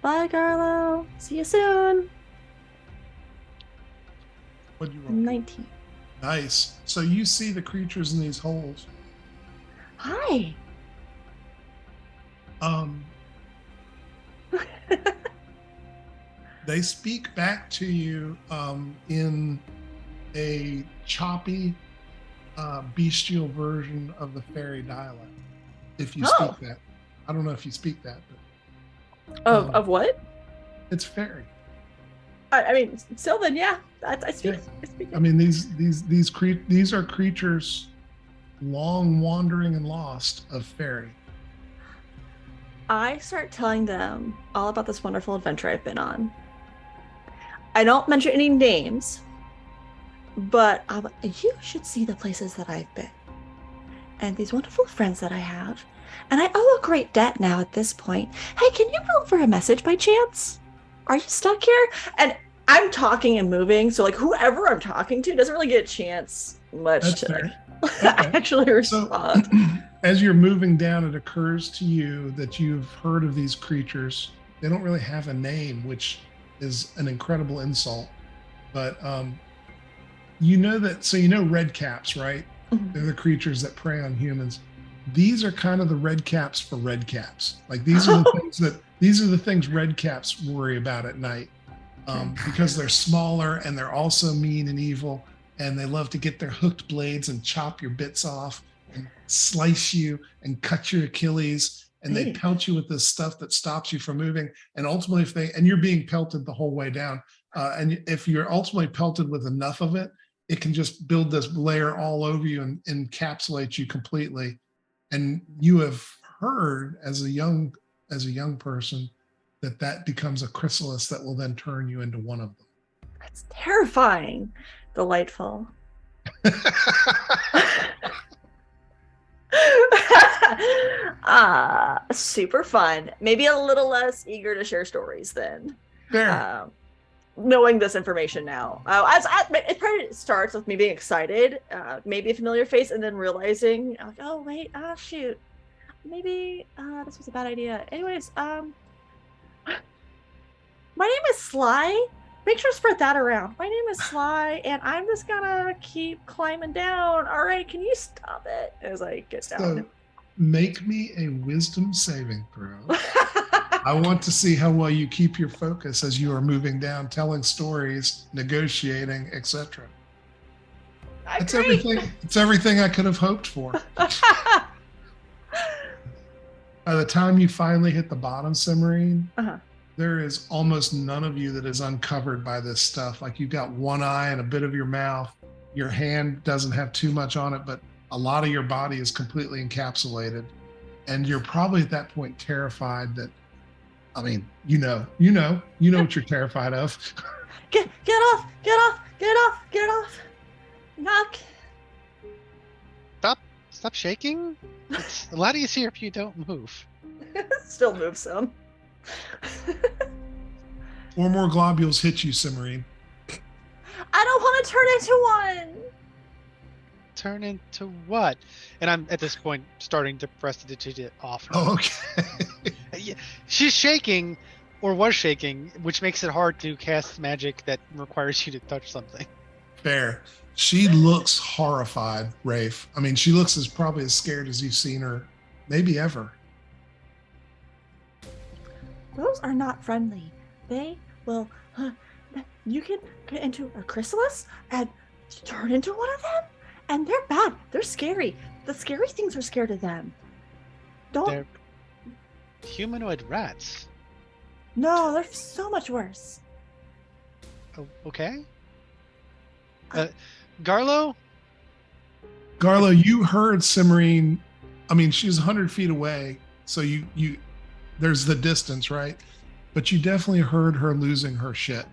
[SPEAKER 6] Bye, Garlo. See you soon.
[SPEAKER 1] What'd you roll?
[SPEAKER 6] 19.
[SPEAKER 1] Nice. So you see the creatures in these holes.
[SPEAKER 6] Hi.
[SPEAKER 1] They speak back to you in a choppy, bestial version of the fairy dialect. If you
[SPEAKER 6] Oh.
[SPEAKER 1] speak that. I don't know if you speak that, but
[SPEAKER 6] Of what?
[SPEAKER 1] it's fairy.
[SPEAKER 6] I mean, Sylvan, yeah. I speak.
[SPEAKER 1] Yeah.
[SPEAKER 6] I speak.
[SPEAKER 1] I mean, these are creatures long wandering and lost of fairy.
[SPEAKER 6] I start telling them all about this wonderful adventure I've been on. I don't mention any names, but you should see the places that I've been and these wonderful friends that I have. And I owe a great debt now at this point. Hey, can you roll for a message by chance? Are you stuck here? And I'm talking and moving, so like whoever I'm talking to doesn't really get a chance much
[SPEAKER 1] That's
[SPEAKER 6] to
[SPEAKER 1] fair.
[SPEAKER 6] actually
[SPEAKER 1] So,
[SPEAKER 6] respond.
[SPEAKER 1] as you're moving down, it occurs to you that you've heard of these creatures. They don't really have a name, which is an incredible insult. But you know red caps, right?
[SPEAKER 6] Mhm.
[SPEAKER 1] They're the creatures that prey on humans. These are kind of the red caps for red caps. Like these are the things red caps worry about at night, because they're smaller and they're also mean and evil, and they love to get their hooked blades and chop your bits off and slice you and cut your Achilles, and they
[SPEAKER 6] Hey.
[SPEAKER 1] pelt you with this stuff that stops you from moving. And ultimately, and you're being pelted the whole way down, and if you're ultimately pelted with enough of it, it can just build this layer all over you and encapsulate you completely. And you have heard as a young person that becomes a chrysalis that will then turn you into one of them.
[SPEAKER 6] That's terrifying. Delightful. Super fun. Maybe a little less eager to share stories then.
[SPEAKER 1] Fair.
[SPEAKER 6] Knowing this information now, it probably starts with me being excited, maybe a familiar face, and then realizing, like, oh wait, shoot, maybe this was a bad idea. Anyways, my name is Sly. Make sure to spread that around. My name is Sly, and I'm just gonna keep climbing down. All right, can you stop it as I get
[SPEAKER 1] So
[SPEAKER 6] down?
[SPEAKER 1] make me a wisdom saving throw. I want to see how well you keep your focus as you are moving down, telling stories, negotiating, etc. It's everything. It's everything I could have hoped for. By the time you finally hit the bottom, Simmerine, there is almost none of you that is uncovered by this stuff. Like you've got one eye and a bit of your mouth. Your hand doesn't have too much on it, but a lot of your body is completely encapsulated. And you're probably at that point terrified that, I mean, you know what you're terrified of.
[SPEAKER 6] Get off! Knock.
[SPEAKER 7] Stop shaking. It's a lot easier if you don't move.
[SPEAKER 6] Still move some.
[SPEAKER 1] 4 more globules hit you, Simmerine.
[SPEAKER 6] I don't want to turn into one.
[SPEAKER 7] turn into what? And I'm at this point starting to press the digit off. her.
[SPEAKER 1] Oh, okay.
[SPEAKER 7] Yeah, she's shaking, or was shaking, which makes it hard to cast magic that requires you to touch something.
[SPEAKER 1] Fair. She looks horrified, Rafe. I mean, she looks probably as scared as you've seen her, maybe ever.
[SPEAKER 6] Those are not friendly. They will. You can get into a chrysalis and turn into one of them, and they're bad. They're scary. The scary things are scared of them. Don't.
[SPEAKER 7] They're humanoid rats.
[SPEAKER 6] No, they're so much worse.
[SPEAKER 7] Oh, okay. Garlo?
[SPEAKER 1] Garlo, you heard Cimarine. I mean, she's 100 feet away, so you there's the distance, right? But you definitely heard her losing her shit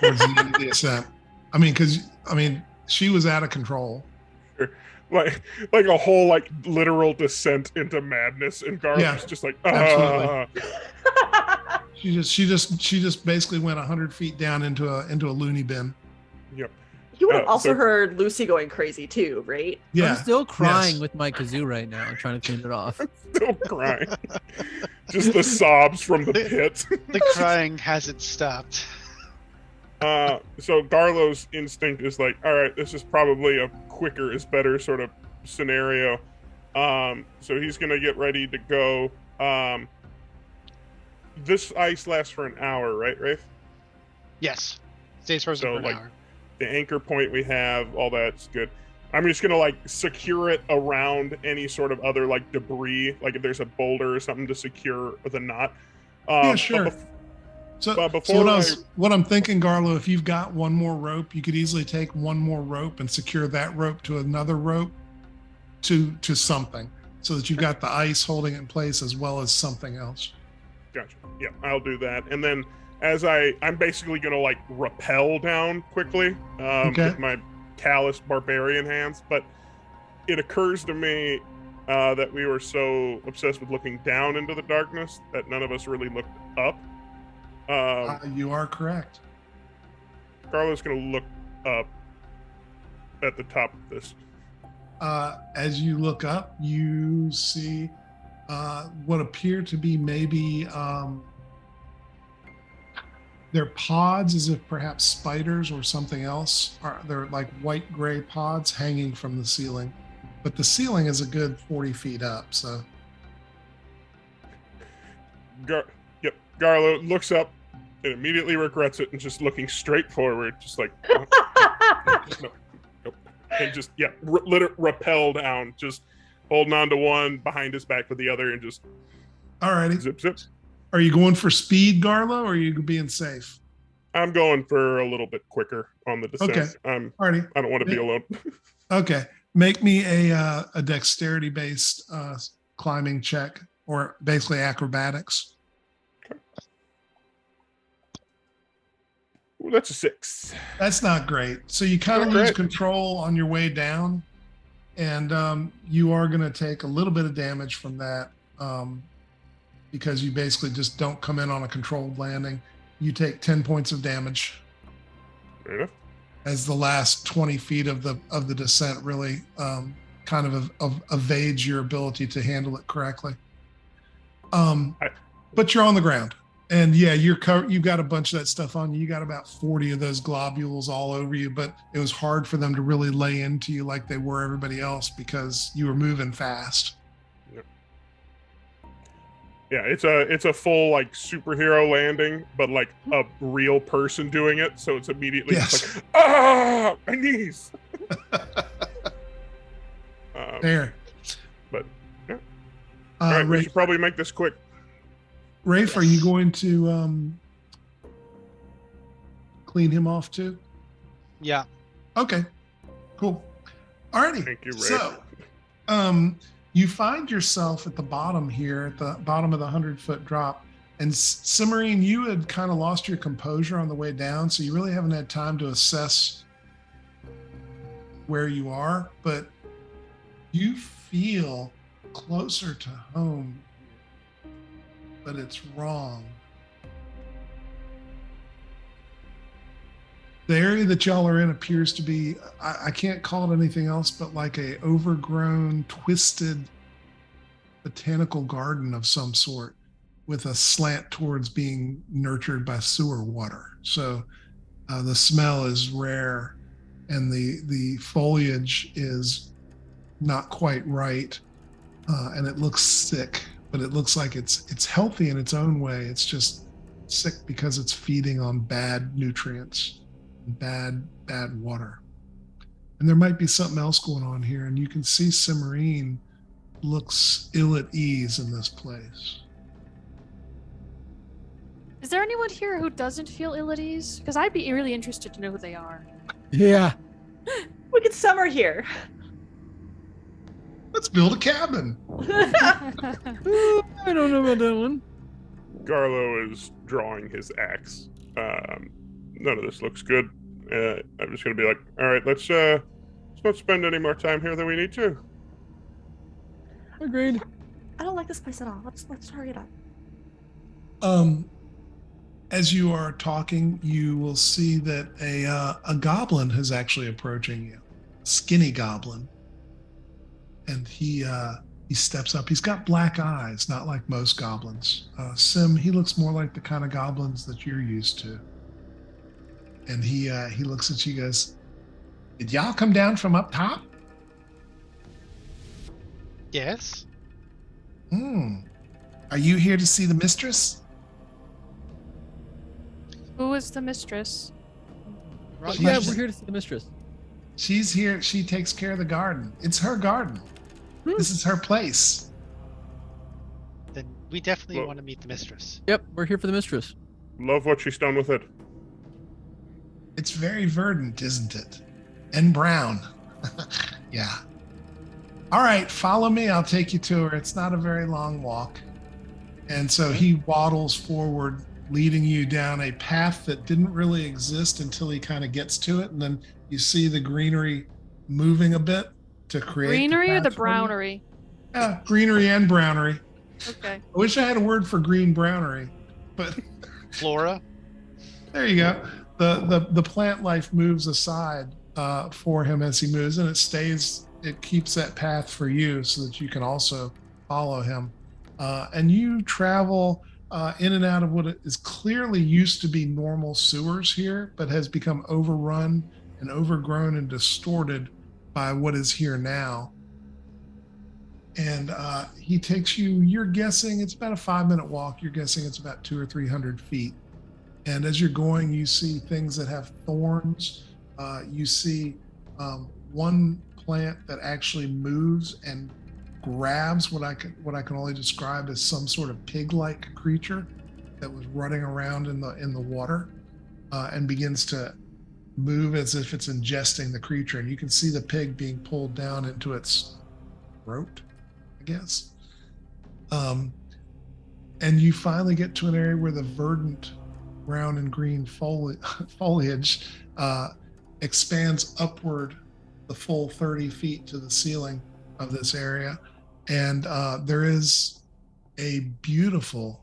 [SPEAKER 1] towards the end of the ascent. I mean, she was out of control.
[SPEAKER 5] Like a whole like literal descent into madness, and Garlo's
[SPEAKER 1] Yeah,
[SPEAKER 5] just like,
[SPEAKER 1] absolutely. She just basically went 100 feet down into a loony bin.
[SPEAKER 5] Yep.
[SPEAKER 6] You would have also
[SPEAKER 5] so-
[SPEAKER 6] heard Lucy going crazy too, right?
[SPEAKER 1] Yeah,
[SPEAKER 4] I'm still crying
[SPEAKER 1] yes.
[SPEAKER 4] with my kazoo right now, trying to clean it off.
[SPEAKER 5] Still crying. Just the sobs from the pit.
[SPEAKER 7] The crying hasn't stopped.
[SPEAKER 5] So Garlo's instinct is like, all right, this is probably a quicker is better sort of scenario. So he's gonna get ready to go. This ice lasts for an hour, right, Rafe?
[SPEAKER 7] Yes. Stays frozen
[SPEAKER 5] So,
[SPEAKER 7] for an
[SPEAKER 5] like,
[SPEAKER 7] hour.
[SPEAKER 5] The anchor point we have, all that's good. I'm just gonna like secure it around any sort of other like debris, like if there's a boulder or something to secure the knot.
[SPEAKER 1] Yeah,
[SPEAKER 5] but
[SPEAKER 1] sure. So,
[SPEAKER 5] but
[SPEAKER 1] so
[SPEAKER 5] before
[SPEAKER 1] what I'm thinking, Garlo, if you've got one more rope, you could easily take one more rope and secure that rope to another rope to something, so that you've got the ice holding it in place as well as something else.
[SPEAKER 5] Gotcha. Yeah, I'll do that. And then as I'm basically gonna like rappel down quickly
[SPEAKER 1] Okay.
[SPEAKER 5] with my calloused barbarian hands. But it occurs to me that we were so obsessed with looking down into the darkness that none of us really looked up.
[SPEAKER 1] You are correct.
[SPEAKER 5] Carlo's gonna look up at the top of this.
[SPEAKER 1] As you look up, you see what appear to be maybe they're pods, as if perhaps spiders or something else. They're like white gray pods hanging from the ceiling, but the ceiling is a good 40 feet up. So
[SPEAKER 5] Garlo looks up and immediately regrets it and just looking straight forward, just like no, nope. And just rappel down, just holding on to one behind his back with the other, and just
[SPEAKER 1] alrighty.
[SPEAKER 5] zip zip.
[SPEAKER 1] Are you going for speed, Garlo, or are you being safe?
[SPEAKER 5] I'm going for a little bit quicker on the descent.
[SPEAKER 1] Okay. Alrighty.
[SPEAKER 5] I don't want to be alone.
[SPEAKER 1] Okay. Make me a dexterity based climbing check, or basically acrobatics.
[SPEAKER 5] Ooh, that's a 6.
[SPEAKER 1] That's not great. So you kind of
[SPEAKER 5] Not
[SPEAKER 1] lose
[SPEAKER 5] great.
[SPEAKER 1] control on your way down, and you are going to take a little bit of damage from that because you basically just don't come in on a controlled landing. You take 10 points of damage
[SPEAKER 5] Fair enough.
[SPEAKER 1] as the last 20 feet of the descent really kind of evades your ability to handle it correctly. But you're on the ground. And yeah, you've got a bunch of that stuff on you. You got about 40 of those globules all over you, but it was hard for them to really lay into you like they were everybody else because you were moving fast.
[SPEAKER 5] Yeah, it's a full like superhero landing, but like a real person doing it. So it's immediately just like, my knees.
[SPEAKER 1] There.
[SPEAKER 5] But yeah. All right, we
[SPEAKER 1] Rafe,
[SPEAKER 5] should probably make this quick.
[SPEAKER 1] Rafe, are you going to clean him off too?
[SPEAKER 7] Yeah.
[SPEAKER 1] Okay, cool. Alrighty.
[SPEAKER 5] Thank you, Rafe.
[SPEAKER 1] So, you find yourself at the bottom here, at the bottom of the 100-foot drop. And Cimarine, you had kind of lost your composure on the way down, so you really haven't had time to assess where you are, but you feel closer to home, but it's wrong. The area that y'all are in appears to be, I can't call it anything else but like a overgrown, twisted botanical garden of some sort with a slant towards being nurtured by sewer water. So the smell is rare and the foliage is not quite right. And it looks sick, but it looks like it's healthy in its own way. It's just sick because it's feeding on bad nutrients. Bad water. And there might be something else going on here, and you can see Cimarine looks ill at ease in this place.
[SPEAKER 2] Is there anyone here who doesn't feel ill at ease? Because I'd be really interested to know who they are.
[SPEAKER 4] Yeah.
[SPEAKER 6] We could summer here.
[SPEAKER 1] Let's build a cabin.
[SPEAKER 4] I don't know about that one.
[SPEAKER 5] Garlo is drawing his axe. None of this looks good. I'm just gonna be like, all right, let's not spend any more time here than we need to.
[SPEAKER 4] Agreed.
[SPEAKER 6] I don't like this place at all. Let's hurry it up.
[SPEAKER 1] As you are talking, you will see that a goblin is actually approaching you. Skinny goblin. And he steps up. He's got black eyes, not like most goblins. Sim, he looks more like the kind of goblins that you're used to. And he looks at you, goes, "Did y'all come down from up top?"
[SPEAKER 7] Yes.
[SPEAKER 1] Are you here to see the mistress?
[SPEAKER 2] Who is the mistress?
[SPEAKER 7] Right.
[SPEAKER 4] Yeah, we're here to see the mistress.
[SPEAKER 1] She's here. She takes care of the garden. It's her garden. This is her place.
[SPEAKER 7] Then we definitely
[SPEAKER 5] Well-
[SPEAKER 7] want to meet the mistress.
[SPEAKER 4] Yep, we're here for the mistress.
[SPEAKER 5] Love what she's done with it.
[SPEAKER 1] It's very verdant, isn't it? And brown. Yeah. All right, follow me. I'll take you to her. It's not a very long walk. And so he waddles forward, leading you down a path that didn't really exist until he kind of gets to it. And then you see the greenery moving a bit to create
[SPEAKER 2] Greenery or the
[SPEAKER 1] path for you.
[SPEAKER 2] brownery?
[SPEAKER 1] Yeah, greenery and brownery.
[SPEAKER 2] Okay.
[SPEAKER 1] I wish I had a word for green brownery, but
[SPEAKER 7] Flora.
[SPEAKER 1] there you go. The plant life moves aside for him as he moves, and it keeps that path for you so that you can also follow him. And you travel in and out of what is clearly used to be normal sewers here, but has become overrun and overgrown and distorted by what is here now. And he takes you, you're guessing it's about a 5-minute walk. You're guessing it's about 200 or 300 feet. And as you're going, you see things that have thorns. You see one plant that actually moves and grabs what I can only describe as some sort of pig-like creature that was running around in the water, and begins to move as if it's ingesting the creature. And you can see the pig being pulled down into its throat, I guess. And you finally get to an area where the verdant brown and green foliage expands upward the full 30 feet to the ceiling of this area. And there is a beautiful,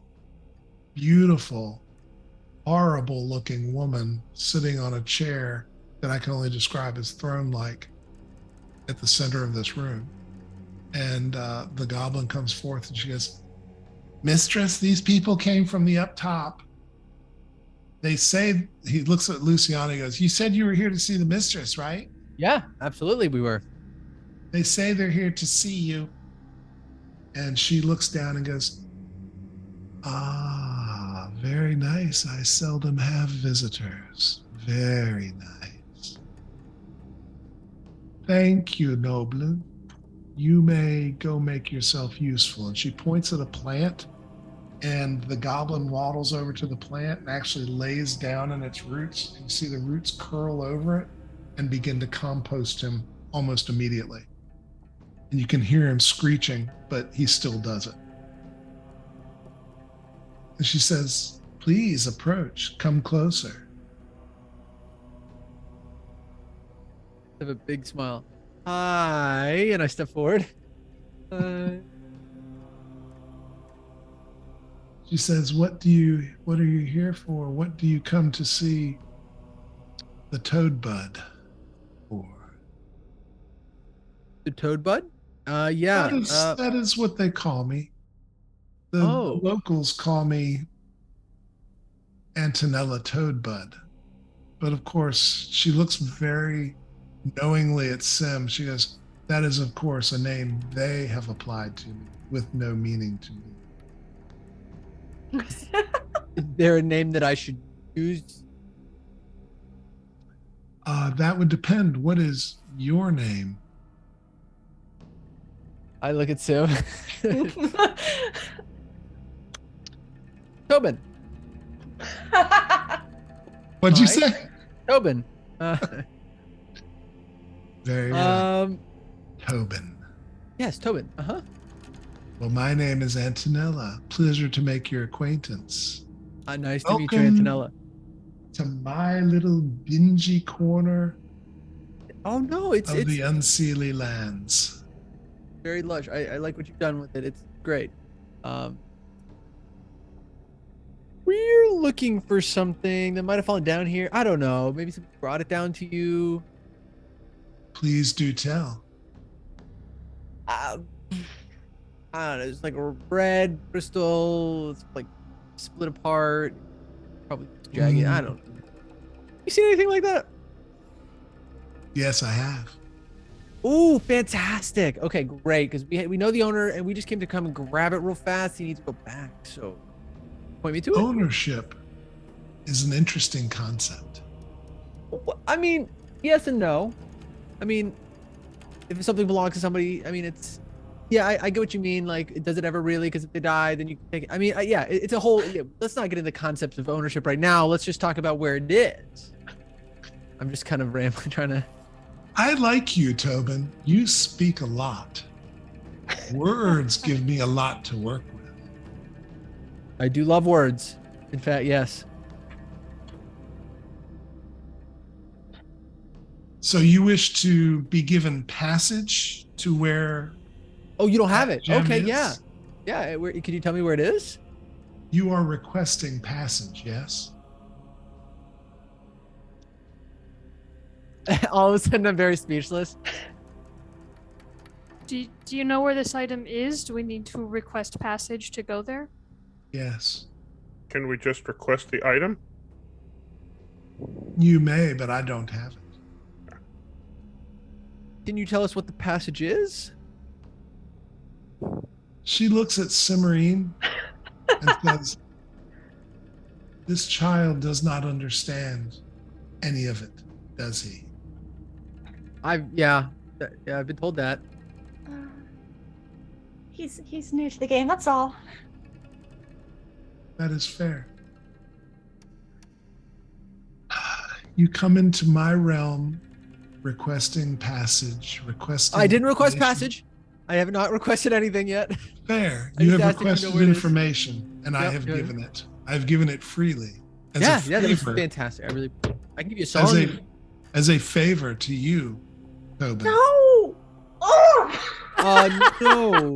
[SPEAKER 1] horrible looking woman sitting on a chair that I can only describe as throne-like at the center of this room. And the goblin comes forth and she goes, "Mistress, these people came from the up top. They say," he looks at Luciana and goes, "You said you were here to see the mistress, right?
[SPEAKER 4] Yeah, absolutely, we were.
[SPEAKER 1] They say they're here to see you." And she looks down and goes, "Ah, very nice. I seldom have visitors. Very nice. Thank you, Noble. You may go make yourself useful." And she points at a plant, and the goblin waddles over to the plant and actually lays down in its roots. And you see the roots curl over it and begin to compost him almost immediately. And you can hear him screeching, but he still does it. And she says, "Please approach, come closer."
[SPEAKER 4] I have a big smile. Hi, and I step forward.
[SPEAKER 1] She says, what are you here for? What do you come to see?" the Toad Bud. Or
[SPEAKER 4] The Toad Bud? Yeah.
[SPEAKER 1] that is what they call me. The
[SPEAKER 4] Oh.
[SPEAKER 1] locals call me Antonella Toadbud. But of course, she looks very knowingly at Sim. She goes, that is, of course, a name they have applied to me with no meaning to me.
[SPEAKER 4] Is there a name that I should use?
[SPEAKER 1] That would depend. What is your name?
[SPEAKER 4] I look at Sim. Tobin.
[SPEAKER 1] What'd you
[SPEAKER 4] Alright.
[SPEAKER 1] say?
[SPEAKER 4] Tobin.
[SPEAKER 1] Very well.
[SPEAKER 4] Um.
[SPEAKER 1] Tobin.
[SPEAKER 4] Yes, Tobin. Uh-huh.
[SPEAKER 1] Well, my name is Antonella. Pleasure to make your acquaintance.
[SPEAKER 4] Nice to meet you,
[SPEAKER 1] Welcome.
[SPEAKER 4] Antonella.
[SPEAKER 1] To my little dingy corner
[SPEAKER 4] Oh no, it's
[SPEAKER 1] of the Unseelie lands.
[SPEAKER 4] very lush. I like what you've done with it. It's great. We're looking for something that might have fallen down here. I don't know. Maybe somebody brought it down to you.
[SPEAKER 1] Please do tell.
[SPEAKER 4] I don't know. It's like a red crystal. It's like split apart. Probably jagged. I don't know. You seen anything like that?
[SPEAKER 1] Yes, I have.
[SPEAKER 4] Ooh, fantastic. Okay, great. Because we know the owner and we just came to come and grab it real fast. He needs to go back. So point me to it.
[SPEAKER 1] Ownership is an interesting concept.
[SPEAKER 4] I mean, yes and no. I mean, if something belongs to somebody, I mean, it's, yeah, I get what you mean. Like, does it ever really? Because if they die, then you can take it. I mean, yeah, it's a whole, let's not get into concepts of ownership right now. Let's just talk about where it is. I'm just kind of rambling, trying to.
[SPEAKER 1] I like you, Tobin. You speak a lot. Words give me a lot to work with.
[SPEAKER 4] I do love words. In fact, yes.
[SPEAKER 1] So you wish to be given passage to where
[SPEAKER 4] Oh, you don't have it?
[SPEAKER 1] gem
[SPEAKER 4] Okay,
[SPEAKER 1] is?
[SPEAKER 4] yeah. Yeah, can you tell me where it is?
[SPEAKER 1] You are requesting passage, yes?
[SPEAKER 4] All of a sudden, I'm very speechless.
[SPEAKER 2] Do you know where this item is? Do we need to request passage to go there?
[SPEAKER 1] Yes.
[SPEAKER 5] Can we just request the item?
[SPEAKER 1] You may, but I don't have it.
[SPEAKER 4] Can you tell us what the passage is?
[SPEAKER 1] She looks at Cimarine and says, this child does not understand any of it, does he?
[SPEAKER 4] Yeah, I've been told that.
[SPEAKER 6] He's new to the game, that's all.
[SPEAKER 1] That is fair. You come into my realm requesting passage, requesting...
[SPEAKER 4] I didn't request
[SPEAKER 1] information.
[SPEAKER 4] passage. I have not requested anything yet.
[SPEAKER 1] Fair.
[SPEAKER 4] I
[SPEAKER 1] You
[SPEAKER 4] just
[SPEAKER 1] have
[SPEAKER 4] asked if you know
[SPEAKER 1] requested
[SPEAKER 4] where it is.
[SPEAKER 1] information, and I
[SPEAKER 4] Yep,
[SPEAKER 1] have
[SPEAKER 4] yeah.
[SPEAKER 1] given it. I've given it freely. As
[SPEAKER 4] Yeah,
[SPEAKER 1] a
[SPEAKER 4] that was
[SPEAKER 1] favor,
[SPEAKER 4] fantastic. I can give you a
[SPEAKER 1] as
[SPEAKER 4] song.
[SPEAKER 1] as a favor to you, Tobin.
[SPEAKER 6] No! Oh!
[SPEAKER 4] No.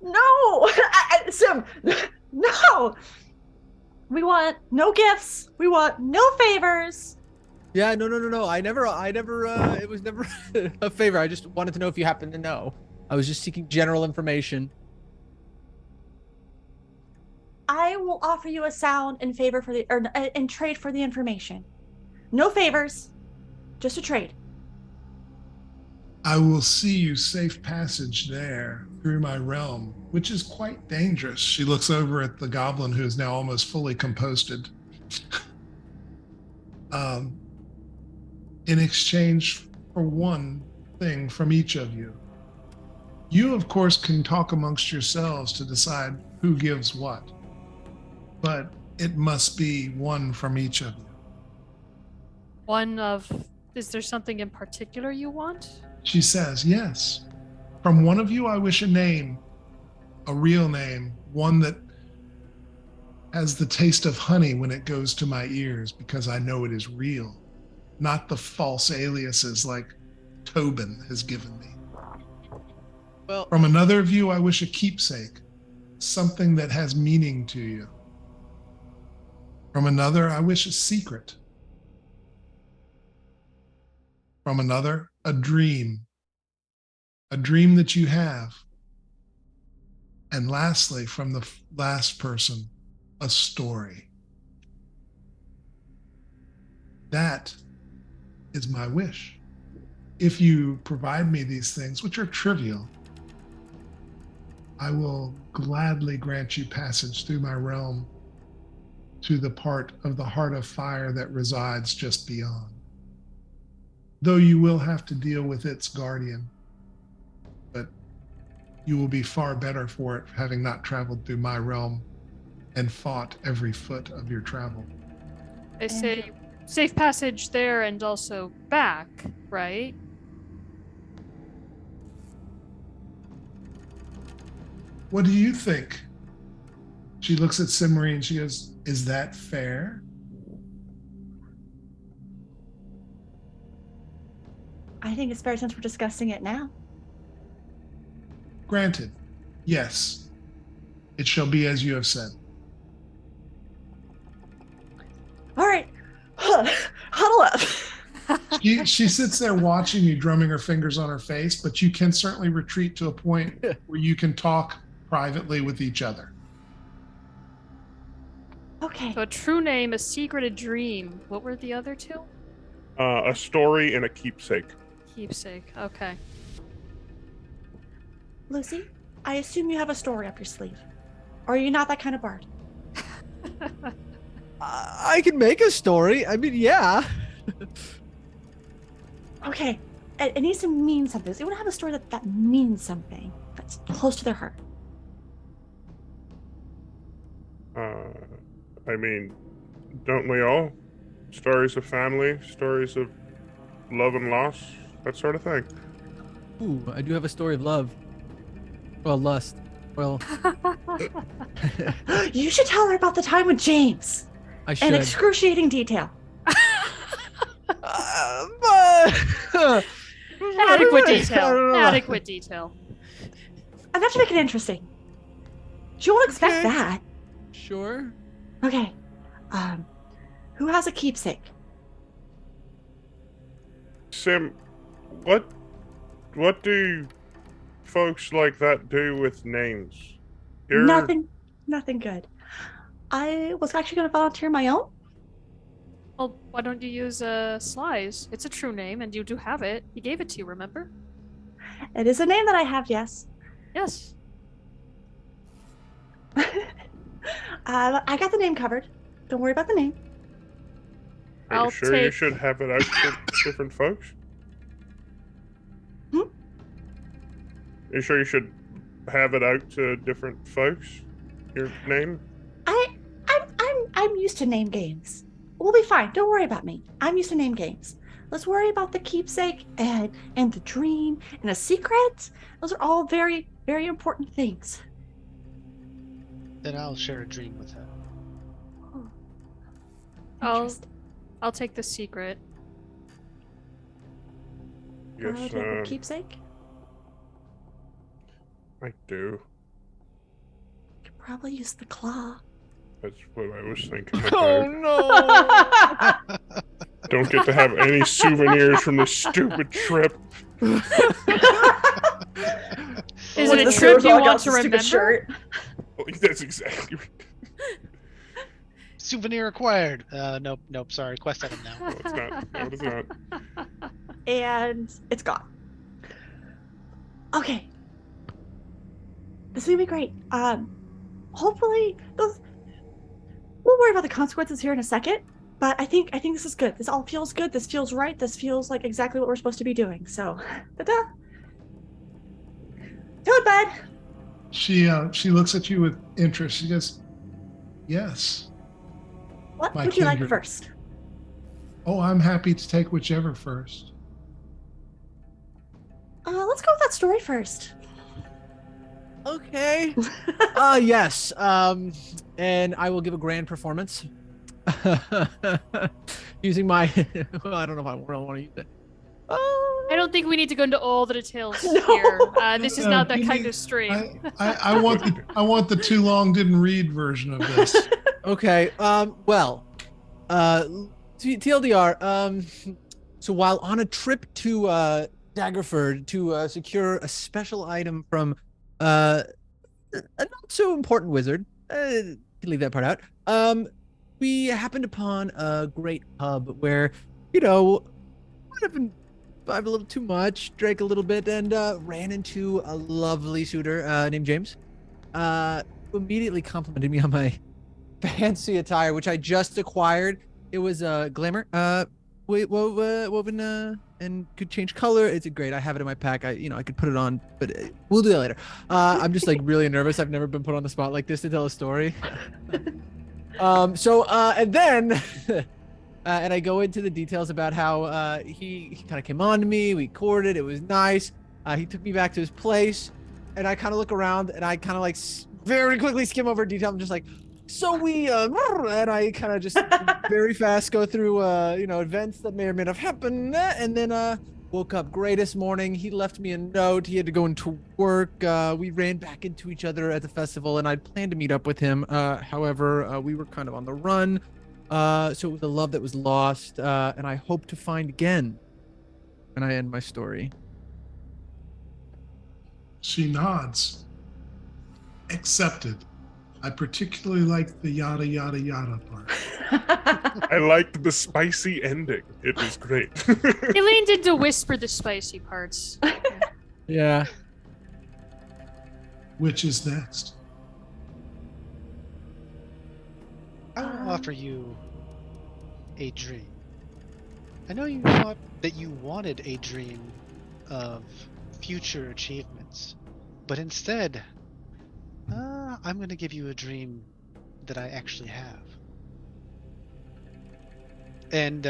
[SPEAKER 6] No! Sim, no! We want no gifts. We want no favors.
[SPEAKER 4] Yeah, no. I never, it was never a favor. I just wanted to know if you happen to know. I was just seeking general information.
[SPEAKER 6] I will offer you a sound in favor for the, or in trade for the information. No favors, just a trade.
[SPEAKER 1] I will see you safe passage there through my realm, which is quite dangerous. She looks over at the goblin who is now almost fully composted. In exchange for one thing from each of you. You, of course, can talk amongst yourselves to decide who gives what, but it must be one from each of you.
[SPEAKER 2] Is there something in particular you want?
[SPEAKER 1] She says, yes. From one of you, I wish a name, a real name, one that has the taste of honey when it goes to my ears because I know it is real, not the false aliases like Tobin has given me.
[SPEAKER 4] Well,
[SPEAKER 1] From another of you, I wish a keepsake, something that has meaning to you. From another, I wish a secret. From another, a dream that you have. And lastly, from the last person, a story. That is my wish. If you provide me these things, which are trivial, I will gladly grant you passage through my realm to the part of the heart of fire that resides just beyond. Though you will have to deal with its guardian, but you will be far better for it, having not traveled through my realm and fought every foot of your travel.
[SPEAKER 2] I say safe passage there and also back, right?
[SPEAKER 1] What do you think? She looks at Simmery and she goes, is that fair?
[SPEAKER 6] I think it's fair since we're discussing it now.
[SPEAKER 1] Granted, yes. It shall be as you have said.
[SPEAKER 6] All right. Huddle up.
[SPEAKER 1] She sits there watching you, drumming her fingers on her face, but you can certainly retreat to a point where you can talk privately with each other.
[SPEAKER 6] Okay.
[SPEAKER 2] So a true name, a secret, a dream. What were the other two?
[SPEAKER 5] A story and a keepsake.
[SPEAKER 2] Keepsake. Okay.
[SPEAKER 6] Lucy, I assume you have a story up your sleeve. Or are you not that kind of bard?
[SPEAKER 4] I can make a story. I mean, yeah.
[SPEAKER 6] Okay. It needs to mean something. So you want to have a story that means something. That's close to their heart.
[SPEAKER 5] I mean, don't we all? Stories of family, stories of love and loss, that sort of thing.
[SPEAKER 4] Ooh, I do have a story of love. Well, lust. Well,
[SPEAKER 6] You should tell her about the time with James.
[SPEAKER 4] I should.
[SPEAKER 6] In excruciating detail.
[SPEAKER 2] Adequate detail. Adequate detail.
[SPEAKER 6] Enough to make it interesting. She won't expect
[SPEAKER 4] Okay.
[SPEAKER 6] that.
[SPEAKER 4] Sure.
[SPEAKER 6] Okay. Who has a keepsake?
[SPEAKER 5] Sim, what do folks like that do with names?
[SPEAKER 6] Nothing good. I was actually going to volunteer my own.
[SPEAKER 2] Well, why don't you use Sly's? It's a true name, and you do have it. He gave it to you, remember?
[SPEAKER 6] It is a name that I have, yes.
[SPEAKER 2] Yes.
[SPEAKER 6] I got the name covered. Don't worry about the name.
[SPEAKER 5] Are you
[SPEAKER 2] I'll
[SPEAKER 5] sure you
[SPEAKER 2] take-
[SPEAKER 5] should have it out to different folks?
[SPEAKER 6] Hmm?
[SPEAKER 5] Are you sure you should have it out to different folks? Your name?
[SPEAKER 6] I'm used to name games. We'll be fine. Don't worry about me. I'm used to name games. Let's worry about the keepsake and the dream and a secret. Those are all very, very important things.
[SPEAKER 7] Then I'll share a dream with her.
[SPEAKER 6] Oh,
[SPEAKER 2] I'll take the secret.
[SPEAKER 5] Yes,
[SPEAKER 6] do you have a keepsake?
[SPEAKER 5] I do.
[SPEAKER 6] You could probably use the claw.
[SPEAKER 5] That's what I was thinking
[SPEAKER 4] Oh
[SPEAKER 5] about.
[SPEAKER 4] no!
[SPEAKER 5] Don't get to have any souvenirs from this stupid trip.
[SPEAKER 2] Is
[SPEAKER 6] Look,
[SPEAKER 2] it
[SPEAKER 6] the
[SPEAKER 2] a trip you
[SPEAKER 6] Syrinscape
[SPEAKER 2] want to
[SPEAKER 6] stupid
[SPEAKER 2] remember?
[SPEAKER 6] shirt.
[SPEAKER 5] That's exactly right.
[SPEAKER 7] Souvenir acquired. Nope. Sorry. Quest item now.
[SPEAKER 5] No, it's not. No, it's not.
[SPEAKER 6] And it's gone. Okay. This is gonna be great. Hopefully we'll worry about the consequences here in a second. But I think this is good. This all feels good. This feels right. This feels like exactly what we're supposed to be doing. So, ta-da. Toad bud.
[SPEAKER 1] She looks at you with interest. She goes, yes.
[SPEAKER 6] What
[SPEAKER 1] My
[SPEAKER 6] would you like
[SPEAKER 1] kindred.
[SPEAKER 6] first?
[SPEAKER 1] Oh, I'm happy to take whichever first.
[SPEAKER 6] Let's go with that story first.
[SPEAKER 4] Okay. Yes. And I will give a grand performance. Using my well, I don't know if I really want to use it.
[SPEAKER 2] I don't think we need to go into all the details
[SPEAKER 6] No.
[SPEAKER 2] here. This is
[SPEAKER 1] No,
[SPEAKER 2] not that
[SPEAKER 1] you
[SPEAKER 2] kind
[SPEAKER 1] need-
[SPEAKER 2] of stream.
[SPEAKER 1] I want the too long didn't read version of this.
[SPEAKER 4] Okay. Well, TLDR. So while on a trip to Daggerford to secure a special item from a not so important wizard, can leave that part out. We happened upon a great pub where, might have been vibed a little too much, drank a little bit, and ran into a lovely suitor named James. Who immediately complimented me on my fancy attire, which I just acquired. It was glamour, woven and could change color. It's great. I have it in my pack. I could put it on, but we'll do that later. I'm just like really nervous. I've never been put on the spot like this to tell a story. And then and I go into the details about how he kind of came on to me. We courted. It was nice. He took me back to his place, and I kind of look around, and I kind of like very quickly skim over detail. I'm just like, so we and I kind of just very fast go through events that may or may not have happened, and then woke up greatest morning. He left me a note. He had to go into work. We ran back into each other at the festival, and I'd planned to meet up with him. However, we were kind of on the run, so it was a love that was lost, and I hope to find again. And I end my story.
[SPEAKER 1] She nods. Accepted. I particularly like the yada yada yada part.
[SPEAKER 5] I liked the spicy ending. It was great.
[SPEAKER 2] He leaned in to whisper the spicy parts.
[SPEAKER 4] Yeah.
[SPEAKER 1] Which is next?
[SPEAKER 7] I will offer you a dream. I know you thought that you wanted a dream of future achievements, but instead, I'm going to give you a dream that I actually have. And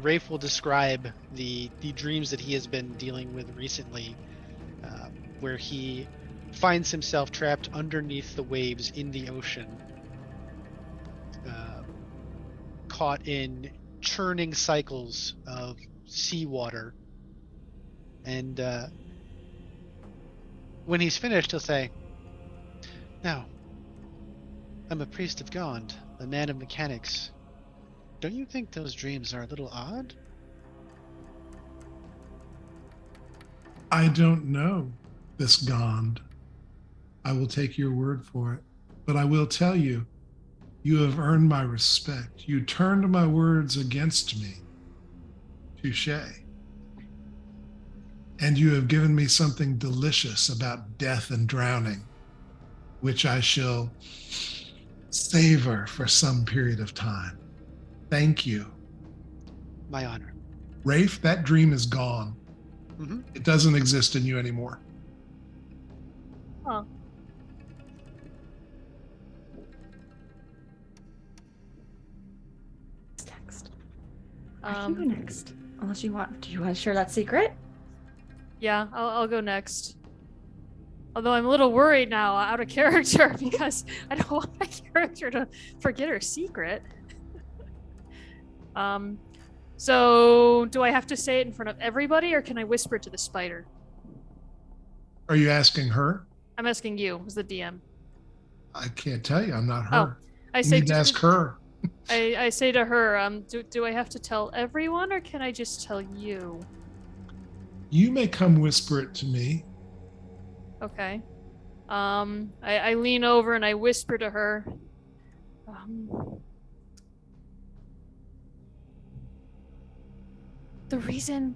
[SPEAKER 7] Rafe will describe the dreams that he has been dealing with recently, where he finds himself trapped underneath the waves in the ocean, caught in churning cycles of seawater. And when he's finished, he'll say, "Now, I'm a priest of Gond, a man of mechanics. Don't you think those dreams are a little odd?"
[SPEAKER 1] I don't know this Gond. I will take your word for it. But I will tell you, you have earned my respect. You turned my words against me. Touché. And you have given me something delicious about death and drowning, which I shall savor for some period of time. Thank you.
[SPEAKER 7] My honor.
[SPEAKER 1] Rafe, that dream is gone.
[SPEAKER 7] Mm-hmm.
[SPEAKER 1] It doesn't exist in you anymore.
[SPEAKER 2] Huh.
[SPEAKER 6] Next. I can go next. Unless you want. Do you want to share that secret?
[SPEAKER 2] Yeah, I'll go next. Although I'm a little worried now, out of character, because I don't want my character to forget her secret. So do I have to say it in front of everybody, or can I whisper it to the spider?
[SPEAKER 1] Are you asking her?
[SPEAKER 2] I'm asking you, as the DM.
[SPEAKER 1] I can't tell you. I'm not her.
[SPEAKER 2] Oh, I
[SPEAKER 1] You
[SPEAKER 2] say
[SPEAKER 1] need to ask her.
[SPEAKER 2] I say to her, do I have to tell everyone, or can I just tell you?
[SPEAKER 1] You may come whisper it to me.
[SPEAKER 2] Okay. I lean over and I whisper to her. The reason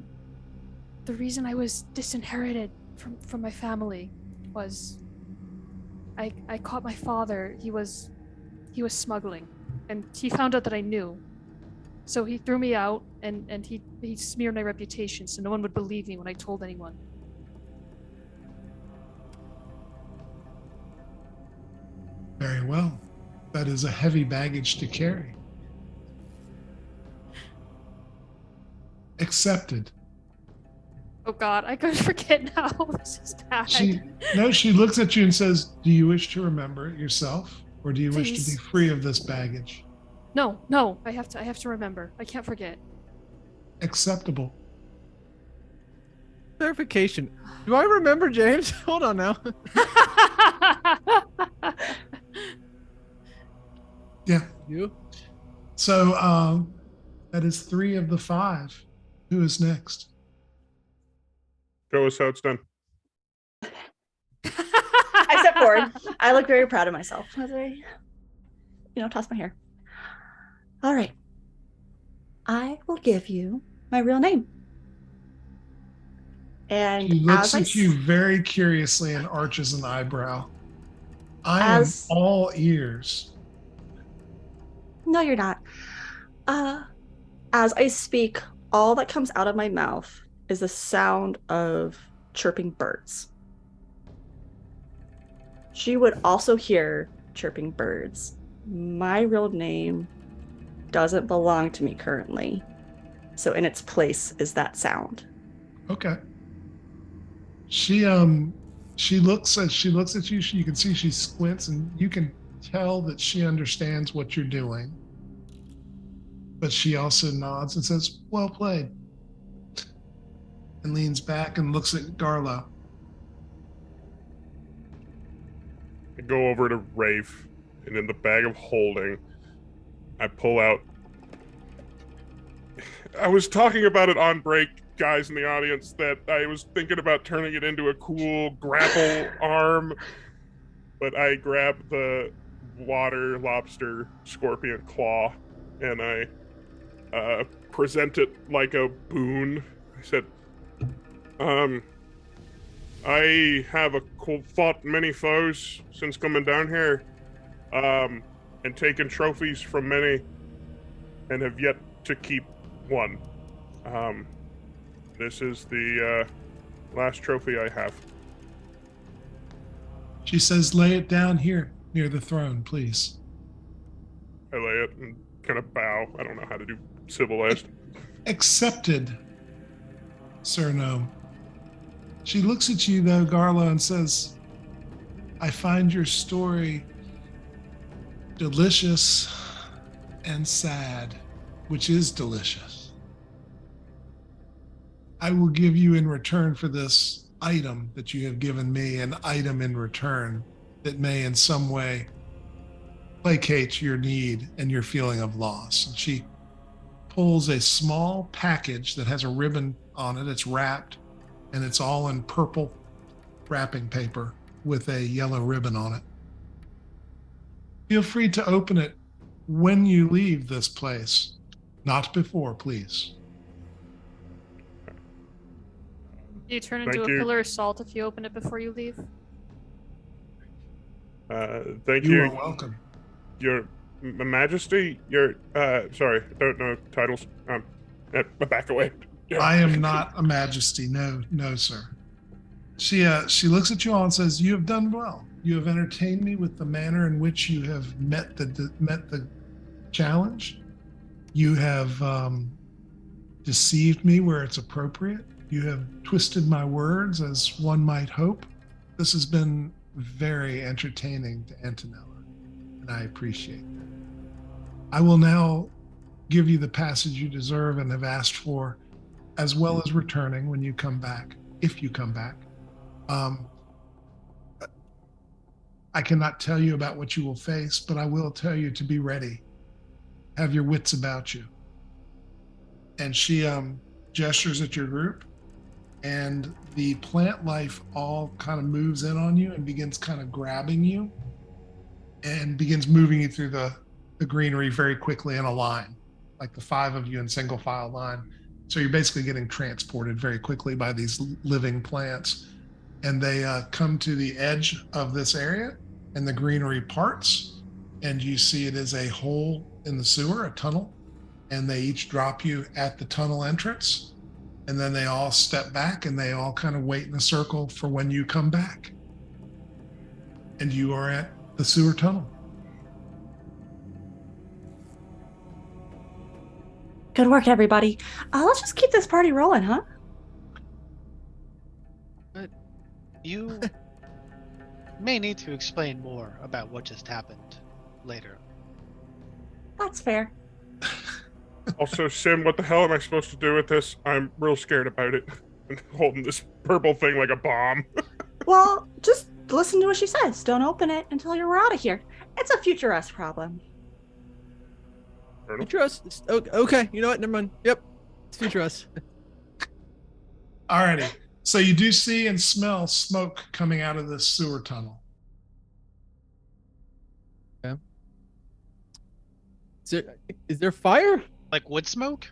[SPEAKER 2] I was disinherited from my family was I caught my father. He was smuggling, and he found out that I knew. So he threw me out, and he smeared my reputation so no one would believe me when I told anyone.
[SPEAKER 1] Very well. That is a heavy baggage to carry. Accepted.
[SPEAKER 2] Oh God, I could forget now. This is bad.
[SPEAKER 1] She looks at you and says, "Do you wish to remember it yourself, or do you wish to
[SPEAKER 2] Please.
[SPEAKER 1] be free of this baggage?"
[SPEAKER 2] No, I have to remember. I can't forget.
[SPEAKER 1] Acceptable.
[SPEAKER 4] Clarification. Do I remember James? Hold on now.
[SPEAKER 1] Yeah.
[SPEAKER 4] You?
[SPEAKER 1] So that is 3 of the 5. Who is next?
[SPEAKER 5] Show us how it's done.
[SPEAKER 6] I step forward. I look very proud of myself as I, toss my hair. All right. I will give you my real name. And
[SPEAKER 1] He looks at you very curiously and arches an eyebrow. I am all ears.
[SPEAKER 6] No, you're not. As I speak, all that comes out of my mouth is the sound of chirping birds. She would also hear chirping birds. My real name doesn't belong to me currently. So in its place is that sound.
[SPEAKER 1] Okay. She looks at you. You can see she squints, and you can tell that she understands what you're doing. But she also nods and says, "Well played," and leans back and looks at Garlo.
[SPEAKER 5] I go over to Rafe, and in the bag of holding, I pull out. I was talking about it on break, guys in the audience, that I was thinking about turning it into a cool grapple arm, but I grab the water lobster scorpion claw and I present it like a boon. I said, I have fought many foes since coming down here, and taken trophies from many, and have yet to keep one. This is the last trophy I have.
[SPEAKER 1] She says, "Lay it down here near the throne, please."
[SPEAKER 5] I lay it and kind of bow. I don't know how to do civilized.
[SPEAKER 1] Accepted, Sir Gnome. She looks at you, though, Garlo, and says, "I find your story delicious and sad, which is delicious. I will give you in return for this item that you have given me, an item in return that may in some way placate your need and your feeling of loss." And she pulls a small package that has a ribbon on it. It's wrapped, and it's all in purple wrapping paper with a yellow ribbon on it. Feel free to open it when you leave this place. Not before, please.
[SPEAKER 2] You turn
[SPEAKER 5] Thank
[SPEAKER 2] into a
[SPEAKER 5] you.
[SPEAKER 2] pillar of salt if you open it before you leave.
[SPEAKER 5] Thank
[SPEAKER 1] You
[SPEAKER 5] you.
[SPEAKER 1] are welcome.
[SPEAKER 5] Your Majesty, sorry, don't know titles. Back away. Yeah.
[SPEAKER 1] I am not a majesty. No, sir. She looks at you all and says, "You have done well. You have entertained me with the manner in which you have met the challenge. You have deceived me where it's appropriate. You have twisted my words as one might hope. This has been very entertaining to Antonella, and I appreciate that. I will now give you the passage you deserve and have asked for, as well as returning when you come back, if you come back. I cannot tell you about what you will face, but I will tell you to be ready. Have your wits about you." And she gestures at your group, and the plant life all kind of moves in on you and begins kind of grabbing you and begins moving you through the greenery very quickly in a line, like the 5 of you in single file line. So you're basically getting transported very quickly by these living plants. And they come to the edge of this area, and the greenery parts, and you see it is a hole in the sewer, a tunnel, and they each drop you at the tunnel entrance, and then they all step back and they all kind of wait in a circle for when you come back. And you are at the sewer tunnel.
[SPEAKER 6] Good work, everybody. Let's just keep this party rolling, huh?
[SPEAKER 7] You may need to explain more about what just happened later.
[SPEAKER 6] That's fair.
[SPEAKER 5] Also, Sim, what the hell am I supposed to do with this? I'm real scared about it. And holding this purple thing like a bomb.
[SPEAKER 6] Well, just listen to what she says. Don't open it until you're out of here. It's a future us problem.
[SPEAKER 5] Colonel.
[SPEAKER 4] Future us. Okay, you know what? Never mind. Yep, it's future us.
[SPEAKER 1] Alrighty. So you do see and smell smoke coming out of this sewer tunnel.
[SPEAKER 4] Is there fire?
[SPEAKER 7] Like wood smoke?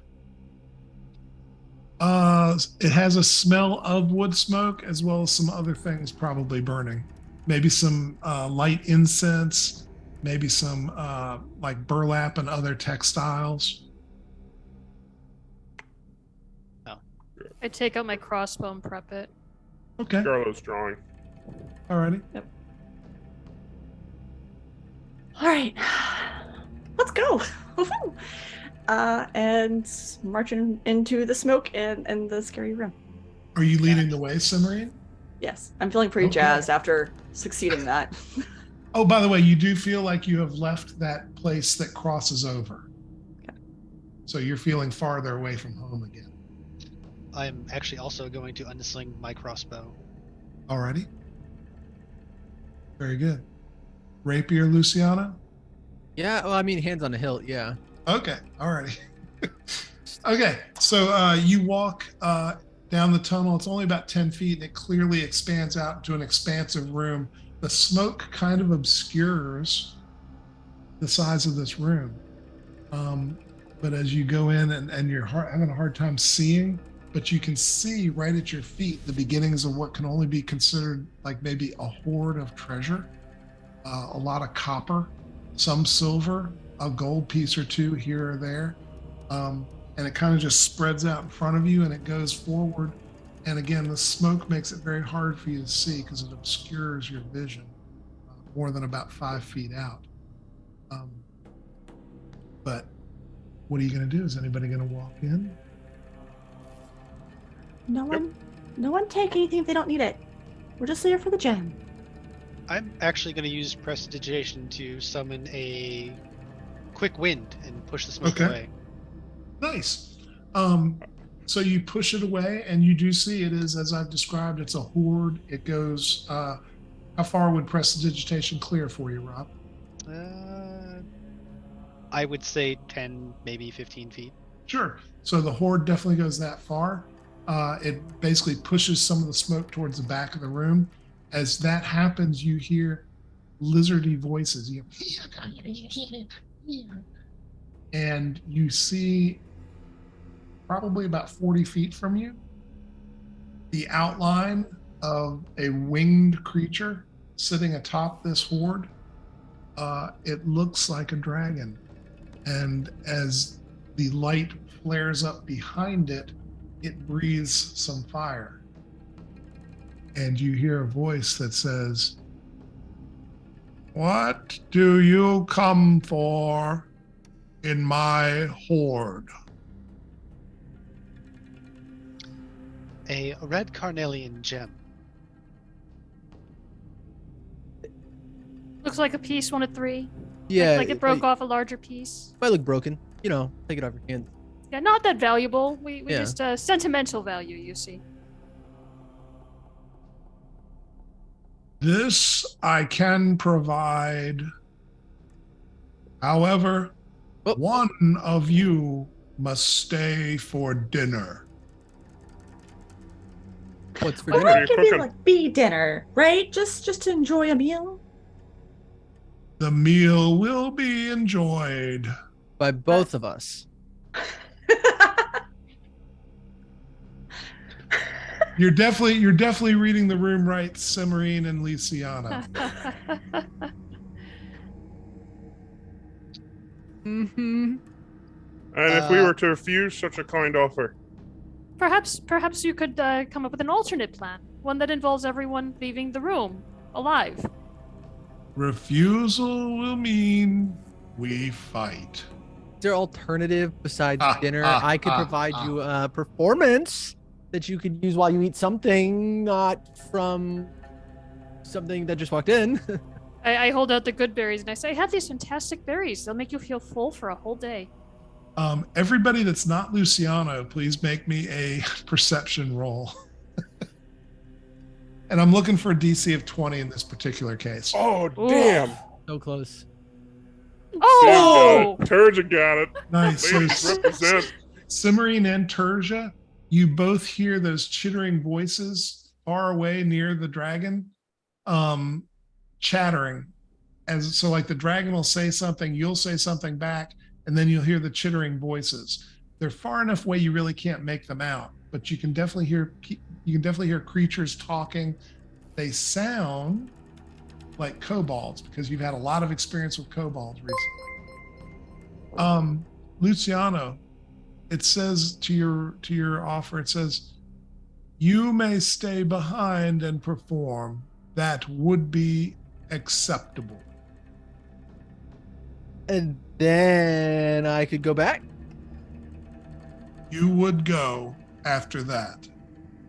[SPEAKER 1] It has a smell of wood smoke as well as some other things probably burning. Maybe some light incense, maybe some like burlap and other textiles.
[SPEAKER 2] I take out my crossbow and prep it.
[SPEAKER 1] Okay.
[SPEAKER 5] Garlo's drawing.
[SPEAKER 1] Alrighty.
[SPEAKER 6] All right, let's go. And marching into the smoke and the scary room.
[SPEAKER 1] Are you leading the way, Cimarine?
[SPEAKER 6] Yes, I'm feeling pretty
[SPEAKER 1] Okay.
[SPEAKER 6] jazzed after succeeding that.
[SPEAKER 1] Oh, by the way, you do feel like you have left that place that crosses over.
[SPEAKER 6] Okay.
[SPEAKER 1] So you're feeling farther away from home again.
[SPEAKER 7] I'm actually also going to unsling my crossbow.
[SPEAKER 1] Alrighty. Very good. Rapier, Luciana?
[SPEAKER 4] Yeah. Well, I mean, hands on the hilt. Yeah.
[SPEAKER 1] Okay. Alrighty. Okay. So you walk down the tunnel. It's only about 10 feet and it clearly expands out into an expansive room. The smoke kind of obscures the size of this room. But as you go in and you're having a hard time seeing, but you can see right at your feet the beginnings of what can only be considered like maybe a hoard of treasure. A lot of copper, some silver, a gold piece or two here or there. And it kind of just spreads out in front of you and it goes forward. And again, the smoke makes it very hard for you to see because it obscures your vision more than about 5 feet out. But what are you going to do? Is anybody going to walk in?
[SPEAKER 6] No one take anything if they don't need it. We're just there for the gem.
[SPEAKER 7] I'm actually going to use prestidigitation to summon a quick wind and push the smoke
[SPEAKER 1] Okay.
[SPEAKER 7] away.
[SPEAKER 1] Nice. So you push it away and you do see it is, as I've described, it's a horde. It goes, how far would prestidigitation clear for you, Rob?
[SPEAKER 7] I would say 10, maybe 15 feet.
[SPEAKER 1] Sure. So the horde definitely goes that far. It basically pushes some of the smoke towards the back of the room. As that happens, you hear lizardy voices. And you see probably about 40 feet from you the outline of a winged creature sitting atop this horde. It looks like a dragon. And as the light flares up behind it, it breathes some fire. And you hear a voice that says, "What do you come for in my horde?"
[SPEAKER 7] A red carnelian gem.
[SPEAKER 2] Looks like a piece, 1 of 3.
[SPEAKER 4] Yeah.
[SPEAKER 2] Like it broke off a larger piece.
[SPEAKER 4] Might look broken. You know, take it off your hands.
[SPEAKER 2] Yeah, not that valuable. We
[SPEAKER 4] Yeah.
[SPEAKER 2] just sentimental value, you see.
[SPEAKER 1] This I can provide. However,
[SPEAKER 4] Oh.
[SPEAKER 1] one of you must stay for dinner.
[SPEAKER 4] What's for
[SPEAKER 6] We're
[SPEAKER 4] dinner?
[SPEAKER 6] not
[SPEAKER 5] you
[SPEAKER 6] giving
[SPEAKER 5] cooking?
[SPEAKER 6] like bee dinner, right? Just to enjoy a meal.
[SPEAKER 1] The meal will be enjoyed.
[SPEAKER 4] By both of us.
[SPEAKER 1] You're definitely reading the room right, Cimarine and Luciana.
[SPEAKER 4] Mm-hmm.
[SPEAKER 5] And if we were to refuse such a kind offer,
[SPEAKER 2] Perhaps you could come up with an alternate plan, one that involves everyone leaving the room alive.
[SPEAKER 1] Refusal will mean we fight.
[SPEAKER 4] Is there alternative besides dinner?
[SPEAKER 1] ah,
[SPEAKER 4] I could
[SPEAKER 1] ah,
[SPEAKER 4] provide
[SPEAKER 1] ah.
[SPEAKER 4] you a performance that you could use while you eat something, not from something that just walked in.
[SPEAKER 2] I hold out the good berries and I say, I have these fantastic berries. They'll make you feel full for a whole day.
[SPEAKER 1] Everybody that's not Luciano, please make me a perception roll. And I'm looking for a DC of 20 in this particular case.
[SPEAKER 5] oh
[SPEAKER 2] Ooh.
[SPEAKER 5] damn!
[SPEAKER 4] So close.
[SPEAKER 2] Oh!
[SPEAKER 5] Turja got it.
[SPEAKER 1] Nice. So
[SPEAKER 5] Ladies represent.
[SPEAKER 1] Cimmerian and Terja, you both hear those chittering voices far away near the dragon, chattering. As so, like the dragon will say something, you'll say something back, and then you'll hear the chittering voices. They're far enough away you really can't make them out, but you can definitely hear creatures talking. They sound like kobolds because you've had a lot of experience with kobolds recently. Luciano, it says to your offer, it says, you may stay behind and perform. That would be acceptable.
[SPEAKER 4] And then I could go back.
[SPEAKER 1] You would go after that.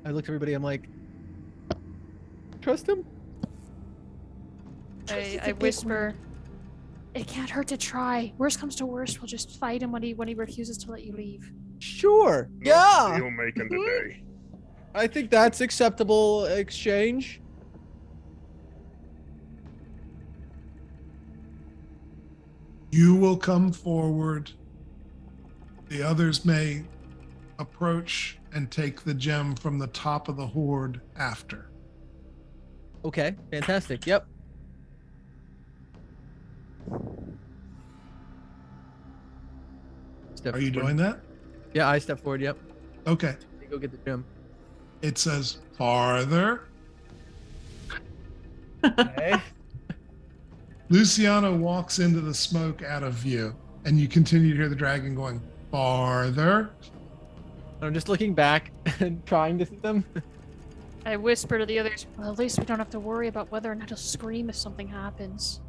[SPEAKER 4] I looked at everybody. I'm like, trust him.
[SPEAKER 2] I whisper, it can't hurt to try. Worst comes to worst, we'll just fight him when he refuses to let you leave.
[SPEAKER 4] Sure.
[SPEAKER 5] No
[SPEAKER 4] Yeah.
[SPEAKER 5] deal making today.
[SPEAKER 4] I think that's acceptable exchange.
[SPEAKER 1] You will come forward. The others may approach and take the gem from the top of the horde after.
[SPEAKER 4] Okay. Fantastic. Yep. Step
[SPEAKER 1] Are you
[SPEAKER 4] forward.
[SPEAKER 1] doing that?
[SPEAKER 4] Yeah, I step forward. Yep.
[SPEAKER 1] Okay.
[SPEAKER 4] Go get the gem.
[SPEAKER 1] It says farther.
[SPEAKER 4] Okay.
[SPEAKER 1] Luciano walks into the smoke out of view, and you continue to hear the dragon going farther.
[SPEAKER 4] I'm just looking back and trying to see them.
[SPEAKER 2] I whisper to the others, well, at least we don't have to worry about whether or not he'll scream if something happens.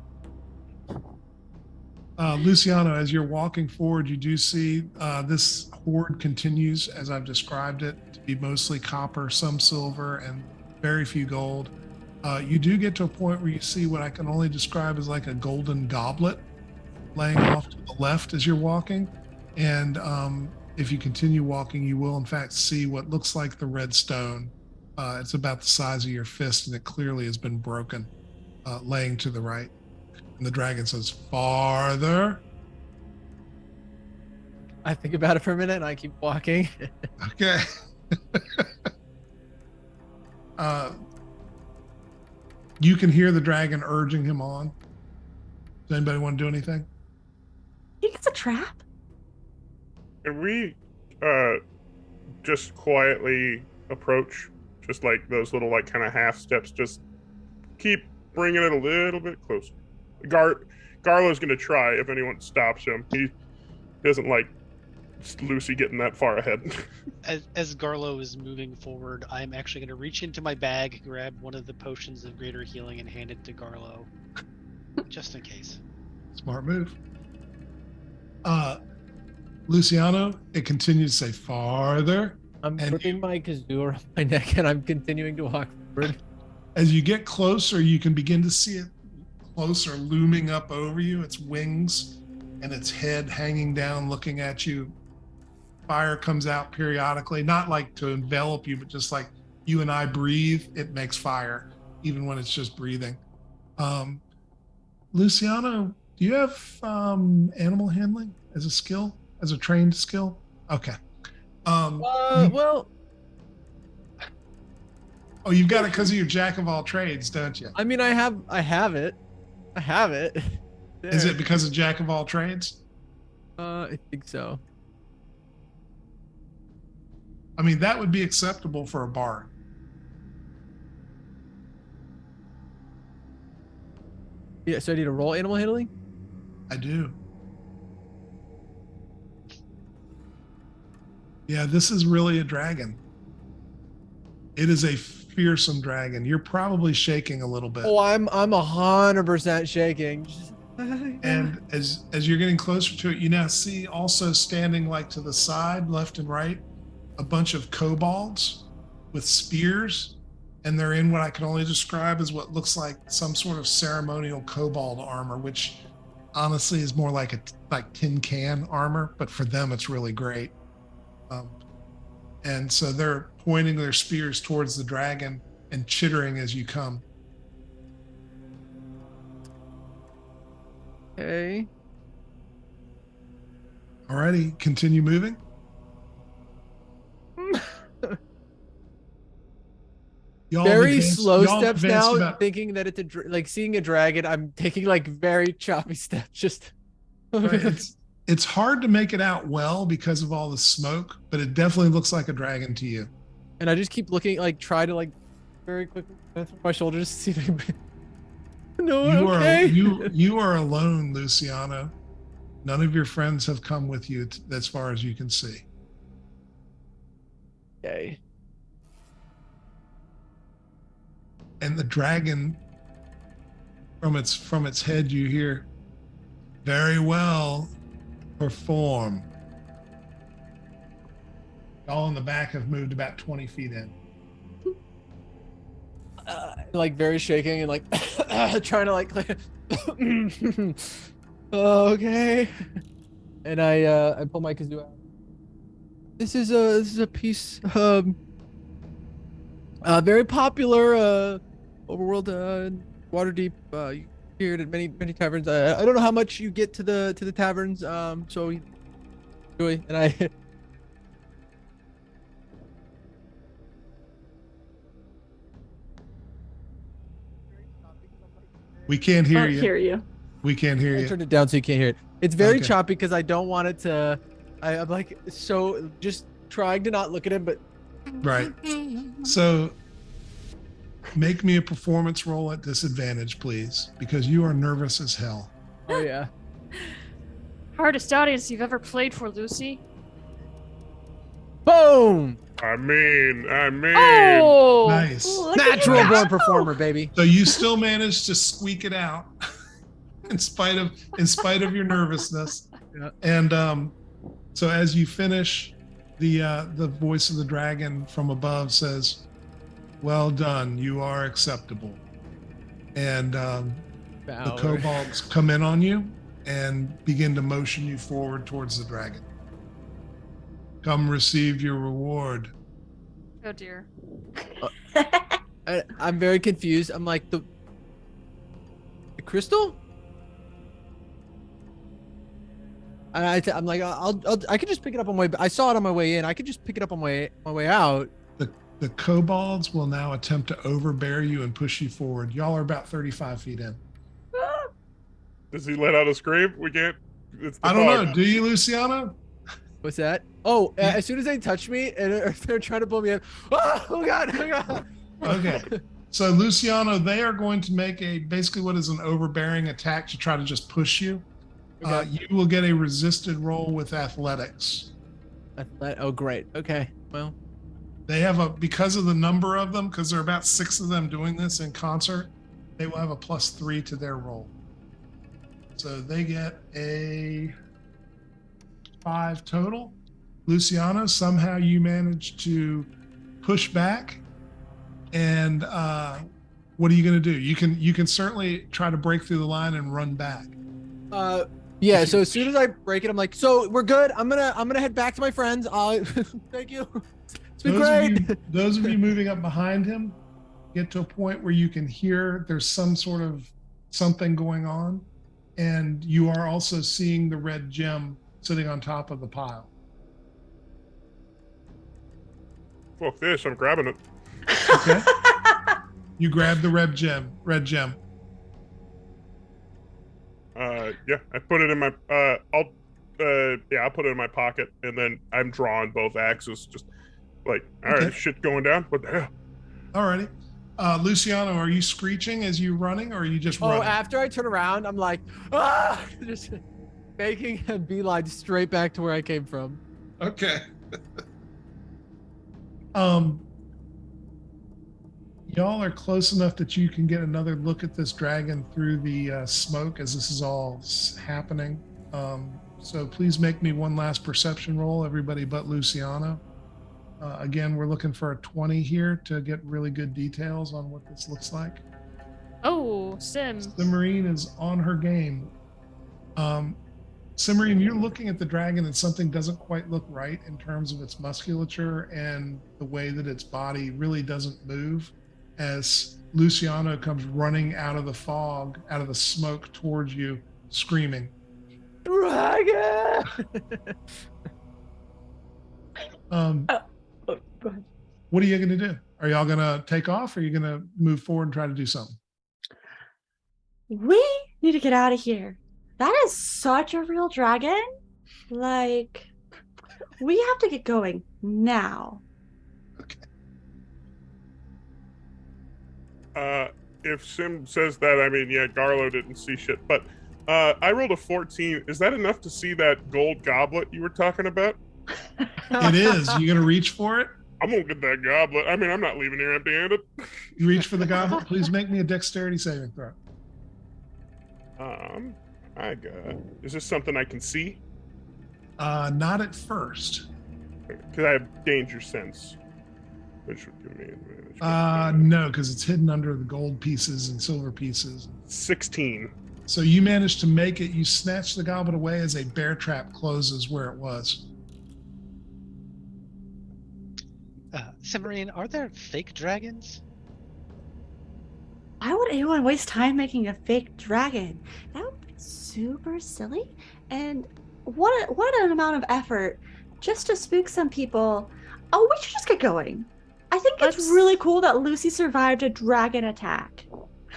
[SPEAKER 1] Luciano, as you're walking forward, you do see this horde continues, as I've described it, to be mostly copper, some silver, and very few gold. You do get to a point where you see what I can only describe as like a golden goblet laying off to the left as you're walking. And if you continue walking, you will in fact see what looks like the red stone. It's about the size of your fist, and it clearly has been broken, laying to the right. And the dragon says, farther.
[SPEAKER 4] I think about it for a minute and I keep walking.
[SPEAKER 1] Okay. You can hear the dragon urging him on. Does anybody want to do anything?
[SPEAKER 6] You think it's a trap?
[SPEAKER 5] Can we just quietly approach, just like those little like kind of half steps, just keep bringing it a little bit closer. Garlo's gonna try if anyone stops him. He doesn't like Lucy getting that far ahead.
[SPEAKER 7] As Garlo is moving forward, I'm actually going to reach into my bag, grab one of the potions of greater healing, and hand it to Garlo, just in case.
[SPEAKER 1] Smart move. Luciano, it continues to say farther.
[SPEAKER 4] I'm
[SPEAKER 1] And
[SPEAKER 4] putting my kazoo around my neck and I'm continuing to walk forward.
[SPEAKER 1] As you get closer, you can begin to see it closer, looming up over you, its wings and its head hanging down, looking at you. Fire comes out periodically, not like to envelop you, but just like you and I breathe, it makes fire, even when it's just breathing. Luciano, do you have animal handling as a skill, as a trained skill? Okay.
[SPEAKER 4] Well,
[SPEAKER 1] Oh, you've got it because of your jack of all trades, don't you?
[SPEAKER 4] I mean, I have it.
[SPEAKER 1] Is
[SPEAKER 4] There.
[SPEAKER 1] it because of jack of all trades?
[SPEAKER 4] I think so.
[SPEAKER 1] I mean, that would be acceptable for a bard.
[SPEAKER 4] Yeah, so I need to roll animal handling?
[SPEAKER 1] I do. Yeah, this is really a dragon. It is a fearsome dragon. You're probably shaking a little bit.
[SPEAKER 4] Oh, I'm 100% shaking.
[SPEAKER 1] And as you're getting closer to it, you now see also standing like to the side, left and right, a bunch of kobolds with spears, and they're in what I can only describe as what looks like some sort of ceremonial kobold armor, which honestly is more like tin can armor, but for them it's really great. And so they're pointing their spears towards the dragon and chittering as you come.
[SPEAKER 4] Okay.
[SPEAKER 1] Alrighty, continue moving. Y'all
[SPEAKER 4] Very
[SPEAKER 1] advanced-
[SPEAKER 4] slow
[SPEAKER 1] y'all
[SPEAKER 4] steps
[SPEAKER 1] advanced
[SPEAKER 4] now,
[SPEAKER 1] about-
[SPEAKER 4] thinking that it's like seeing a dragon. I'm taking like very choppy steps. Just
[SPEAKER 1] right, it's hard to make it out well because of all the smoke, but it definitely looks like a dragon to you.
[SPEAKER 4] and I just keep looking, like try to like very quickly through my shoulders to see if anybody. No,
[SPEAKER 1] You
[SPEAKER 4] okay.
[SPEAKER 1] are you are alone, Luciano. None of your friends have come with you as far as you can see.
[SPEAKER 4] Okay.
[SPEAKER 1] And the dragon, from its head, you hear, "Very well performed." All in the back have moved about 20 feet in.
[SPEAKER 4] Like very shaking and like trying to like okay. And I pull my kazoo out. This is a piece very popular overworld Waterdeep. You hear it at many taverns. I don't know how much you get to the taverns, so enjoy. And I
[SPEAKER 1] We can't hear
[SPEAKER 6] Can't
[SPEAKER 1] you.
[SPEAKER 6] hear you.
[SPEAKER 1] We can't hear
[SPEAKER 4] I
[SPEAKER 1] you.
[SPEAKER 4] turned it down so you can't hear it. It's very
[SPEAKER 1] Okay.
[SPEAKER 4] choppy because I don't want it to. I'm like so just trying to not look at him, but
[SPEAKER 1] Right. So make me a performance roll at disadvantage, please, because you are nervous as hell.
[SPEAKER 4] oh yeah.
[SPEAKER 2] Hardest audience you've ever played for, Lucy.
[SPEAKER 4] Boom!
[SPEAKER 5] I mean.
[SPEAKER 2] Oh!
[SPEAKER 1] Nice.
[SPEAKER 6] Look at
[SPEAKER 4] Natural
[SPEAKER 6] you
[SPEAKER 4] born
[SPEAKER 6] go.
[SPEAKER 4] performer, baby.
[SPEAKER 1] So you still managed to squeak it out in spite of your nervousness.
[SPEAKER 4] Yeah.
[SPEAKER 1] And so as you finish, the voice of the dragon from above says, "Well done, you are acceptable." And the kobolds come in on you and begin to motion you forward towards the dragon. Come receive your reward.
[SPEAKER 2] Oh dear.
[SPEAKER 4] I'm very confused. I'm like the crystal. I'm like I could just pick it up on my way. I saw it on my way in. I could just pick it up on my way out.
[SPEAKER 1] The kobolds will now attempt to overbear you and push you forward. Y'all are about 35 feet in.
[SPEAKER 5] Does he let out a scream? We can't. It's the
[SPEAKER 1] I don't
[SPEAKER 5] dog.
[SPEAKER 1] know. Do you, Luciano?
[SPEAKER 4] What's that? Oh, as soon as they touch me and they're trying to pull me in. Oh god! Oh god!
[SPEAKER 1] Okay. So Luciano, they are going to make basically what is an overbearing attack to try to just push you.
[SPEAKER 4] Okay.
[SPEAKER 1] You will get a resisted roll with athletics.
[SPEAKER 4] Oh great. Okay. Well.
[SPEAKER 1] They have because of the number of them, because there are about 6 of them doing this in concert, they will have a +3 to their roll. So they get a 5 total. Luciano, somehow you manage to push back. And what are you going to do? You can certainly try to break through the line and run back.
[SPEAKER 4] Yeah. So as soon as I break it, I'm like, so we're good. I'm gonna head back to my friends. Thank you. It's been great.
[SPEAKER 1] Those of you moving up behind him get to a point where you can hear there's some sort of something going on, and you are also seeing the red gem sitting on top of the pile.
[SPEAKER 5] Fuck this! I'm grabbing it.
[SPEAKER 1] Okay. You grab the red gem.
[SPEAKER 5] Yeah, I put it in my. I'll put it in my pocket, and then I'm drawing both axes. Just like, all right,
[SPEAKER 1] Okay.
[SPEAKER 5] shit going down. What the hell?
[SPEAKER 1] Alrighty. Luciano, are you screeching as you running, or are you just
[SPEAKER 4] Oh,
[SPEAKER 1] running?
[SPEAKER 4] after I turn around, I'm like, just making a beeline straight back to where I came from.
[SPEAKER 1] Okay. Y'all are close enough that you can get another look at this dragon through the smoke as this is all happening. So please make me one last perception roll, everybody but Luciano. Again, we're looking for a 20 here to get really good details on what this looks like.
[SPEAKER 2] Oh, Sim.
[SPEAKER 1] Cimarine is on her game. Cimarine, you're looking at the dragon and something doesn't quite look right in terms of its musculature and the way that its body really doesn't move as Luciano comes running out of the fog, out of the smoke towards you, screaming.
[SPEAKER 6] Dragon.
[SPEAKER 1] Um,
[SPEAKER 6] Oh, go ahead.
[SPEAKER 1] what are you going to do? Are y'all going to take off? Or are you going to move forward and try to do something?
[SPEAKER 6] We need to get out of here. That is such a real dragon. Like, we have to get going now.
[SPEAKER 5] If Sim says that, I mean, yeah, Garlo didn't see shit, but I rolled a 14. Is that enough to see that gold goblet you were talking about?
[SPEAKER 1] It is. You going to reach for it?
[SPEAKER 5] I'm gonna get that goblet. I mean, I'm not leaving here empty-handed.
[SPEAKER 1] You reach for the goblet? Please make me a dexterity saving throw.
[SPEAKER 5] I got. Is this something I can see?
[SPEAKER 1] Not at first.
[SPEAKER 5] Because I have danger sense, which would give me advantage.
[SPEAKER 1] No, because it's hidden under the gold pieces and silver pieces.
[SPEAKER 5] 16.
[SPEAKER 1] So you manage to make it. You snatch the goblet away as a bear trap closes where it was.
[SPEAKER 7] Cimarine, are there fake dragons?
[SPEAKER 6] Why would anyone waste time making a fake dragon? That would be super silly. And what an amount of effort just to spook some people. Oh, we should just get going. I think it's
[SPEAKER 2] Let's-
[SPEAKER 6] really cool that Lucy survived a dragon attack.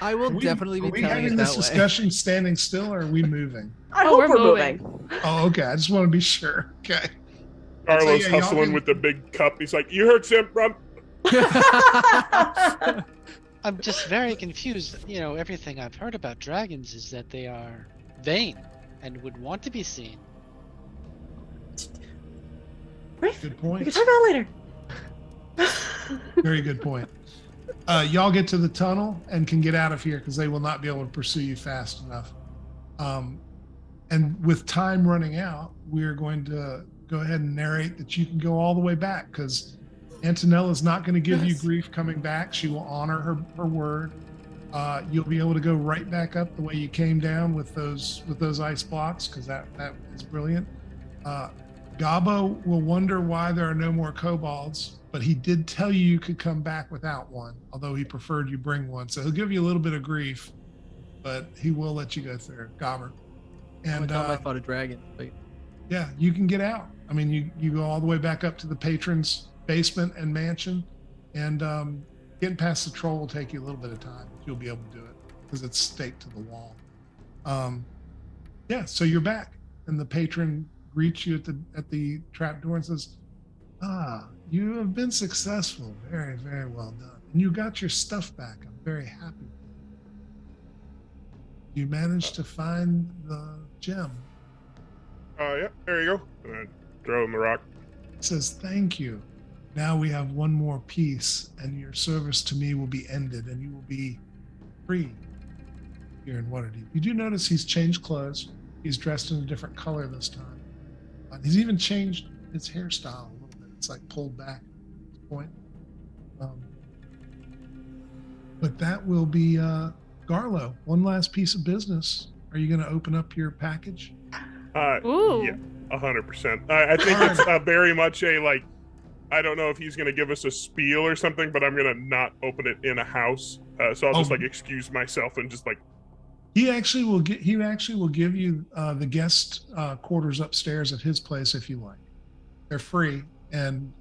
[SPEAKER 4] I will definitely be
[SPEAKER 1] Are we
[SPEAKER 4] telling
[SPEAKER 1] having
[SPEAKER 4] it
[SPEAKER 1] this
[SPEAKER 4] that way.
[SPEAKER 1] discussion standing still, or are we moving?
[SPEAKER 6] I
[SPEAKER 2] Oh,
[SPEAKER 6] hope
[SPEAKER 2] we're
[SPEAKER 6] we're
[SPEAKER 2] moving.
[SPEAKER 6] moving.
[SPEAKER 1] Oh, okay. I just want to be sure. Okay.
[SPEAKER 5] Carlos
[SPEAKER 1] yeah, y'all
[SPEAKER 5] hustling
[SPEAKER 1] can-
[SPEAKER 5] with the big cup. He's like, "You heard Sim, run!"
[SPEAKER 7] I'm just very confused. You know, everything I've heard about dragons is that they are vain and would want to be seen.
[SPEAKER 6] Rafe,
[SPEAKER 1] Good
[SPEAKER 6] we
[SPEAKER 1] point.
[SPEAKER 6] can talk about it later.
[SPEAKER 1] Very good point. Y'all get to the tunnel and can get out of here because they will not be able to pursue you fast enough. And with time running out, we're going to go ahead and narrate that you can go all the way back because Antonella's not going to give you
[SPEAKER 6] Yes.
[SPEAKER 1] grief coming back. She will honor her word. You'll be able to go right back up the way you came down with those ice blocks because that is brilliant. Gabo will wonder why there are no more kobolds, but he did tell you could come back without one, although he preferred you bring one. So he'll give you a little bit of grief, but he will let you go through. Gobber.
[SPEAKER 4] One
[SPEAKER 1] And
[SPEAKER 4] time I fought a dragon. But
[SPEAKER 1] yeah, you can get out. I mean, you go all the way back up to the patron's basement and mansion, and getting past the troll will take you a little bit of time. But you'll be able to do it because it's staked to the wall. Yeah, so you're back, and the patron greets you at the trap door and says, "Ah, you have been successful. Very, very well done. And you got your stuff back. I'm very happy. You managed to find the gem."
[SPEAKER 5] Yeah, there you go. And I throw him the rock.
[SPEAKER 1] It says, "Thank you. Now we have one more piece, and your service to me will be ended, and you will be free here in Waterdeep." You do notice he's changed clothes. He's dressed in a different color this time. He's even changed his hairstyle a little bit. It's like pulled back at this point. But that will be Garlo. One last piece of business. Are you going to open up your package?
[SPEAKER 2] Ooh.
[SPEAKER 5] Yeah, 100%. I think it's very much a like. I don't know if he's going to give us a spiel or something, but I'm going to not open it in a house. So I'll just
[SPEAKER 1] Oh.
[SPEAKER 5] like excuse myself and just like.
[SPEAKER 1] He actually will give you the guest quarters upstairs at his place if you like. They're free, and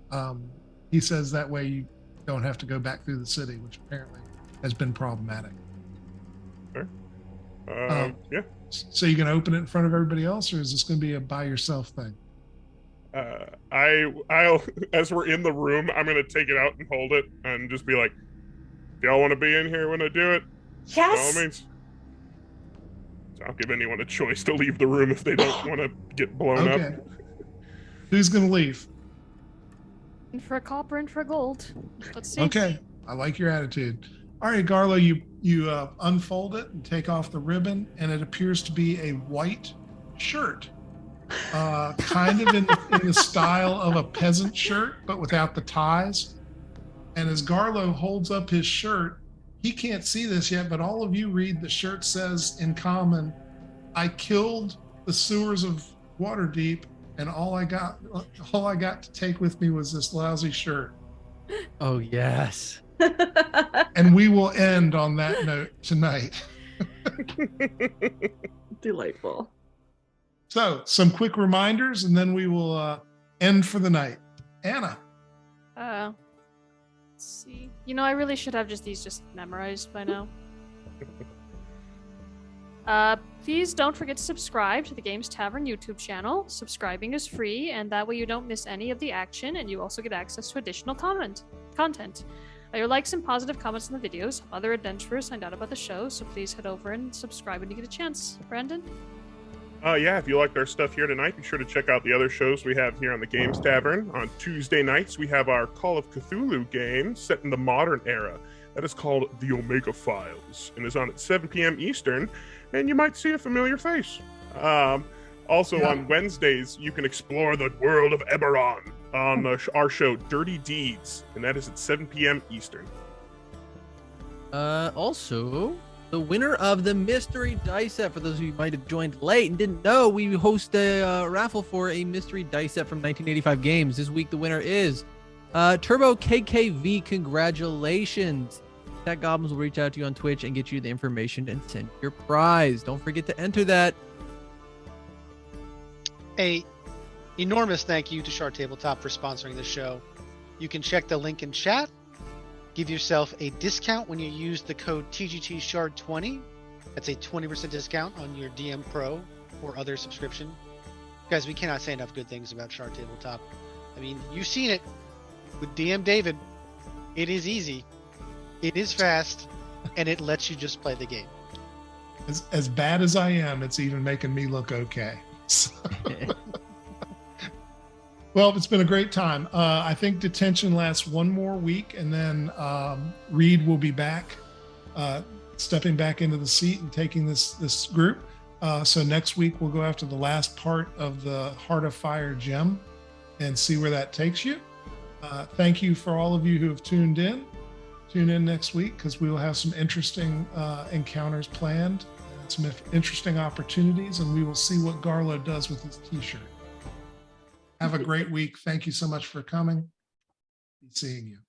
[SPEAKER 1] he says that way you don't have to go back through the city, which apparently has been problematic.
[SPEAKER 5] Yeah.
[SPEAKER 1] So you going to open it in front of everybody else, or is this going to be a by yourself thing?
[SPEAKER 5] I'll as we're in the room, I'm going to take it out and hold it and just be like, "If y'all want to be in here when I do it, by all
[SPEAKER 6] Yes.
[SPEAKER 5] means." So I'll give anyone a choice to leave the room if they don't want to get blown
[SPEAKER 1] Okay.
[SPEAKER 5] up.
[SPEAKER 1] Who's going to leave?
[SPEAKER 2] In for a copper and for a gold. Let's see.
[SPEAKER 1] Okay, I like your attitude. All right, Garlo, you unfold it and take off the ribbon, and it appears to be a white shirt, kind of in the style of a peasant shirt, but without the ties. And as Garlo holds up his shirt, he can't see this yet, but all of you read the shirt says in common, "I killed the sewers of Waterdeep, and all I got to take with me was this lousy shirt."
[SPEAKER 4] oh yes.
[SPEAKER 1] And we will end on that note tonight.
[SPEAKER 6] Delightful.
[SPEAKER 1] So some quick reminders, and then we will end for the night. Anna.
[SPEAKER 2] Let's see. I really should have these memorized by now. Please don't forget to subscribe to the Games Tavern YouTube channel. Subscribing is free, and that way you don't miss any of the action, and you also get access to additional content. Your likes and positive comments on the videos help other adventurers find out about the show, so please head over and subscribe when you get a chance. Brandon?
[SPEAKER 5] Yeah, if you liked our stuff here tonight, be sure to check out the other shows we have here on the Games Tavern. On Tuesday nights, we have our Call of Cthulhu game set in the modern era. That is called The Omega Files and is on at 7 p.m. Eastern, and you might see a familiar face. Also, on Wednesdays, you can explore the world of Eberron on our show Dirty Deeds, and that is at 7 p.m. Eastern.
[SPEAKER 4] Also, the winner of the mystery dice set, for those of you who might have joined late and didn't know, we host a raffle for a mystery dice set from 1985 games. This week, the winner is Turbo KKV. Congratulations. That Goblins will reach out to you on Twitch and get you the information and send your prize. Don't forget to enter that.
[SPEAKER 7] A enormous thank you to Shard Tabletop for sponsoring the show. You can check the link in chat. Give yourself a discount when you use the code TGTShard20. That's a 20% discount on your DM Pro or other subscription. Guys, we cannot say enough good things about Shard Tabletop. I mean, you've seen it with DM David. It is easy, it is fast, and it lets you just play the game.
[SPEAKER 1] As bad as I am, it's even making me look okay. So. Well, it's been a great time. I think detention lasts one more week, and then Reed will be back, stepping back into the seat and taking this group. So next week we'll go after the last part of the Heart of Fire gem and see where that takes you. Thank you for all of you who have tuned in. Tune in next week because we will have some interesting encounters planned, and some interesting opportunities, and we will see what Garlo does with his t-shirt. Have a great week. Thank you so much for coming. Seeing you.